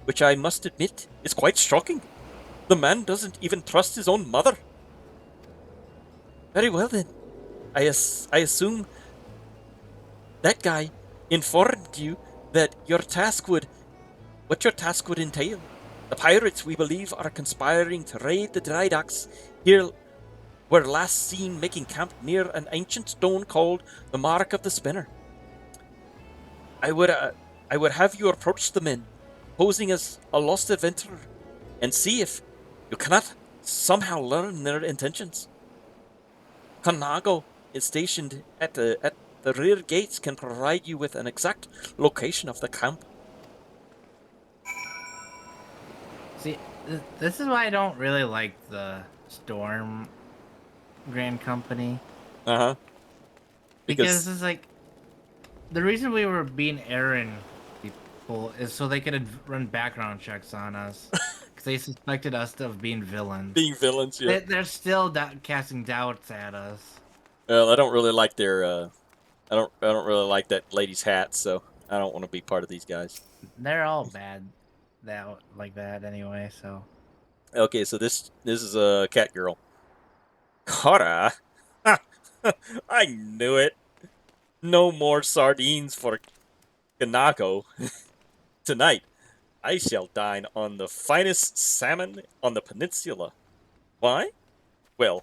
which I must admit is quite shocking. The man doesn't even trust his own mother. Very well then. I assume that guy informed you that what your task would entail. The pirates, we believe, are conspiring to raid the dry docks here, were last seen making camp near an ancient stone called the Mark of the Spinner. I would have you approach the men, posing as a lost adventurer, and see if you cannot somehow learn their intentions. Kanago is stationed at the rear gates, can provide you with an exact location of the camp. See, this is why I don't really like the Storm Grand Company. Uh-huh. Because it's like, the reason we were being Aaron people is so they could run background checks on us. Because they suspected us of being villains. Being villains, yeah. They're still casting doubts at us. Well, I don't really like their, I don't really like that lady's hat, so I don't want to be part of these guys. They're all bad like that anyway, so. Okay, so this is a cat girl. Kara? I knew it. No more sardines for Kanako. Tonight, I shall dine on the finest salmon on the peninsula. Why? Well,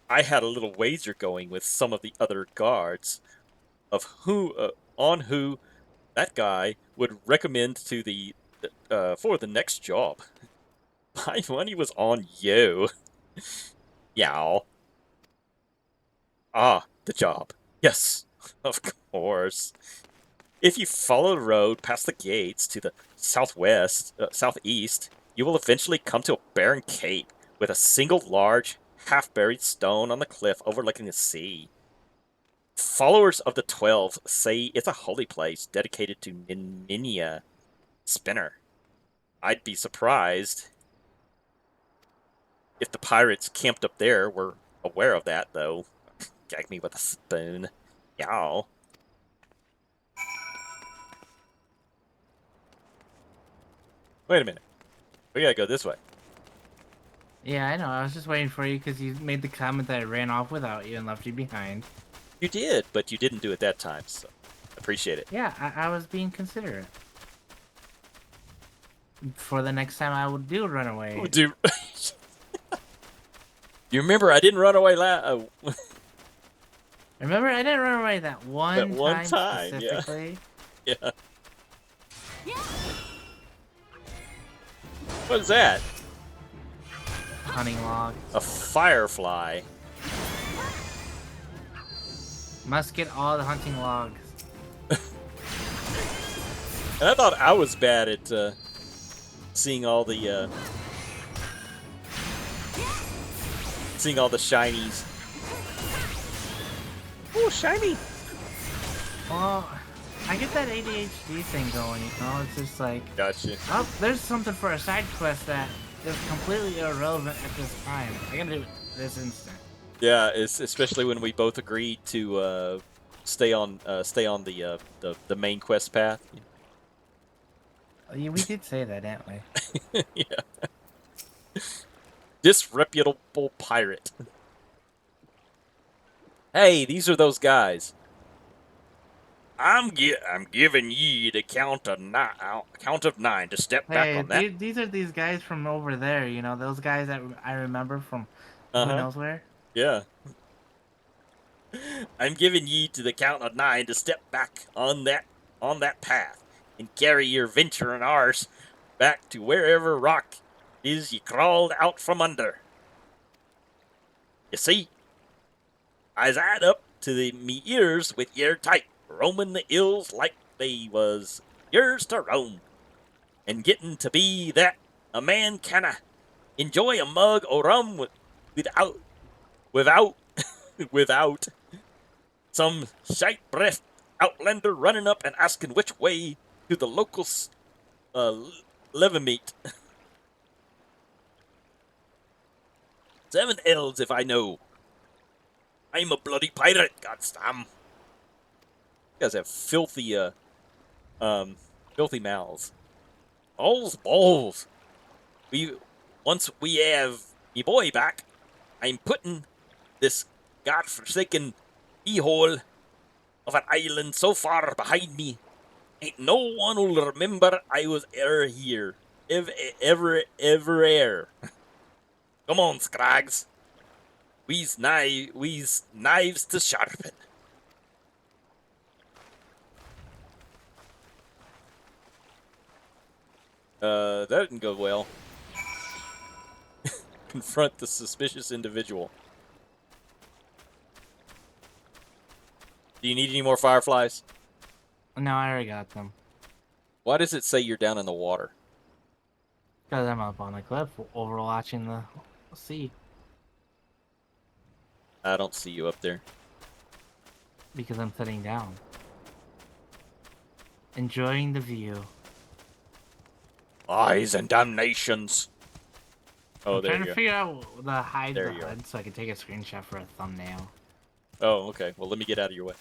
I had a little wager going with some of the other guards of who that guy would recommend to the for the next job. My money was on you. Yow. Ah, the job. Yes, of course. If you follow the road past the gates to the southeast, you will eventually come to a barren cape with a single large, half-buried stone on the cliff overlooking the sea. Followers of the 12 say it's a holy place dedicated to Minya Spinner. I'd be surprised if the pirates camped up there were aware of that, though. Gag me with a spoon. Yow. Wait a minute. We gotta go this way. Yeah, I know. I was just waiting for you because you made the comment that I ran off without you and left you behind. You did, but you didn't do it that time, so appreciate it. Yeah, I was being considerate. For the next time I would do run away. Oh, dude. You remember I didn't run away Remember, I didn't run away that That one one time time, yeah. specifically. Yeah. What is that? Hunting log. A firefly. Must get all the hunting logs. And I thought I was bad at seeing all the shinies. Oh, shiny! Well, I get that ADHD thing going, you know? It's just like, Gotcha. oh, there's something for a side quest that is completely irrelevant at this time. I gotta do it this instant. Yeah, it's especially when we both agreed to stay on the main quest path. Oh, yeah, we did say that, didn't we? Yeah. Disreputable pirate. Hey, these are those guys. I'm giving ye the count of nine to step back Hey, on that. these are these guys from over there, you know? Those guys that I remember from Uh who huh. knows where? Yeah. I'm giving ye to the count of 9 to step back on that path and carry your venture and ours back to wherever rock is ye crawled out from under. You see, I's add up to me ears with yer tight, roaming the ills like they was yours to roam, and getting to be that a man canna enjoy a mug o' rum without without some shite breath outlander running up and asking which way to the local uh, levermeet. 7 L's if I know. I'm a bloody pirate, goddamn. You guys have filthy mouths. All's balls. Once we have me boy back, I'm putting this godforsaken e-hole of an island so far behind me, ain't no one will remember I was ever here. Ever ere. Come on, Scrags. We's knives to sharpen. That didn't go well. Confront the suspicious individual. Do you need any more fireflies? No, I already got them. Why does it say you're down in the water? Because I'm up on the cliff overwatching the sea. I don't see you up there. Because I'm sitting down. Enjoying the view. Lies and damnations. Oh, I'm there trying you to go. figure out the hide There the you go. HUD so I can take a screenshot for a thumbnail. Oh, okay. Well, let me get out of your way.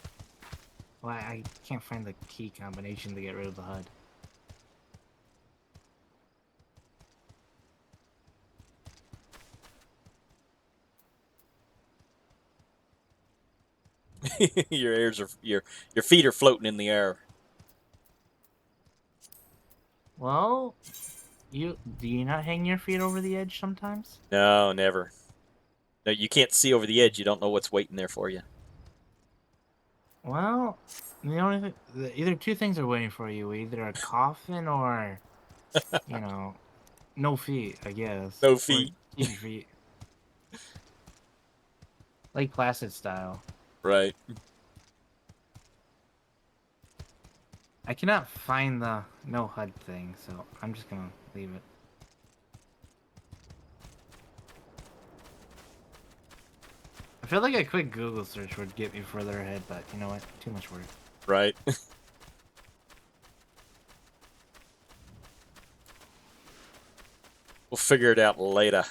Well, I can't find the key combination to get rid of the HUD. Your feet are floating in the air. Well, do you not hang your feet over the edge sometimes? No, never. No, you can't see over the edge. You don't know what's waiting there for you. Well, the only thing, either two things are waiting for you: either a coffin or, you know, no feet, I guess, No or feet. huge feet, like Placid style. Right. I cannot find the no HUD thing, so I'm just gonna leave it. I feel like a quick Google search would get me further ahead, but you know what? Too much work. Right. We'll figure it out later.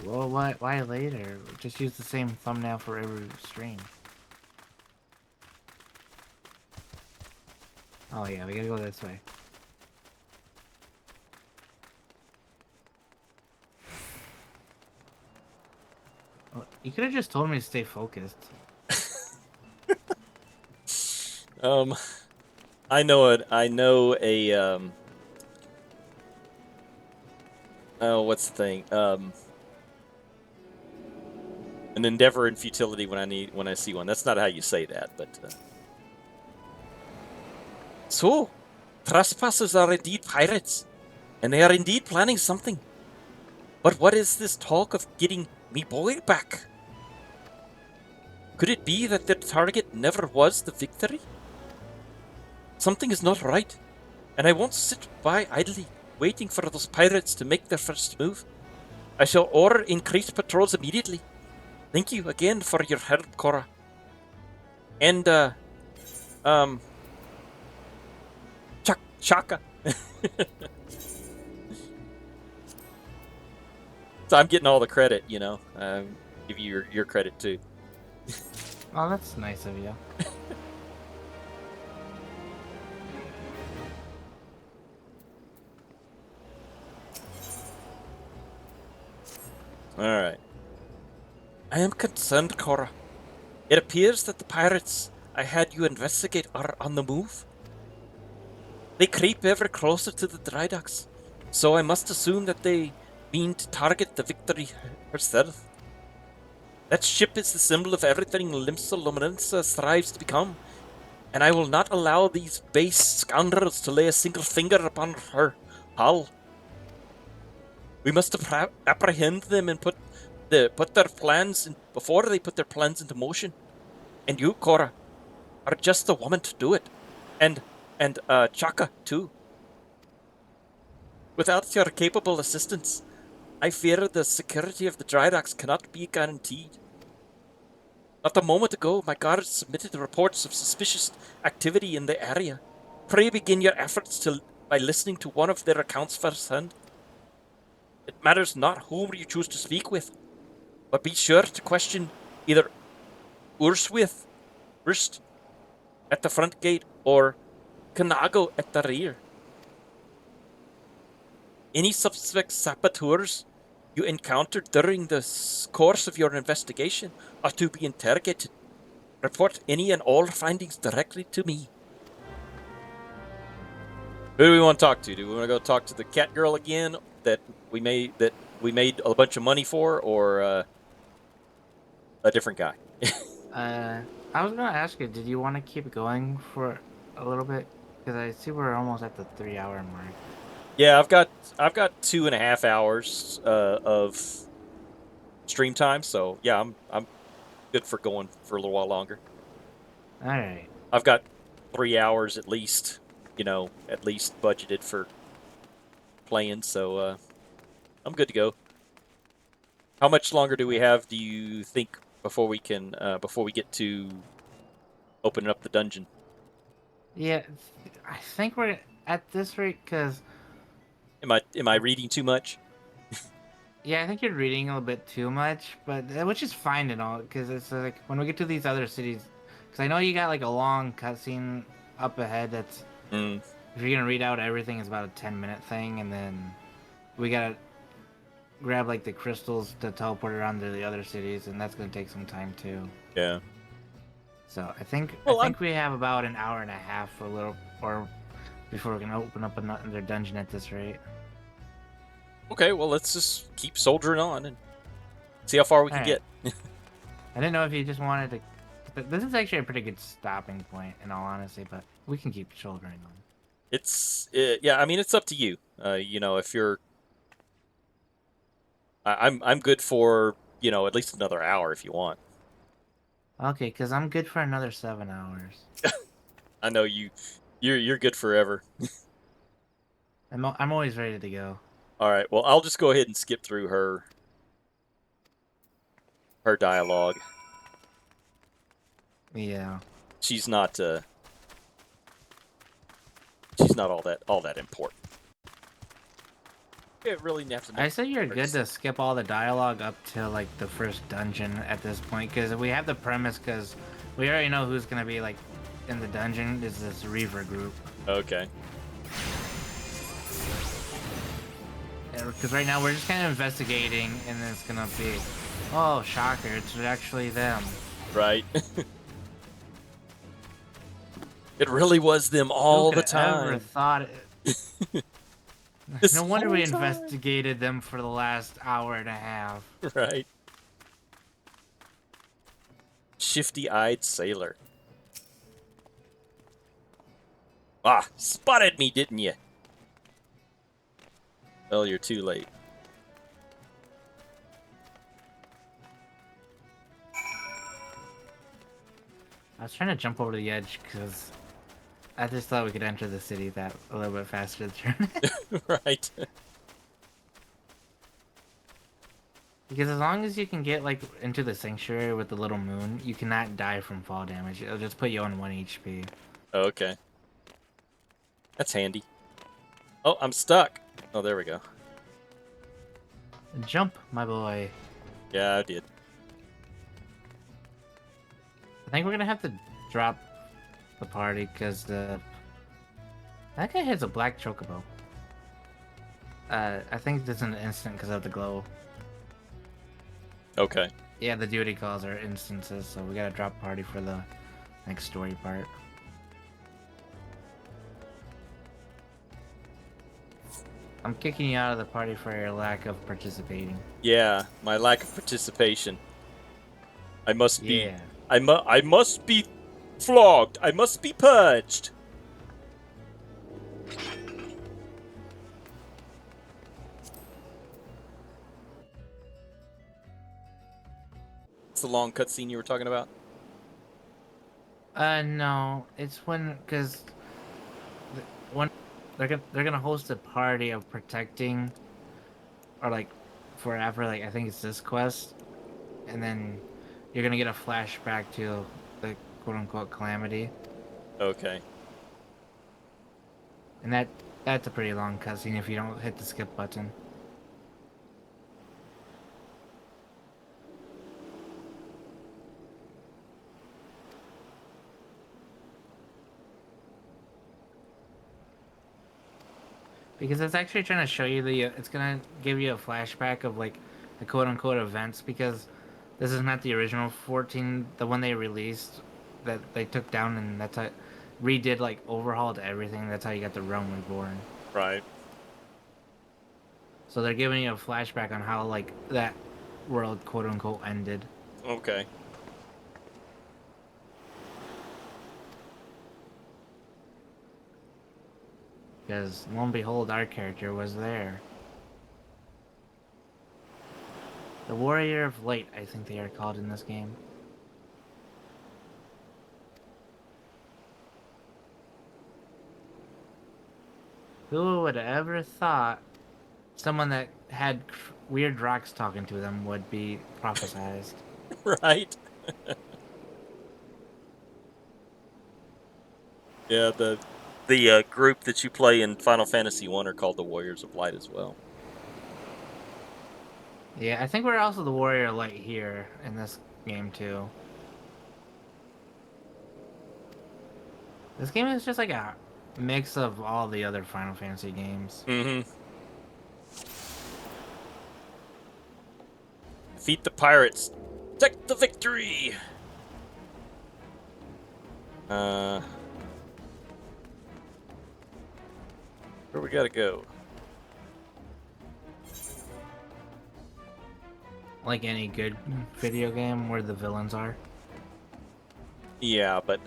Well, why later? Just use the same thumbnail for every stream. Oh yeah, we gotta go this way. Well, you could have just told me to stay focused. I know it. I know a Oh, what's the thing? An endeavor in futility when I see one. That's not how you say that, but so trespassers are indeed pirates, and they are indeed planning something. But what is this talk of getting me boy back? Could it be that their target never was the victory? Something is not right, and I won't sit by idly, waiting for those pirates to make their first move. I shall order increased patrols immediately. Thank you again for your help, Cora. And, Chaka. So I'm getting all the credit, you know. Give you your credit too. Oh, that's nice of you. Alright. I am concerned, Cora. It appears that the pirates I had you investigate are on the move. They creep ever closer to the dry docks, so I must assume that they mean to target the Victory herself. That ship is the symbol of everything Limsa Lominensa strives to become, and I will not allow these base scoundrels to lay a single finger upon her hull. We must apprehend them and put their plans in, before they put their plans into motion. And you, Cora, are just the woman to do it. And Chaka, too. Without your capable assistance, I fear the security of the dry docks cannot be guaranteed. Not a moment ago, my guards submitted reports of suspicious activity in the area. Pray begin your efforts by listening to one of their accounts firsthand. It matters not whom you choose to speak with, but be sure to question either Urswith at the front gate or Kanago at the rear. Any suspect saboteurs you encountered during the course of your investigation are to be interrogated. Report any and all findings directly to me. Who do we want to talk to? Do we want to go talk to the cat girl again that we made a bunch of money for, or a different guy? I was gonna ask you, did you want to keep going for a little bit? Because I see we're almost at the 3-hour mark. Yeah, I've got 2.5 hours of stream time, so yeah, I'm good for going for a little while longer. All right. I've got 3 hours at least, budgeted for playing, so I'm good to go. How much longer do we have, do you think, before we get to opening up the dungeon? Yeah, I think we're at this rate because Am I reading too much? yeah, I think you're reading a little bit too much, but which is fine and all because it's like when we get to these other cities, because I know you got like a long cutscene up ahead. That's if you're gonna read out everything, it's about a 10-minute thing, and then we gotta grab like the crystals to teleport around to the other cities, and that's gonna take some time too. Yeah. So I think Well, we have about an hour and a half for a little, or before we can open up another dungeon at this rate. Okay, well, let's just keep soldiering on and see how far we can get. I didn't know if you just wanted to. But this is actually a pretty good stopping point, in all honesty. But we can keep shouldering on. Yeah. I mean, it's up to you. If you're, I'm good for at least another hour if you want. Okay, because I'm good for another 7 hours. I know you're good forever. I'm always ready to go. All right. Well, I'll just go ahead and skip through her dialogue. Yeah. She's not all that important. Yeah, really have to. I say you're good to skip all the dialogue up to like the first dungeon at this point, because we have the premise, because we already know who's gonna be like in the dungeon is this Reaver group. Okay. Because right now we're just kind of investigating, and then it's gonna be, oh, shocker, it's actually them. Right. It really was them all the time. Ever thought it? No wonder we investigated them for the last hour and a half. Right. Shifty-eyed sailor. Ah, spotted me, didn't you? Well, you're too late. I was trying to jump over the edge because I just thought we could enter the city that a little bit faster turn. Right. Because as long as you can get like into the sanctuary with the little moon, you cannot die from fall damage. It'll just put you on 1 HP. Okay. That's handy. Oh, I'm stuck. Oh, there we go. Jump, my boy. Yeah, I did. I think we're gonna have to drop the party because that guy has a black chocobo. I think this is an instant because of the glow. Okay. Yeah, the duty calls are instances, so we gotta drop party for the next story part. I'm kicking you out of the party for your lack of participating. Yeah, my lack of participation. I must be. Yeah. I must be flogged. I must be purged. It's the long cutscene you were talking about. No, it's because when they're gonna host a party of protecting, or like forever. Like I think it's this quest, and then you're gonna get a flashback to the quote unquote calamity, Okay. and that's a pretty long cutscene if you don't hit the skip button. Because it's actually trying to show you it's gonna give you a flashback of like the quote unquote events because this is not the original 14, the one they released that they took down and that's how redid like overhauled everything. That's how you got the Realm Reborn. Right. So they're giving you a flashback on how like that world quote unquote ended. Okay. Because lo and behold, our character was there. The Warrior of Light, I think they are called in this game. Who would have ever thought someone that had weird rocks talking to them would be prophesized? Right. Yeah, the group that you play in Final Fantasy I are called the Warriors of Light as well. Yeah, I think we're also the Warrior of Light here in this game too. This game is just like a mix of all the other Final Fantasy games. Mm-hmm. Defeat the pirates. Take the victory. Where we gotta go? Like any good video game where the villains are. Yeah, but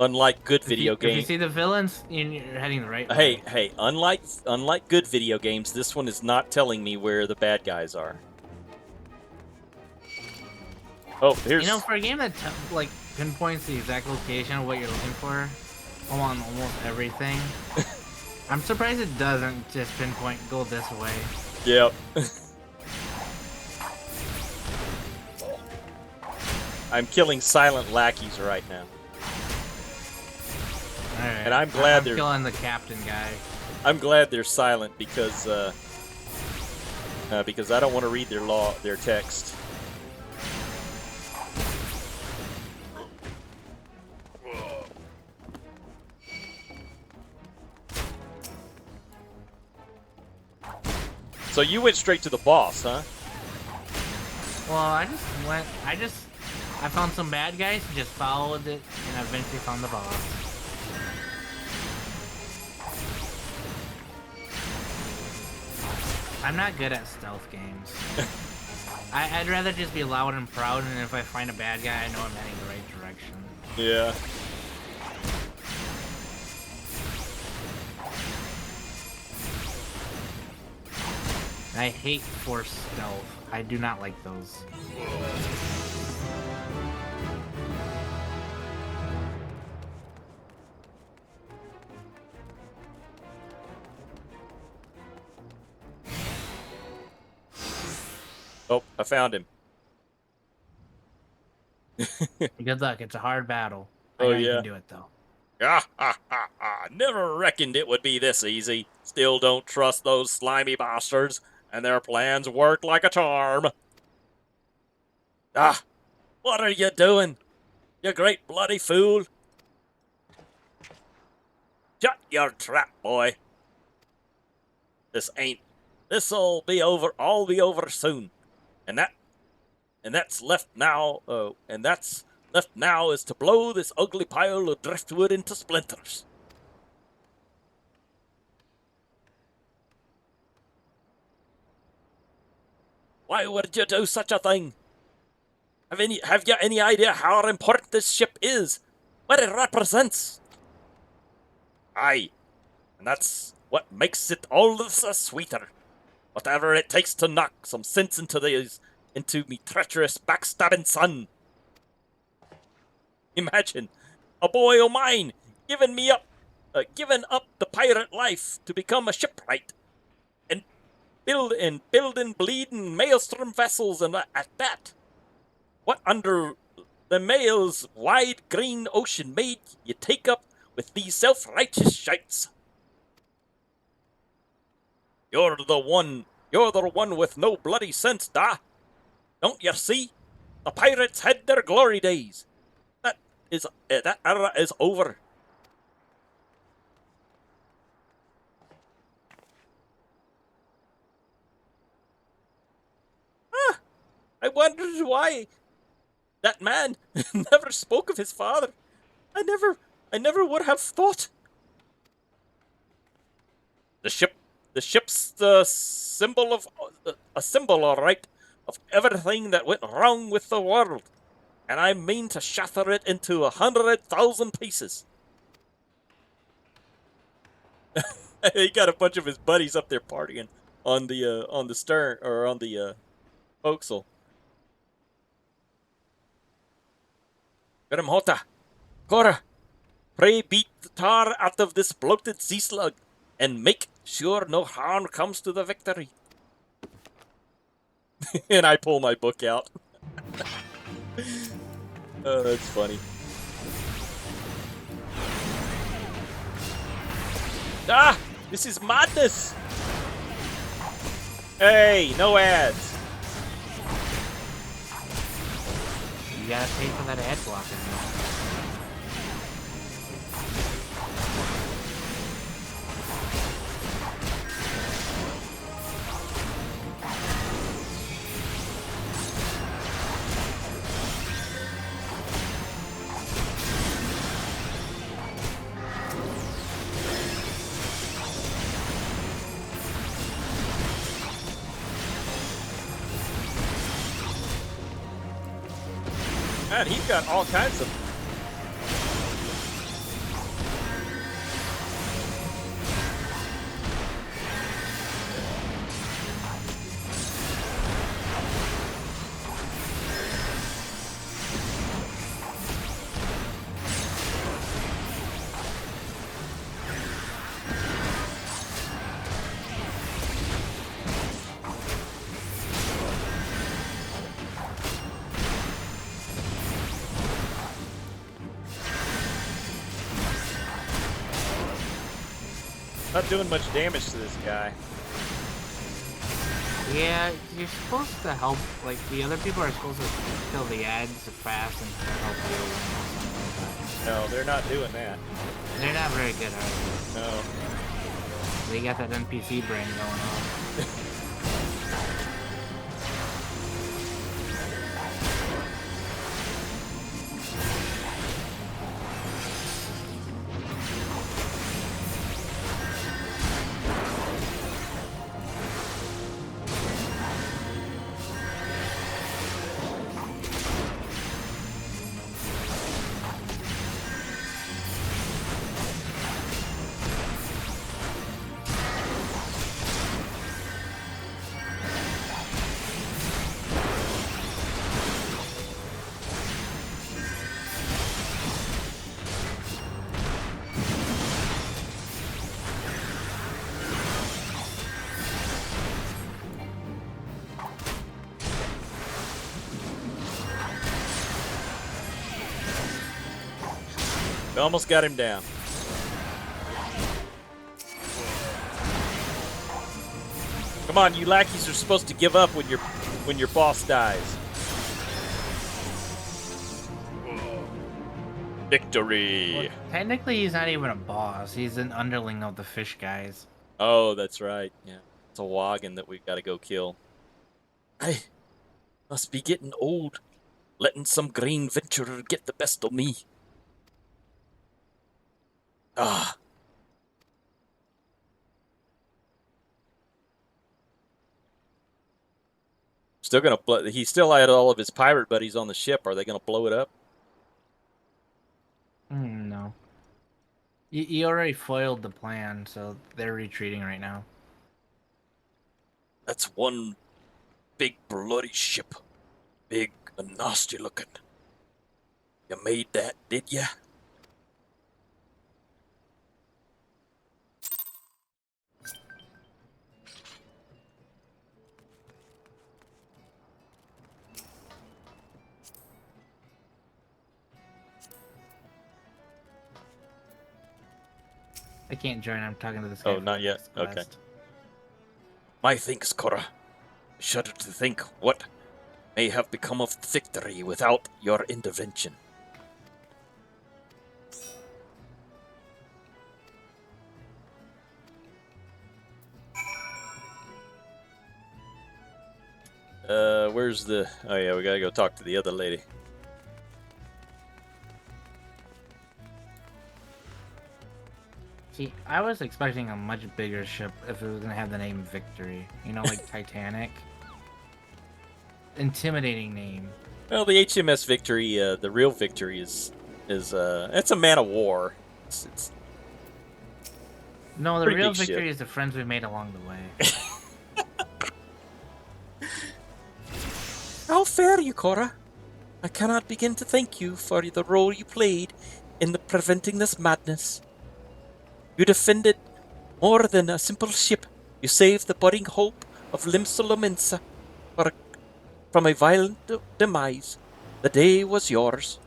unlike good video If you games, see the villains, you're heading the right way. hey, unlike good video games, this one is not telling me where the bad guys are. Oh, here's. You know, for a game that like pinpoints the exact location of what you're looking for on almost everything, I'm surprised it doesn't just pinpoint go this way. Yep. I'm killing silent lackeys right now. All right. And I'm glad they're killing the captain guy. I'm glad they're silent because I don't want to read their text. So you went straight to the boss, huh? Well, I found some bad guys and just followed it and I eventually found the boss. I'm not good at stealth games. I'd rather just be loud and proud, and if I find a bad guy, I know I'm heading the right direction. Yeah. I hate forced stealth. I do not like those. Oh, I found him. Good luck. It's a hard battle. I Oh, know you yeah. can do it, though. Ah, ha, ha, ha. Never reckoned it would be this easy. Still don't trust those slimy bastards, and their plans work like a charm. Ah, what are you doing? You great bloody fool. Shut your trap, boy. This'll be over, all be over soon. And that's left now, and that's left now is to blow this ugly pile of driftwood into splinters. Why would you do such a thing? Have you any idea how important this ship is? What it represents? Aye, and that's what makes it all the sweeter. Whatever it takes to knock some sense into me treacherous backstabbing son. Imagine a boy o' mine giving up the pirate life to become a shipwright, and building bleeding maelstrom vessels, and at that, what under the mail's wide green ocean made you take up with these self-righteous shites? You're the one with no bloody sense, da. Don't you see? The pirates had their glory days. That era is over. Ah, I wondered why that man never spoke of his father. I never would have thought. The ship's the symbol of a symbol, all right, of everything that went wrong with the world, and I mean to shatter it into 100,000 pieces. He got a bunch of his buddies up there partying on the stern or on the forecastle. Grimhota, Cora, pray beat the tar out of this bloated sea slug, and make sure no harm comes to the victory. And I pull my book out. Oh, that's funny. Ah! This is madness! Hey, no ads. You gotta pay for that ad blocker. Man, he's got all kinds of... Not doing much damage to this guy. Yeah, you're supposed to help, like, the other people are supposed to kill the ads fast and help you or something like that. No, they're not doing that. They're not very good, are they? No. They got that NPC brain going on. We almost got him down. Come on, you lackeys are supposed to give up when your boss dies. Victory! Well, technically, he's not even a boss. He's an underling of the fish guys. Oh, that's right. Yeah, it's a Wagon that we've got to go kill. I must be getting old, letting some green venturer get the best of me. Ah. Still gonna blow. He still had all of his pirate buddies on the ship. Are they gonna blow it up? No. You already foiled the plan, so they're retreating right now. That's one big bloody ship. Big and nasty looking. You made that, did ya? I can't join. I'm talking to this guy. Oh, for not the yet. next Okay. quest. My thanks, Korra. I shudder to think what may have become of victory without your intervention. Where's the... Oh, yeah, we gotta go talk to the other lady. See, I was expecting a much bigger ship if it was gonna have the name Victory. You know, like Titanic. Intimidating name. Well, the HMS Victory, the real Victory is it's a man of war. It's No, the pretty real big ship. Victory is the friends we made along the way. How fair you, Korra. I cannot begin to thank you for the role you played in preventing this madness. You defended more than a simple ship. You saved the budding hope of Limsa from a violent demise. The day was yours.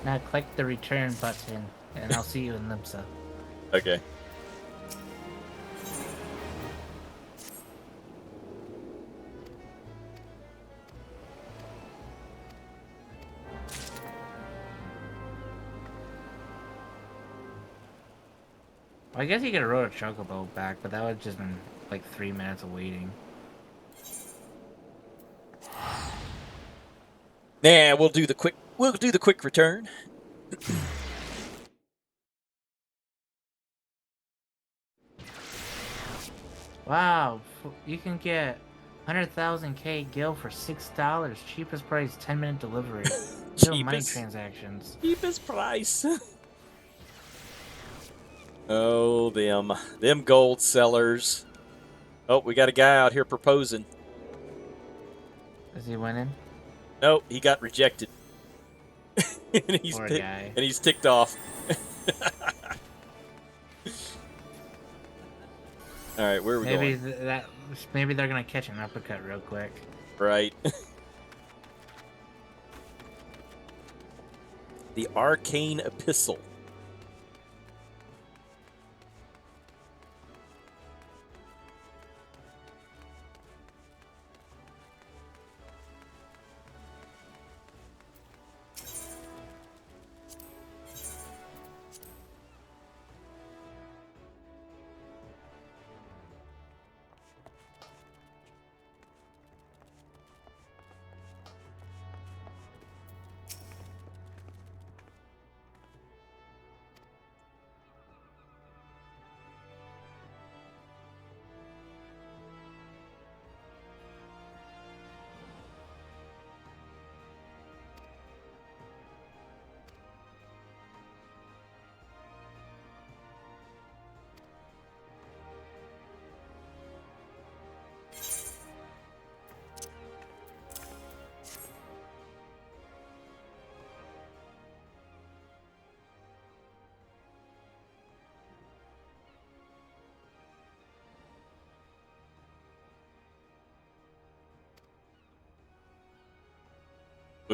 Now click the return button, and I'll see you in Limsa. Okay. Well, I guess you could have rode a chocobo back, but that would just been like 3 minutes of waiting. Nah, we'll do the quick return. Wow, you can get 100,000 K gil for $6. Cheapest price, 10-minute delivery. Still money Cheapest. transactions. Cheapest price. Oh, them gold sellers. Oh, we got a guy out here proposing. Is he winning? Nope, he got rejected. and Poor guy. And he's ticked off. All right, where are we Maybe going? maybe they're gonna catch an uppercut real quick. Right. The Arcane Epistle.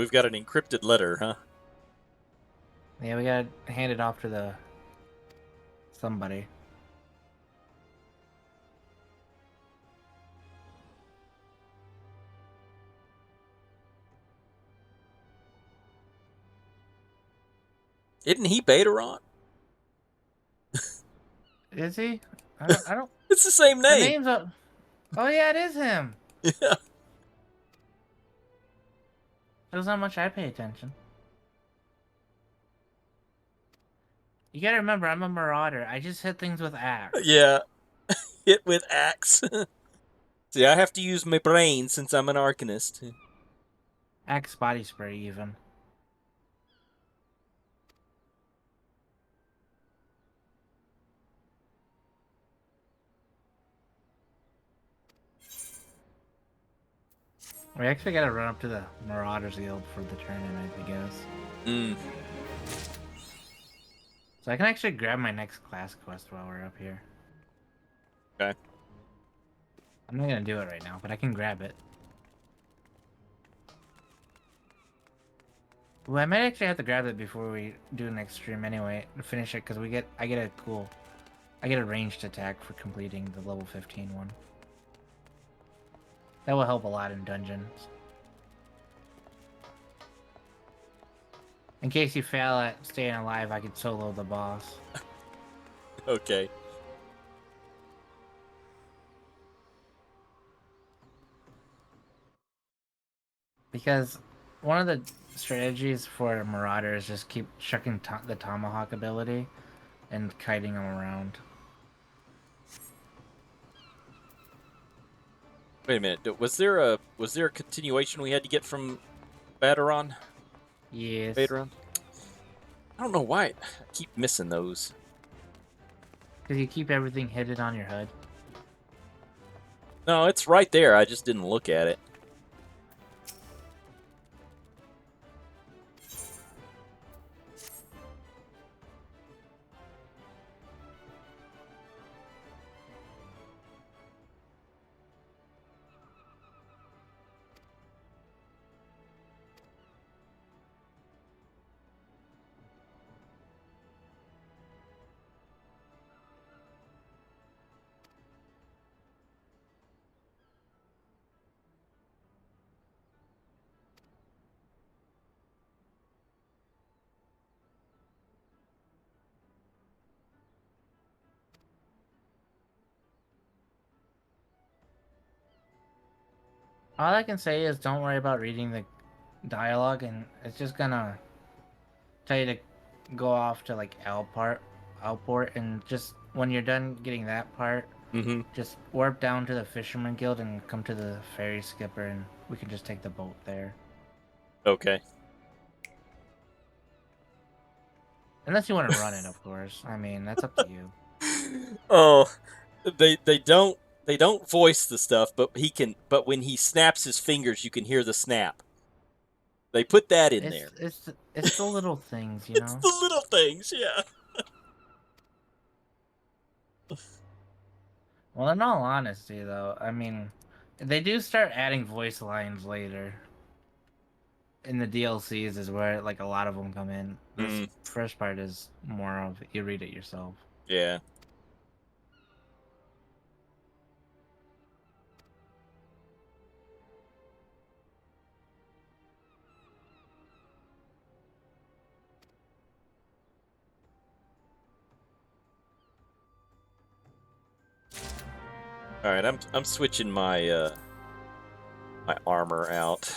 We've got an encrypted letter, huh? Yeah, we gotta hand it off to the somebody. Isn't he Betaron? Is he? I don't. It's the same The name. name's up. Oh yeah, it is him. Yeah. Shows how much I pay attention. You gotta remember, I'm a marauder. I just hit things with axe. Yeah. Hit with axe. See, I have to use my brain since I'm an arcanist. Axe body spray, even. We actually gotta run up to the Marauders Guild for the tournament, I guess. Mm. So I can actually grab my next class quest while we're up here. Okay. I'm not gonna do it right now, but I can grab it. Well, I might actually have to grab it before we do next stream anyway to finish it, because I get a ranged attack for completing the level 15 one. That will help a lot in dungeons. In case you fail at staying alive, I could solo the boss. Okay. Because one of the strategies for Marauder is just keep chucking the Tomahawk ability and kiting them around. Wait a minute. Was there a continuation we had to get from Betaron? Yes. Betaron? I don't know why I keep missing those. Because you keep everything hidden on your HUD. No, it's right there. I just didn't look at it. All I can say is don't worry about reading the dialogue, and it's just gonna tell you to go off to like Alport, and just when you're done getting that part, Mm-hmm. just warp down to the Fisherman Guild and come to the ferry skipper, and we can just take the boat there. Okay. Unless you want to run it, of course. I mean, that's up to you. Oh, they don't voice the stuff, but he can. But when he snaps his fingers, you can hear the snap. They put that in there. It's the little things, you It's know. the little things, yeah. Well, in all honesty, though, I mean, they do start adding voice lines later. In the DLCs is where like a lot of them come in. This first part is more of you read it yourself. Yeah. All right, I'm switching my my armor out.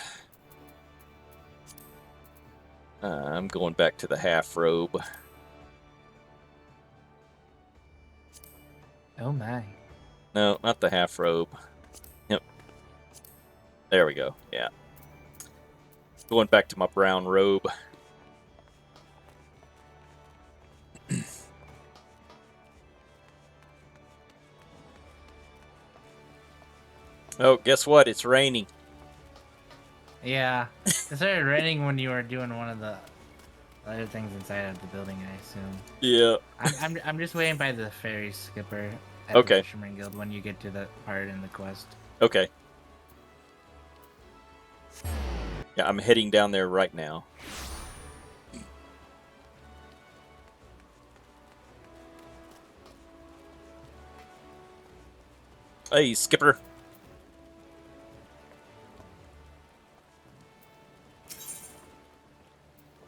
I'm going back to the half robe. Oh my. No, not the half robe. Yep. There we go. Yeah. Going back to my brown robe. Oh, guess what? It's raining. Yeah, it started raining when you were doing one of the other things inside of the building, I assume. Yeah. I'm just waiting by the ferry skipper at Okay. the Fisherman Guild when you get to that part in the quest. Okay. Yeah, I'm heading down there right now. Hey, Skipper.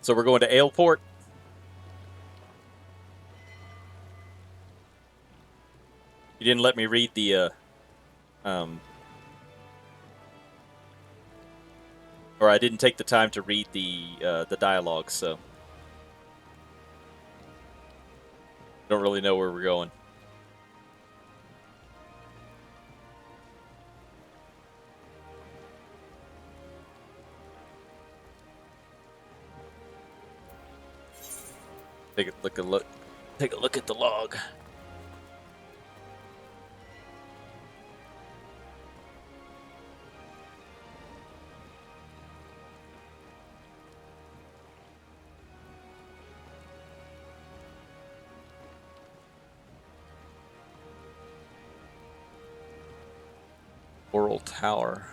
So we're going to Aleport. You didn't let me read the, or I didn't take the time to read the dialogue, so don't really know where we're going. Take a look. Take a look at the log. Oral Tower.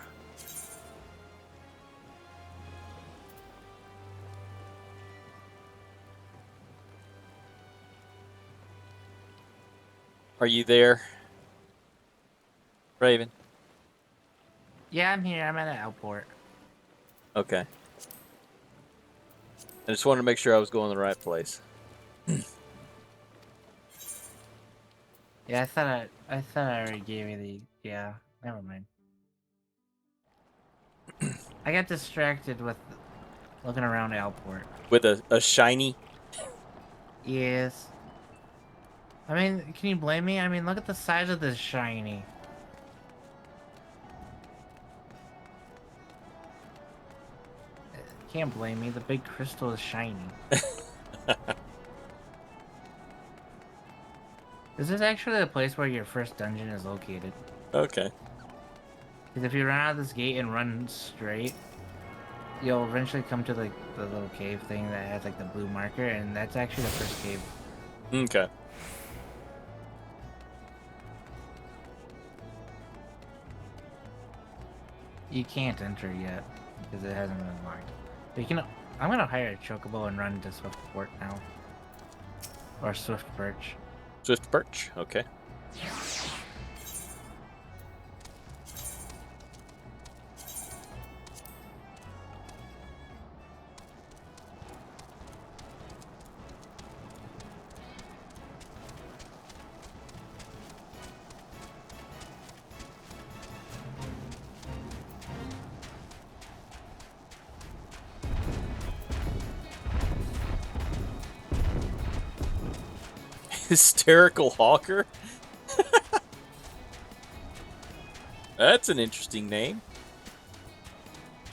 Are you there, Raven? Yeah, I'm here. I'm at an airport. Okay. I just wanted to make sure I was going the right place. Yeah, I thought I already gave you the. Yeah, never mind. I got distracted with looking around the airport. With a shiny. Yes. I mean, can you blame me? I mean, look at the size of this shiny. Can't blame me. The big crystal is shiny. This is actually the place where your first dungeon is located. Okay. Because if you run out of this gate and run straight, you'll eventually come to like the little cave thing that has like the blue marker, and that's actually the first cave. Okay. You can't enter yet because it hasn't been unlocked. But you can. I'm gonna hire a chocobo and run to Swiftport now, or Swift Perch. Swift Perch. Okay. Hysterical Hawker? That's an interesting name.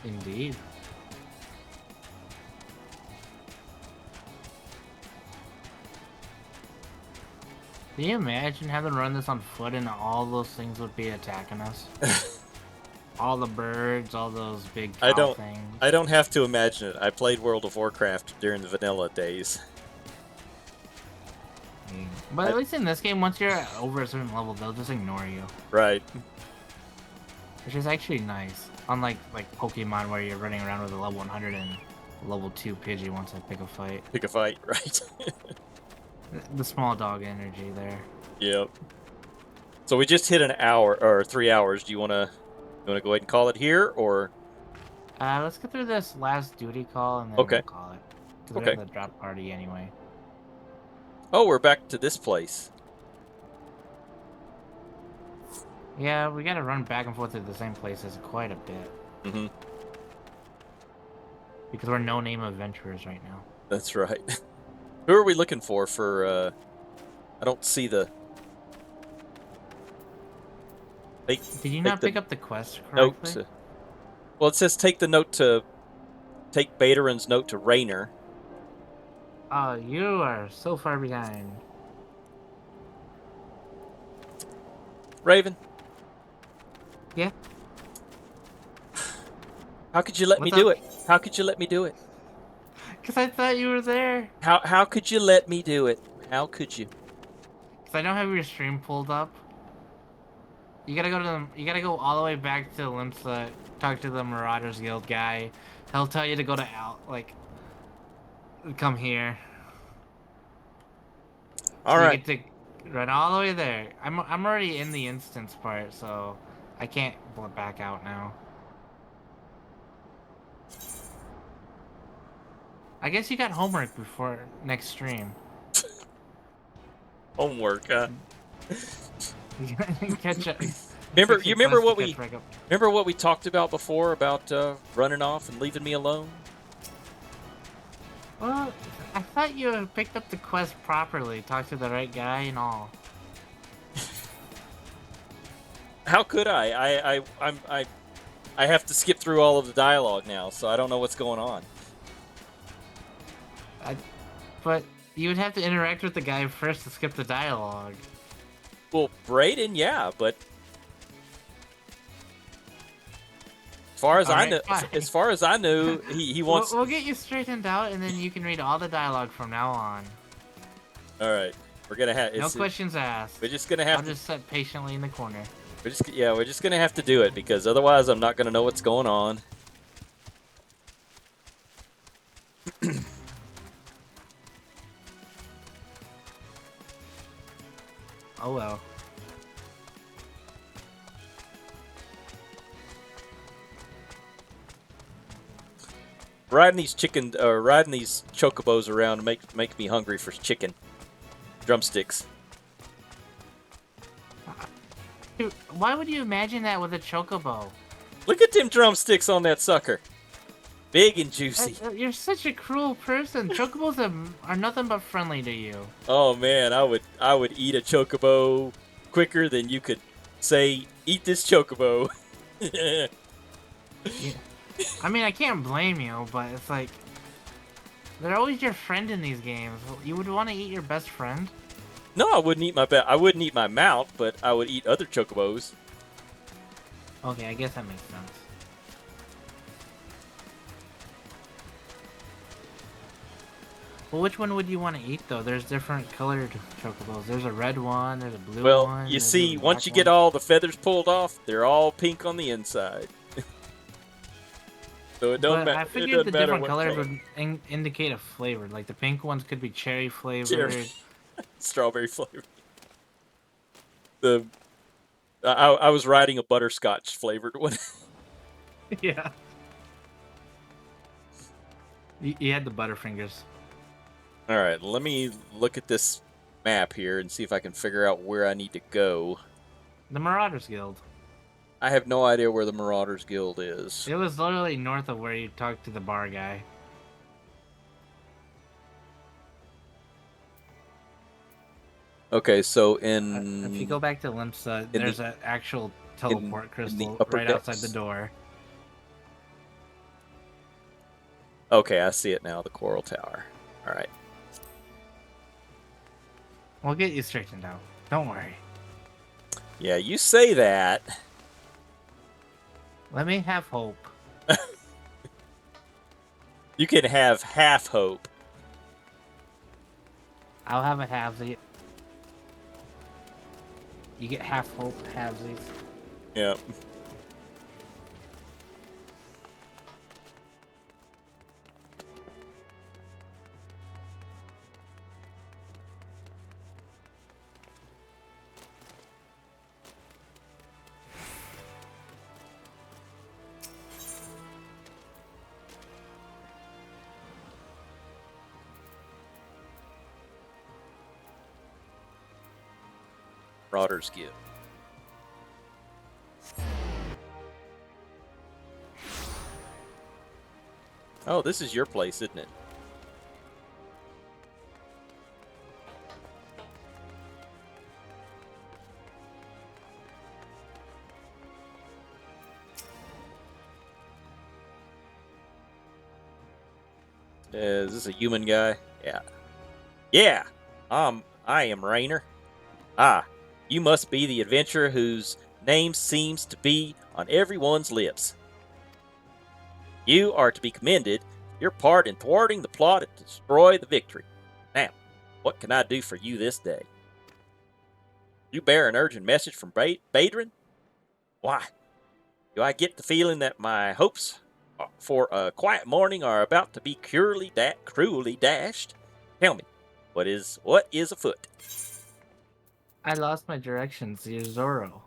Indeed. Can you imagine having to run this on foot and all those things would be attacking us? All the birds, all those big cow things. I don't have to imagine it. I played World of Warcraft during the vanilla days. But at least in this game, once you're over a certain level, they'll just ignore you. Right. Which is actually nice. Unlike like Pokemon where you're running around with a level 100 and level 2 Pidgey once I pick a fight. Pick a fight, right? The small dog energy there. Yep. So we just hit an hour, or 3 hours. Do you want to go ahead and call it here, or? Let's get through this last duty call and then we'll call it. Because Okay. we're at the drop party anyway. Oh, we're back to this place. Yeah, we gotta run back and forth to the same places quite a bit. Mm-hmm. Because we're no-name adventurers right now. That's right. Who are we looking for, I don't see the... Did you not pick up the quest correctly? Note. Well, it says take Bateran's note to Raynor. Oh, you are so far behind. Raven? Yeah? How could you let me do it? How could you let me do it? Because I thought you were there. How could you let me do it? How could you? Because I don't have your stream pulled up. You gotta go all the way back to Limsa, talk to the Marauders Guild guy, He'll tell you to go to like come here. All You right. get to run all the way there. I'm already in the instance part, so I can't back out now. I guess you got homework before next stream. Homework, huh? Catch up. Remember, Fix you your remember quest to what catch we back up. remember what we talked about before about running off and leaving me alone? Well, I thought you picked up the quest properly, talked to the right guy and all. How could I? I have to skip through all of the dialogue now, so I don't know what's going on. But you would have to interact with the guy first to skip the dialogue. Well, Brayden, yeah, but as far as I know, Fine. as far as I knew, he wants. We'll get you straightened out, and then you can read all the dialogue from now on. All right, we're gonna have. No questions asked. We're just gonna have I'll to. just sit patiently in the corner. We're just gonna have to do it because otherwise I'm not gonna know what's going on. Oh well. Riding these chocobos around make me hungry for chicken drumsticks. Dude, why would you imagine that with a chocobo? Look at them drumsticks on that sucker, big and juicy. You're such a cruel person. Chocobos are nothing but friendly to you. Oh man, I would eat a chocobo quicker than you could say eat this chocobo. Yeah. I mean, I can't blame you, but it's like they're always your friend in these games. You would want to eat your best friend? No, I wouldn't eat I wouldn't eat my mount, but I would eat other chocobos. Okay, I guess that makes sense. Well, which one would you want to eat though? There's different colored chocobos. There's a red one. There's a blue one. Well, you there's see, a once you black get one. all the feathers pulled off, they're all pink on the inside. So it don't But I matter. It figured doesn't the matter different what colors color. would indicate a flavor. Like the pink ones could be cherry flavored. Cherry. Strawberry flavor. I was riding a butterscotch flavored one. Yeah. You had the Butterfingers. All right, let me look at this map here and see if I can figure out where I need to go. The Marauders Guild. I have no idea where the Marauders Guild is. It was literally north of where you talked to the bar guy. Okay, so in If you go back to Limsa, there's an actual teleport crystal right outside the door. Okay, I see it now, the Coral Tower. All right. We'll get you straightened out. Don't worry. Yeah, you say that. Let me have hope. You can have half hope. I'll have a halvesy. You get half hope, halvesies. Yep. Marauders Guild. Oh, this is your place, isn't it? Is this a human guy? Yeah. Yeah. I am Rainer. Ah, you must be the adventurer whose name seems to be on everyone's lips. You are to be commended for your part in thwarting the plot to destroy the victory. Now, what can I do for you this day? You bear an urgent message from Badrin? Why, do I get the feeling that my hopes for a quiet morning are about to be cruelly dashed. Tell me, what is afoot? I lost my directions. You're Zorro.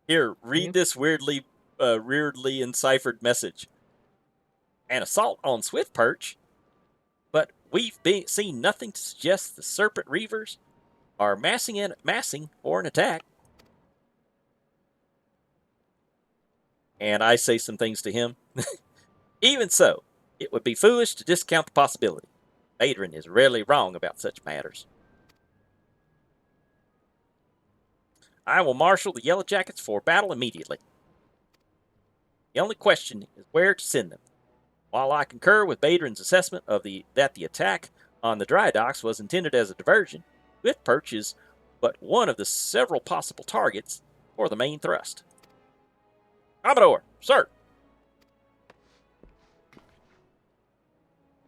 Here, Can read you? this weirdly enciphered message. An assault on Swift Perch, but seen nothing to suggest the Serpent Reavers are massing for an attack. And I say some things to him. Even so, it would be foolish to discount the possibility. Adrian is rarely wrong about such matters. I will marshal the Yellow Jackets for battle immediately. The only question is where to send them. While I concur with Badrin's assessment that the attack on the dry docks was intended as a diversion, Swift Perch is but one of the several possible targets for the main thrust. Commodore, sir.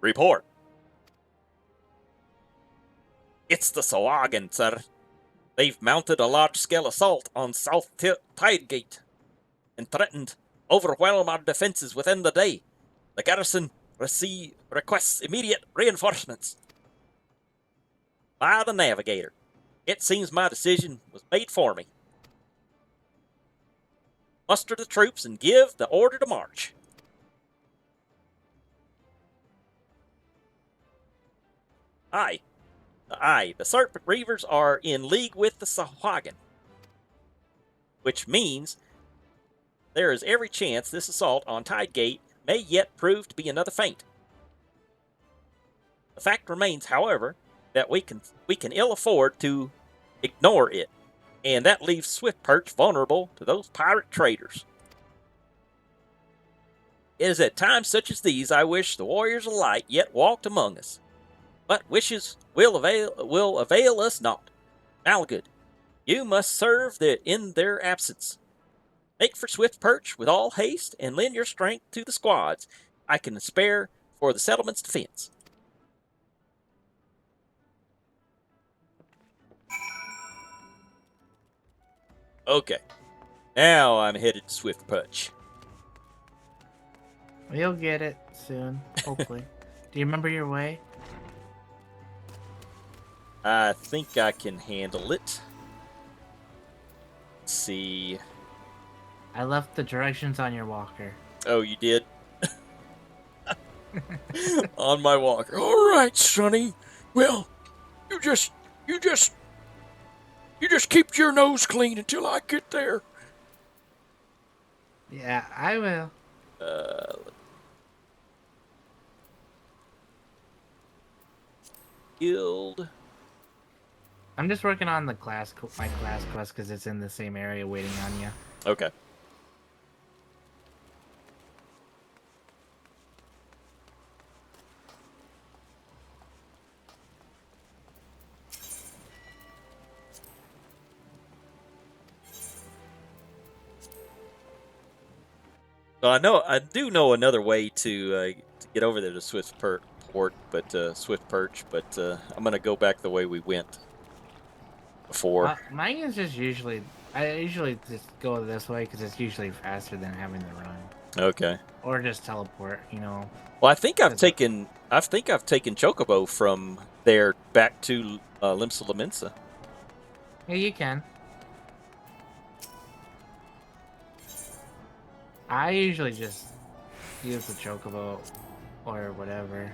Report. It's the Sawagan, sir. They've mounted a large-scale assault on South Tidegate and threatened to overwhelm our defenses within the day. The garrison requests immediate reinforcements. By the Navigator, it seems my decision was made for me. Muster the troops and give the order to march. Aye, the Serpent Reavers are in league with the Sahuagin, which means there is every chance this assault on Tidegate may yet prove to be another feint. The fact remains, however, that we can ill afford to ignore it, and that leaves Swift Perch vulnerable to those pirate traders. It is at times such as these I wish the warriors of light yet walked among us. But wishes will avail us not. Malgood, you must serve in their absence. Make for Swift Perch with all haste, and lend your strength to the squads I can spare for the settlement's defense. Okay, now I'm headed to Swift Perch. You'll get it soon, hopefully. Do you remember your way? I think I can handle it. Let's see. I left the directions on your walker. Oh, you did? On my walker. All right, Sonny. Well, you just keep your nose clean until I get there. Yeah, I will. Guild. I'm just working on my class quest because it's in the same area waiting on you. Okay. So I do know another way to get over there to Swift Perch, but I'm gonna go back the way we went before. Mine is just I usually just go this way because it's usually faster than having to run Okay. or just teleport. You know. Well, I think I've taken Chocobo from there back to Limsa Laminsa. Yeah, you can. I usually just use the chocobo or whatever.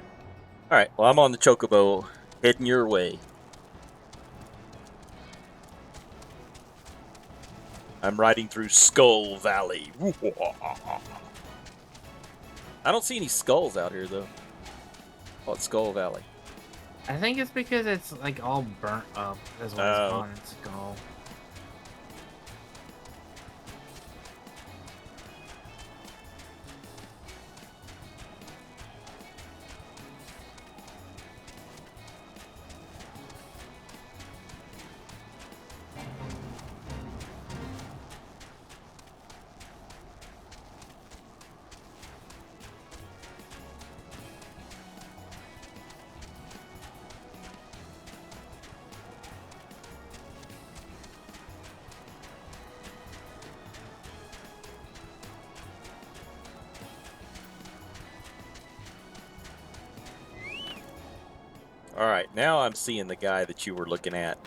All right. Well, I'm on the Chocobo, heading your way. I'm riding through Skull Valley. I don't see any skulls out here, though. Oh, it's Skull Valley. I think it's because it's like all burnt up as well as on its skull. All right, now I'm seeing the guy that you were looking at.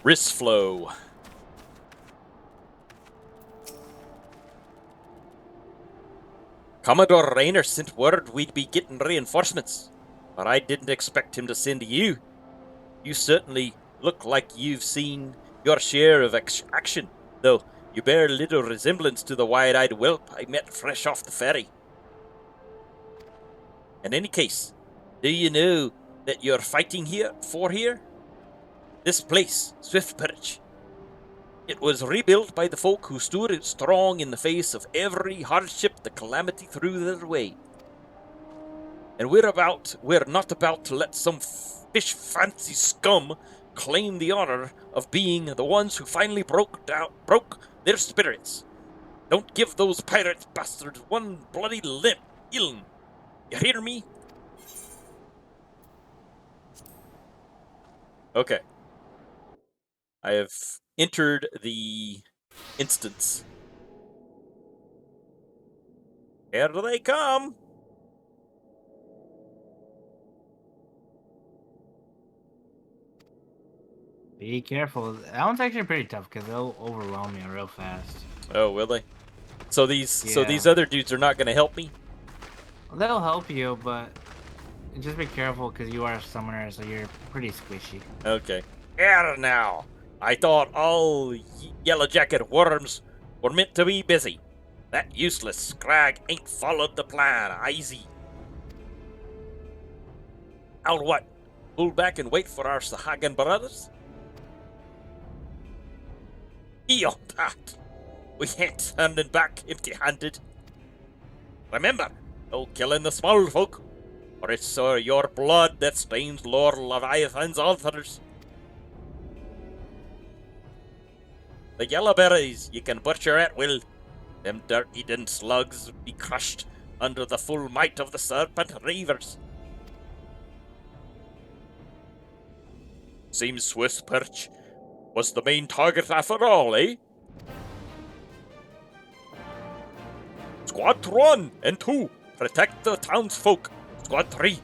Wrist flow. Commodore Rayner sent word we'd be getting reinforcements, but I didn't expect him to send you. You certainly look like you've seen your share of action, though you bear little resemblance to the wide-eyed whelp I met fresh off the ferry. In any case, do you know that you're fighting here? This place, Swift Perch. It was rebuilt by the folk who stood strong in the face of every hardship the calamity threw their way. And we're not about to let some fish fancy scum claim the honor of being the ones who finally broke their spirits. Don't give those pirate bastards one bloody ilm. You hear me? Okay. I have entered the instance. Here they come. Be careful. That one's actually pretty tough because they'll overwhelm you real fast. Oh, will they? So Yeah. these other dudes are not going to help me? They'll help you, but just be careful because you are a summoner, so you're pretty squishy. Okay. Here now. I thought all Yellow Jacket worms were meant to be busy. That useless scrag ain't followed the plan, easy. I'll what? Pull back and wait for our Sahagan brothers? Beyond that, we ain't turning back empty-handed. Remember, no killing the small folk, or it's your blood that stains Lord Leviathan's altars. The yellowberries you can butcher at will. Them dirt-eating slugs be crushed under the full might of the serpent reavers. Seems Swiss Perch was the main target after all, eh? Squad 1 and 2, protect the townsfolk. Squad 3,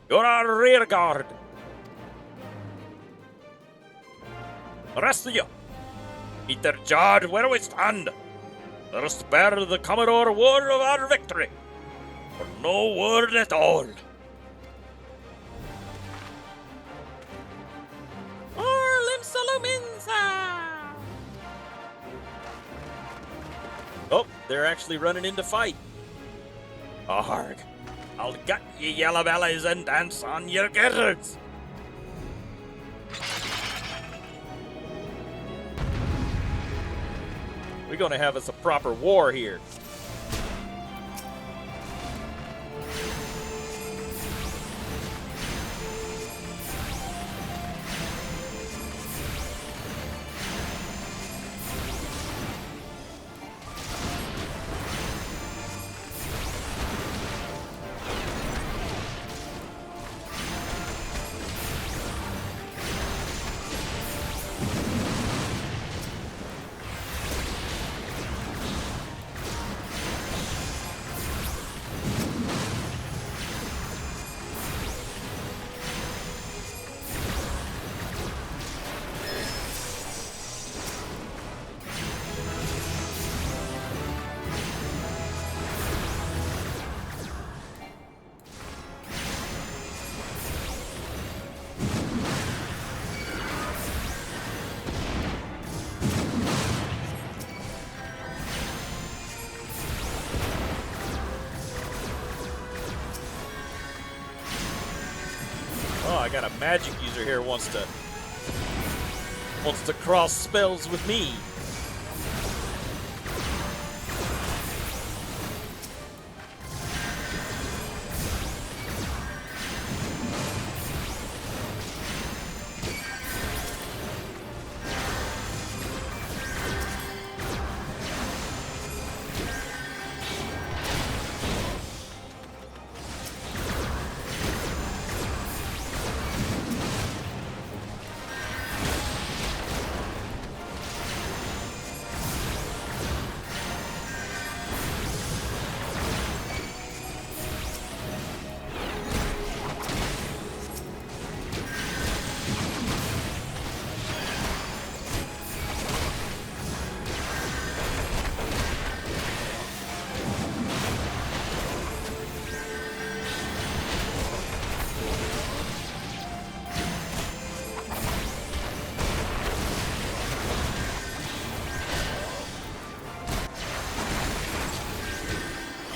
you're our rear guard. The rest of you, meet their guard where we stand. Let us bear the Commodore word of our victory, or no word at all. Oh, they're actually running into fight. Arg, I'll gut ye yellow bellies and dance on your gizzards. We're gonna have us a proper war here. Oh, I got a magic user here wants to cross spells with me.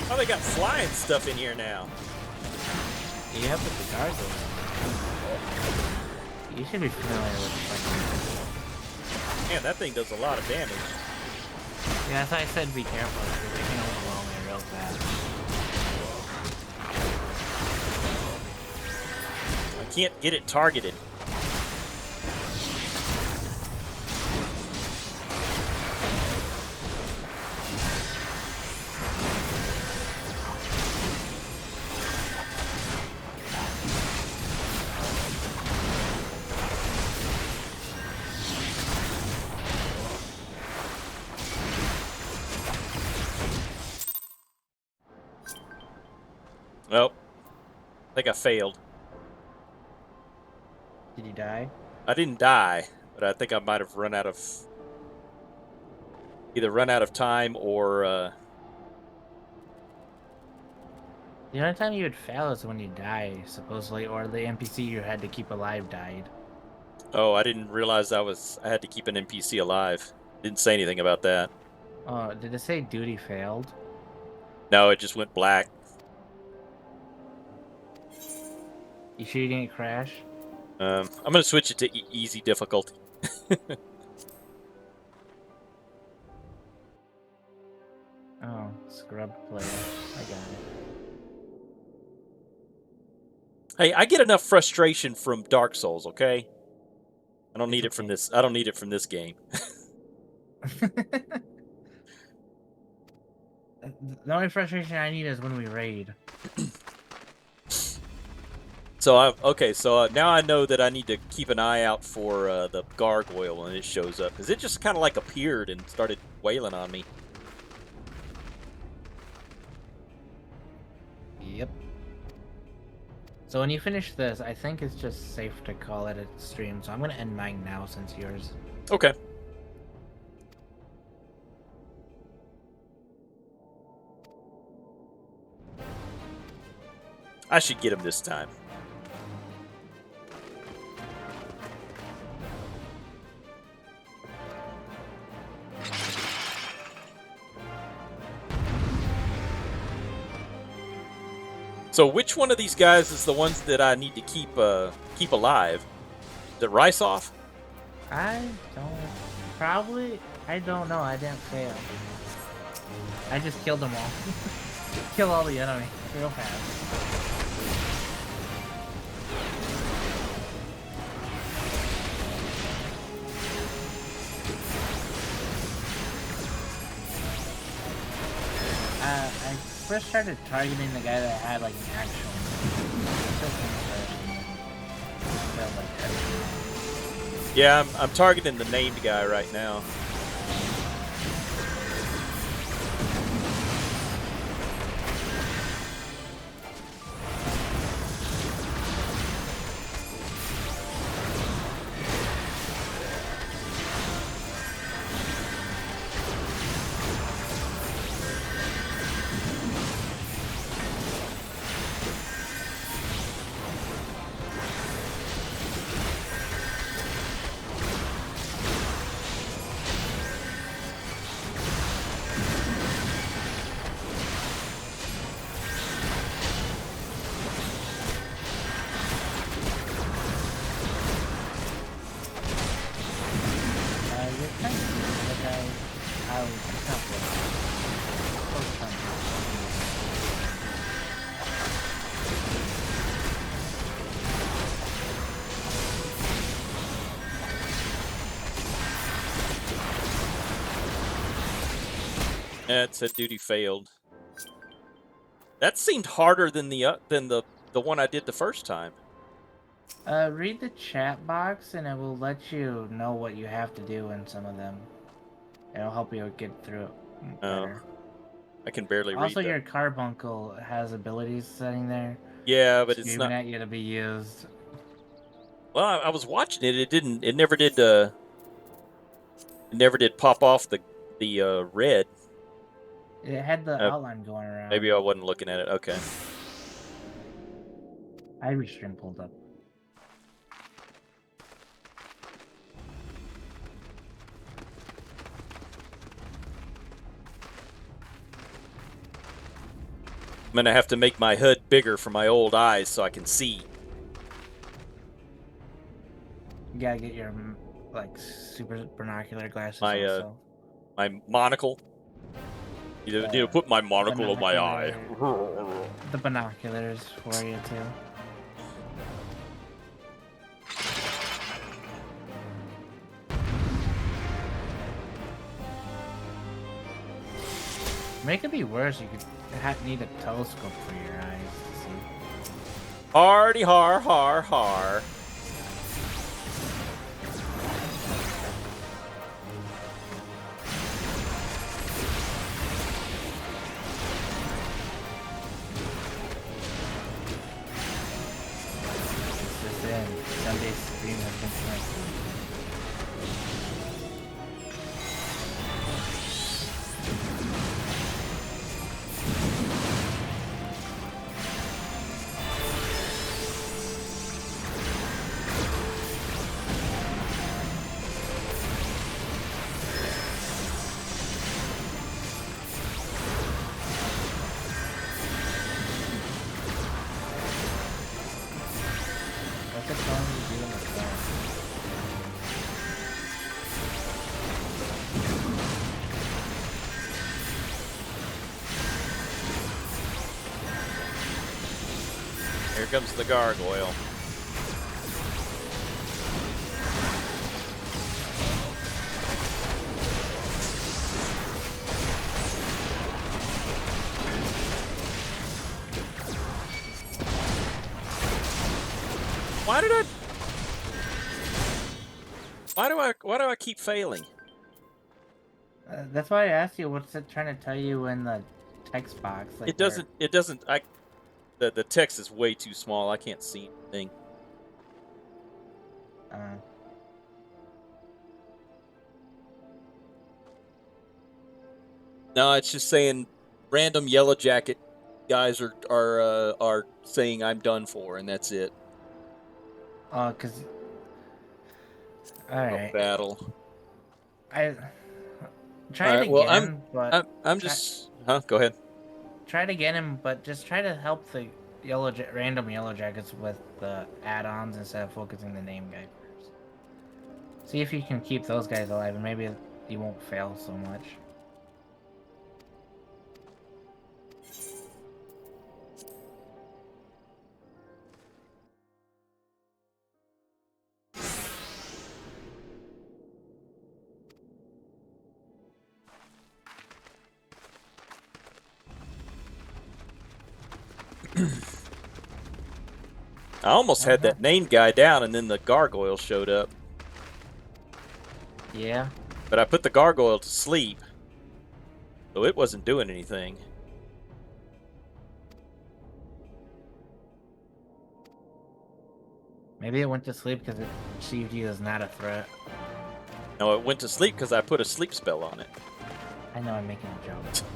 Oh, they got flying stuff in here now. Yep, with the gargoyle. You should be familiar with it. Man, that thing does a lot of damage. Yeah, that's why I said be careful, because they can overwhelm you real fast. I can't get it targeted. Well, I think I failed. Did you die? I didn't die, but I think I might have run out of either run out of time or The only time you would fail is when you die, supposedly, or the NPC you had to keep alive died. oh, I didn't realize I had to keep an NPC alive. Didn't say anything about that. Oh, did it say duty failed? No, it just went black. You sure you didn't crash? I'm gonna switch it to easy difficulty. Oh, scrub player. I got it. Hey, I get enough frustration from Dark Souls, okay? I don't It's need it from okay. this. I don't need it from this game. The only frustration I need is when we raid. So now I know that I need to keep an eye out for the gargoyle when it shows up, because it just kind of like appeared and started wailing on me. Yep. So when you finish this, I think it's just safe to call it a stream. So I'm gonna end mine now since yours. Okay. I should get him this time. So which one of these guys is the ones that I need to keep alive? Is it Rice off? I don't know. I didn't fail. I just killed them all. Kill all the enemy real fast. I first started targeting the guy that had like an actual. Yeah, I'm targeting the named guy right now. Yeah, it said duty failed. That seemed harder than the one I did the first time. Read the chat box and it will let you know what you have to do in some of them. It'll help you get through it better. I can barely read. Also, your carbuncle has abilities sitting there. Yeah, but it's screaming not at you to be used. Well, I was watching it. It didn't. It never did. It never did pop off the red. It had the outline going around. Maybe I wasn't looking at it. Okay. I restream pulled up. gonna have to make my hood bigger for my old eyes so I can see. You gotta get your like super binocular glasses My also. my monocle. You need to put my monocle on my eye. The binoculars for you too. Make it be worse. You could need a telescope for your eyes to see. Hardy har har har. Sunday's stream has been canceled. What's it telling you to do in the phone? Here comes the gargoyle. Why do I keep failing? That's why I asked you. What's it trying to tell you in the text box? Like It doesn't. The text is way too small. I can't see anything. No, it's just saying random yellow jacket guys are saying I'm done for, and that's it. Oh, cause. All right. Battle. I tried to get him, but I'm just. Huh? Go ahead. Try to get him, but just try to help the random yellow jackets with the add-ons instead of focusing the name guy first. See if you can keep those guys alive, and maybe you won't fail so much. I almost had that name guy down, and then the gargoyle showed up. Yeah. But I put the gargoyle to sleep, so it wasn't doing anything. Maybe it went to sleep because it perceived you as not a threat. No, it went to sleep because I put a sleep spell on it. I know I'm making a joke.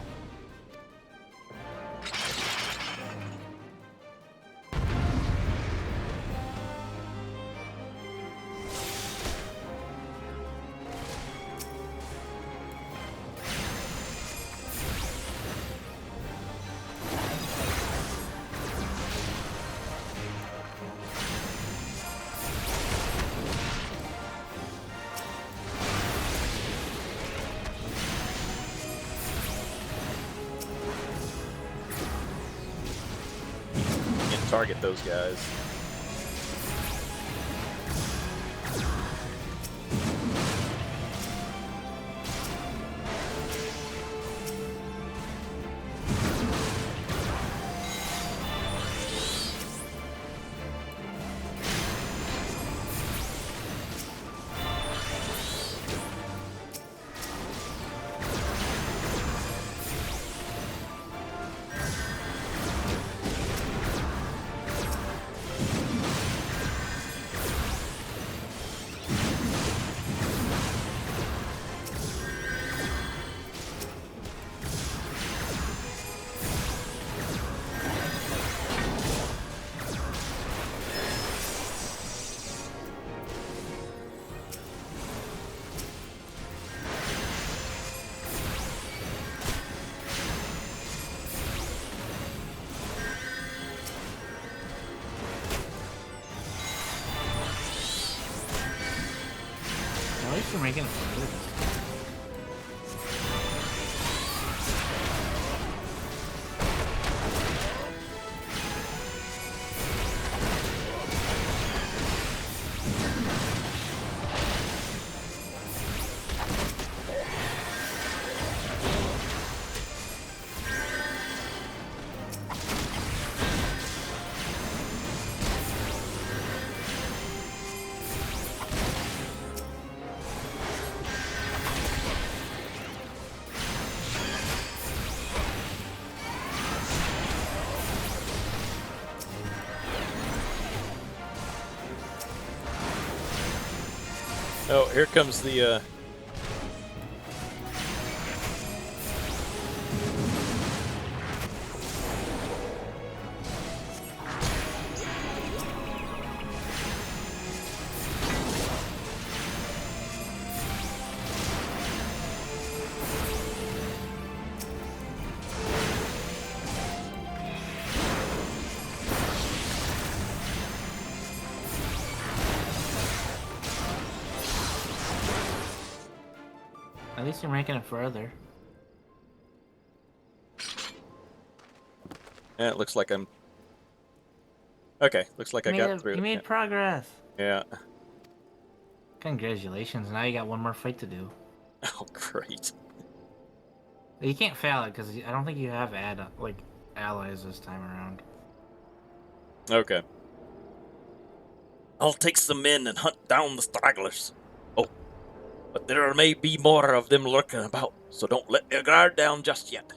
Target those guys. least you're making it further. Oh, here comes the, At least you're making it further. it looks like I'm... Okay, looks like I got through You it. made progress. Yeah. Congratulations, now you got one more fight to do. Oh, great. You can't fail it, because I don't think you have allies this time around. Okay. I'll take some men and hunt down the stragglers. Oh, but there may be more of them lurking about, so don't let your guard down just yet.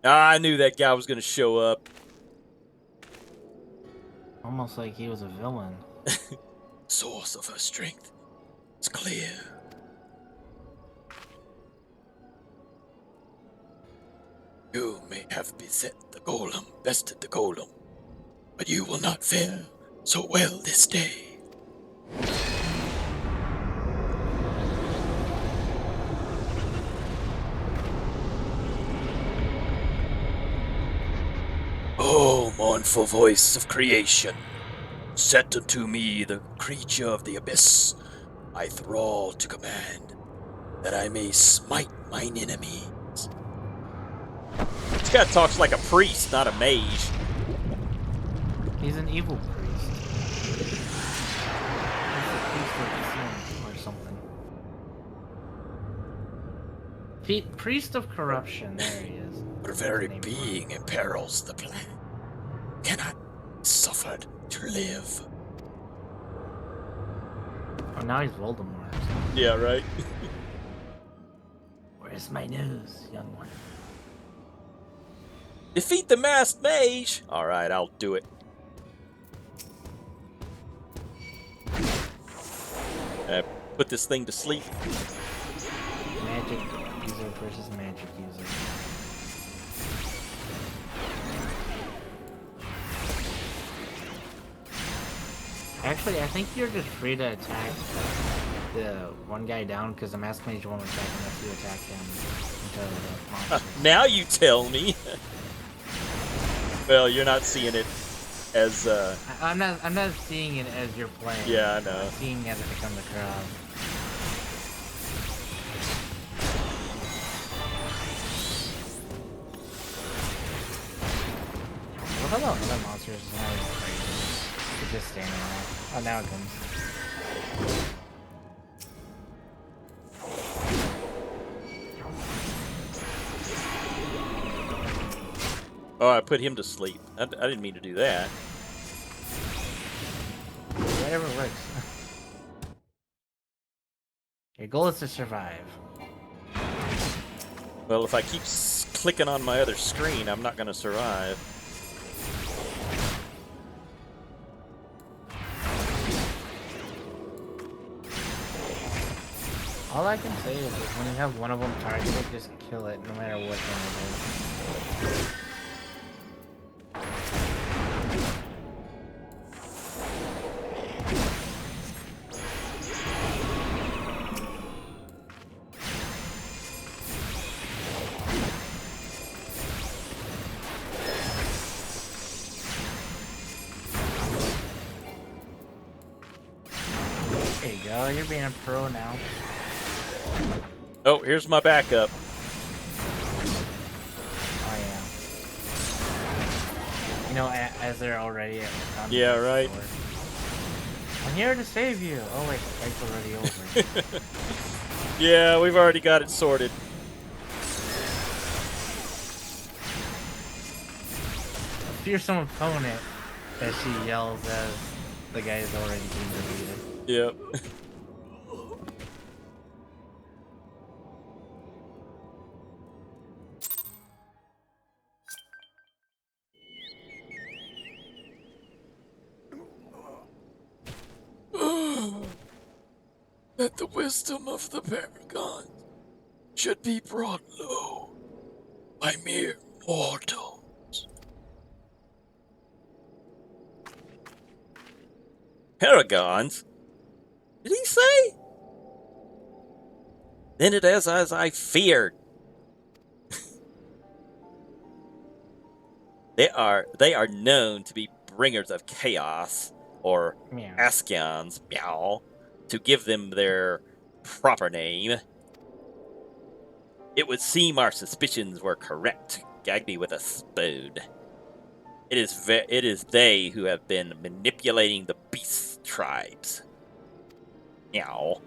I knew that guy was going to show up. Almost like he was a villain. Source of her strength. It's clear. You may have beset the golem, bested the golem, but you will not fare so well this day. Oh, mournful voice of creation, set unto me the creature of the abyss, I thrall to command, that I may smite mine enemies. This guy talks like a priest, not a mage. He's an evil priest. He's a priest of sin or something. Priest of corruption, there he is. Her very being imperils the plan. Cannot be suffered to live. Oh, now he's Voldemort. Yeah, right. Where's my news, young one? Defeat the masked mage! Alright, I'll do it. Put this thing to sleep. Magic user versus magic user. Actually, I think you're just free to attack the one guy down because the mask mage won't attack unless you attack him until the monster. Now you tell me. Well, you're not seeing it as I'm not seeing it as you're playing. Yeah, I know. I'm seeing it as it becomes a crowd. What about other monsters? It's not even crazy. It's just standing there. Oh, now it comes. Oh, I put him to sleep. I didn't mean to do that. Whatever works. Your goal is to survive. Well, if I keep clicking on my other screen, I'm not going to survive. All I can say is when you have one of them targeted, just kill it, no matter what one it is. Oh, you're being a pro now. Oh, here's my backup. Oh yeah. You know, as they're already at the Yeah, right. door. I'm here to save you. Oh wait, the fight's already over. Yeah, we've already got it sorted. A fearsome opponent, as she yells as the guy is already being defeated. Yep. That the wisdom of the Paragon should be brought low by mere mortals. Paragons? Did he say? Then it is as I feared. They are known to be bringers of chaos, or Meow. Askions, meow, to give them their proper name. It would seem our suspicions were correct. Gag me with a spoon. It is they who have been manipulating the beast tribes. Meow.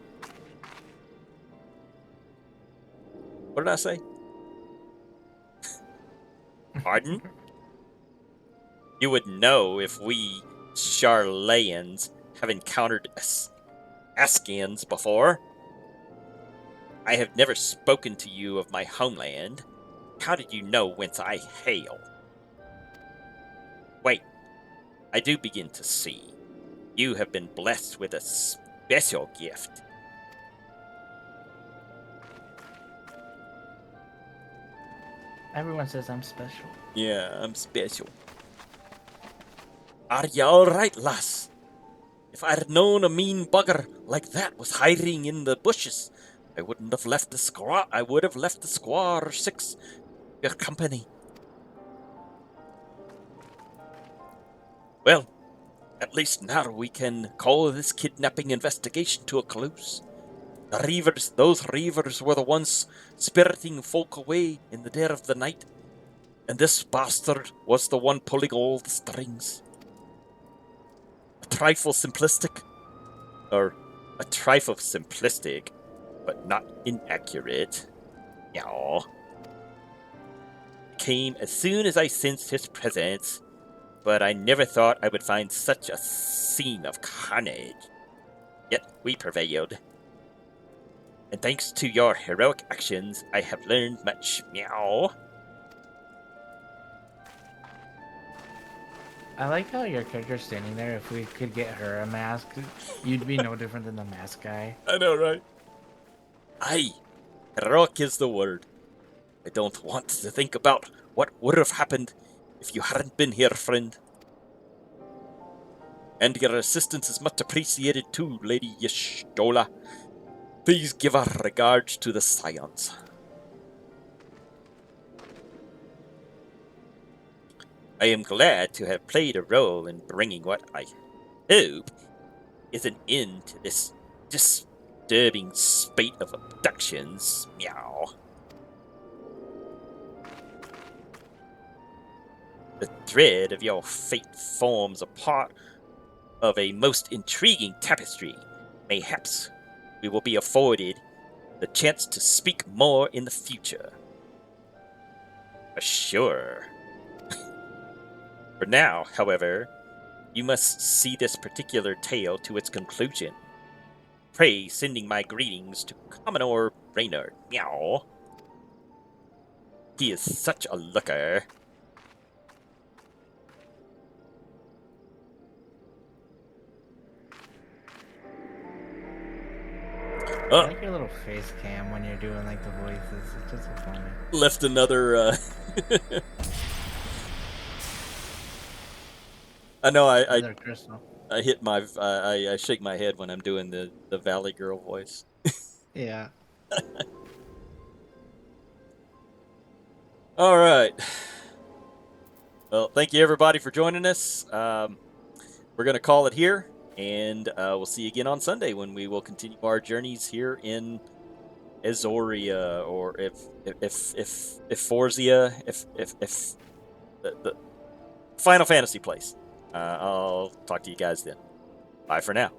What did I say? Pardon? You would know if we Charlayans have encountered Askians before. I have never spoken to you of my homeland. How did you know whence I hail? Wait, I do begin to see. You have been blessed with a special gift. Everyone says I'm special. Yeah, I'm special. Are you alright, lass? If I'd known a mean bugger like that was hiding in the bushes, I wouldn't have left the squaw. I would have left the squaw or six your company. Well, at least now we can call this kidnapping investigation to a close. Those reavers were the ones spiriting folk away in the dead of the night, and this bastard was the one pulling all the strings. A trifle simplistic, but not inaccurate. Yeah. Came as soon as I sensed his presence, but I never thought I would find such a scene of carnage. Yet we prevailed. And thanks to your heroic actions, I have learned much. Meow. I like how your character's standing there. If we could get her a mask, you'd be no different than the mask guy. I know, right? Aye. Heroic is the word. I don't want to think about what would have happened if you hadn't been here, friend. And your assistance is much appreciated too, Lady Yashtola. Please give our regards to the Scions. I am glad to have played a role in bringing what I hope is an end to this disturbing spate of abductions. Meow. The thread of your fate forms a part of a most intriguing tapestry. Mayhaps we will be afforded the chance to speak more in the future. For sure. For now, however, you must see this particular tale to its conclusion. Pray sending my greetings to Commodore Raynard. Meow. He is such a looker. I like your little face cam when you're doing like the voices. It's just so funny. Left another. I know. Another crystal. I hit my. I shake my head when I'm doing the Valley Girl voice. Yeah. All right. Well, thank you everybody for joining us. We're gonna call it here. and we'll see you again on Sunday when we will continue our journeys here in Azoria, or if Forzia, if the Final Fantasy place. I'll talk to you guys then. Bye for now.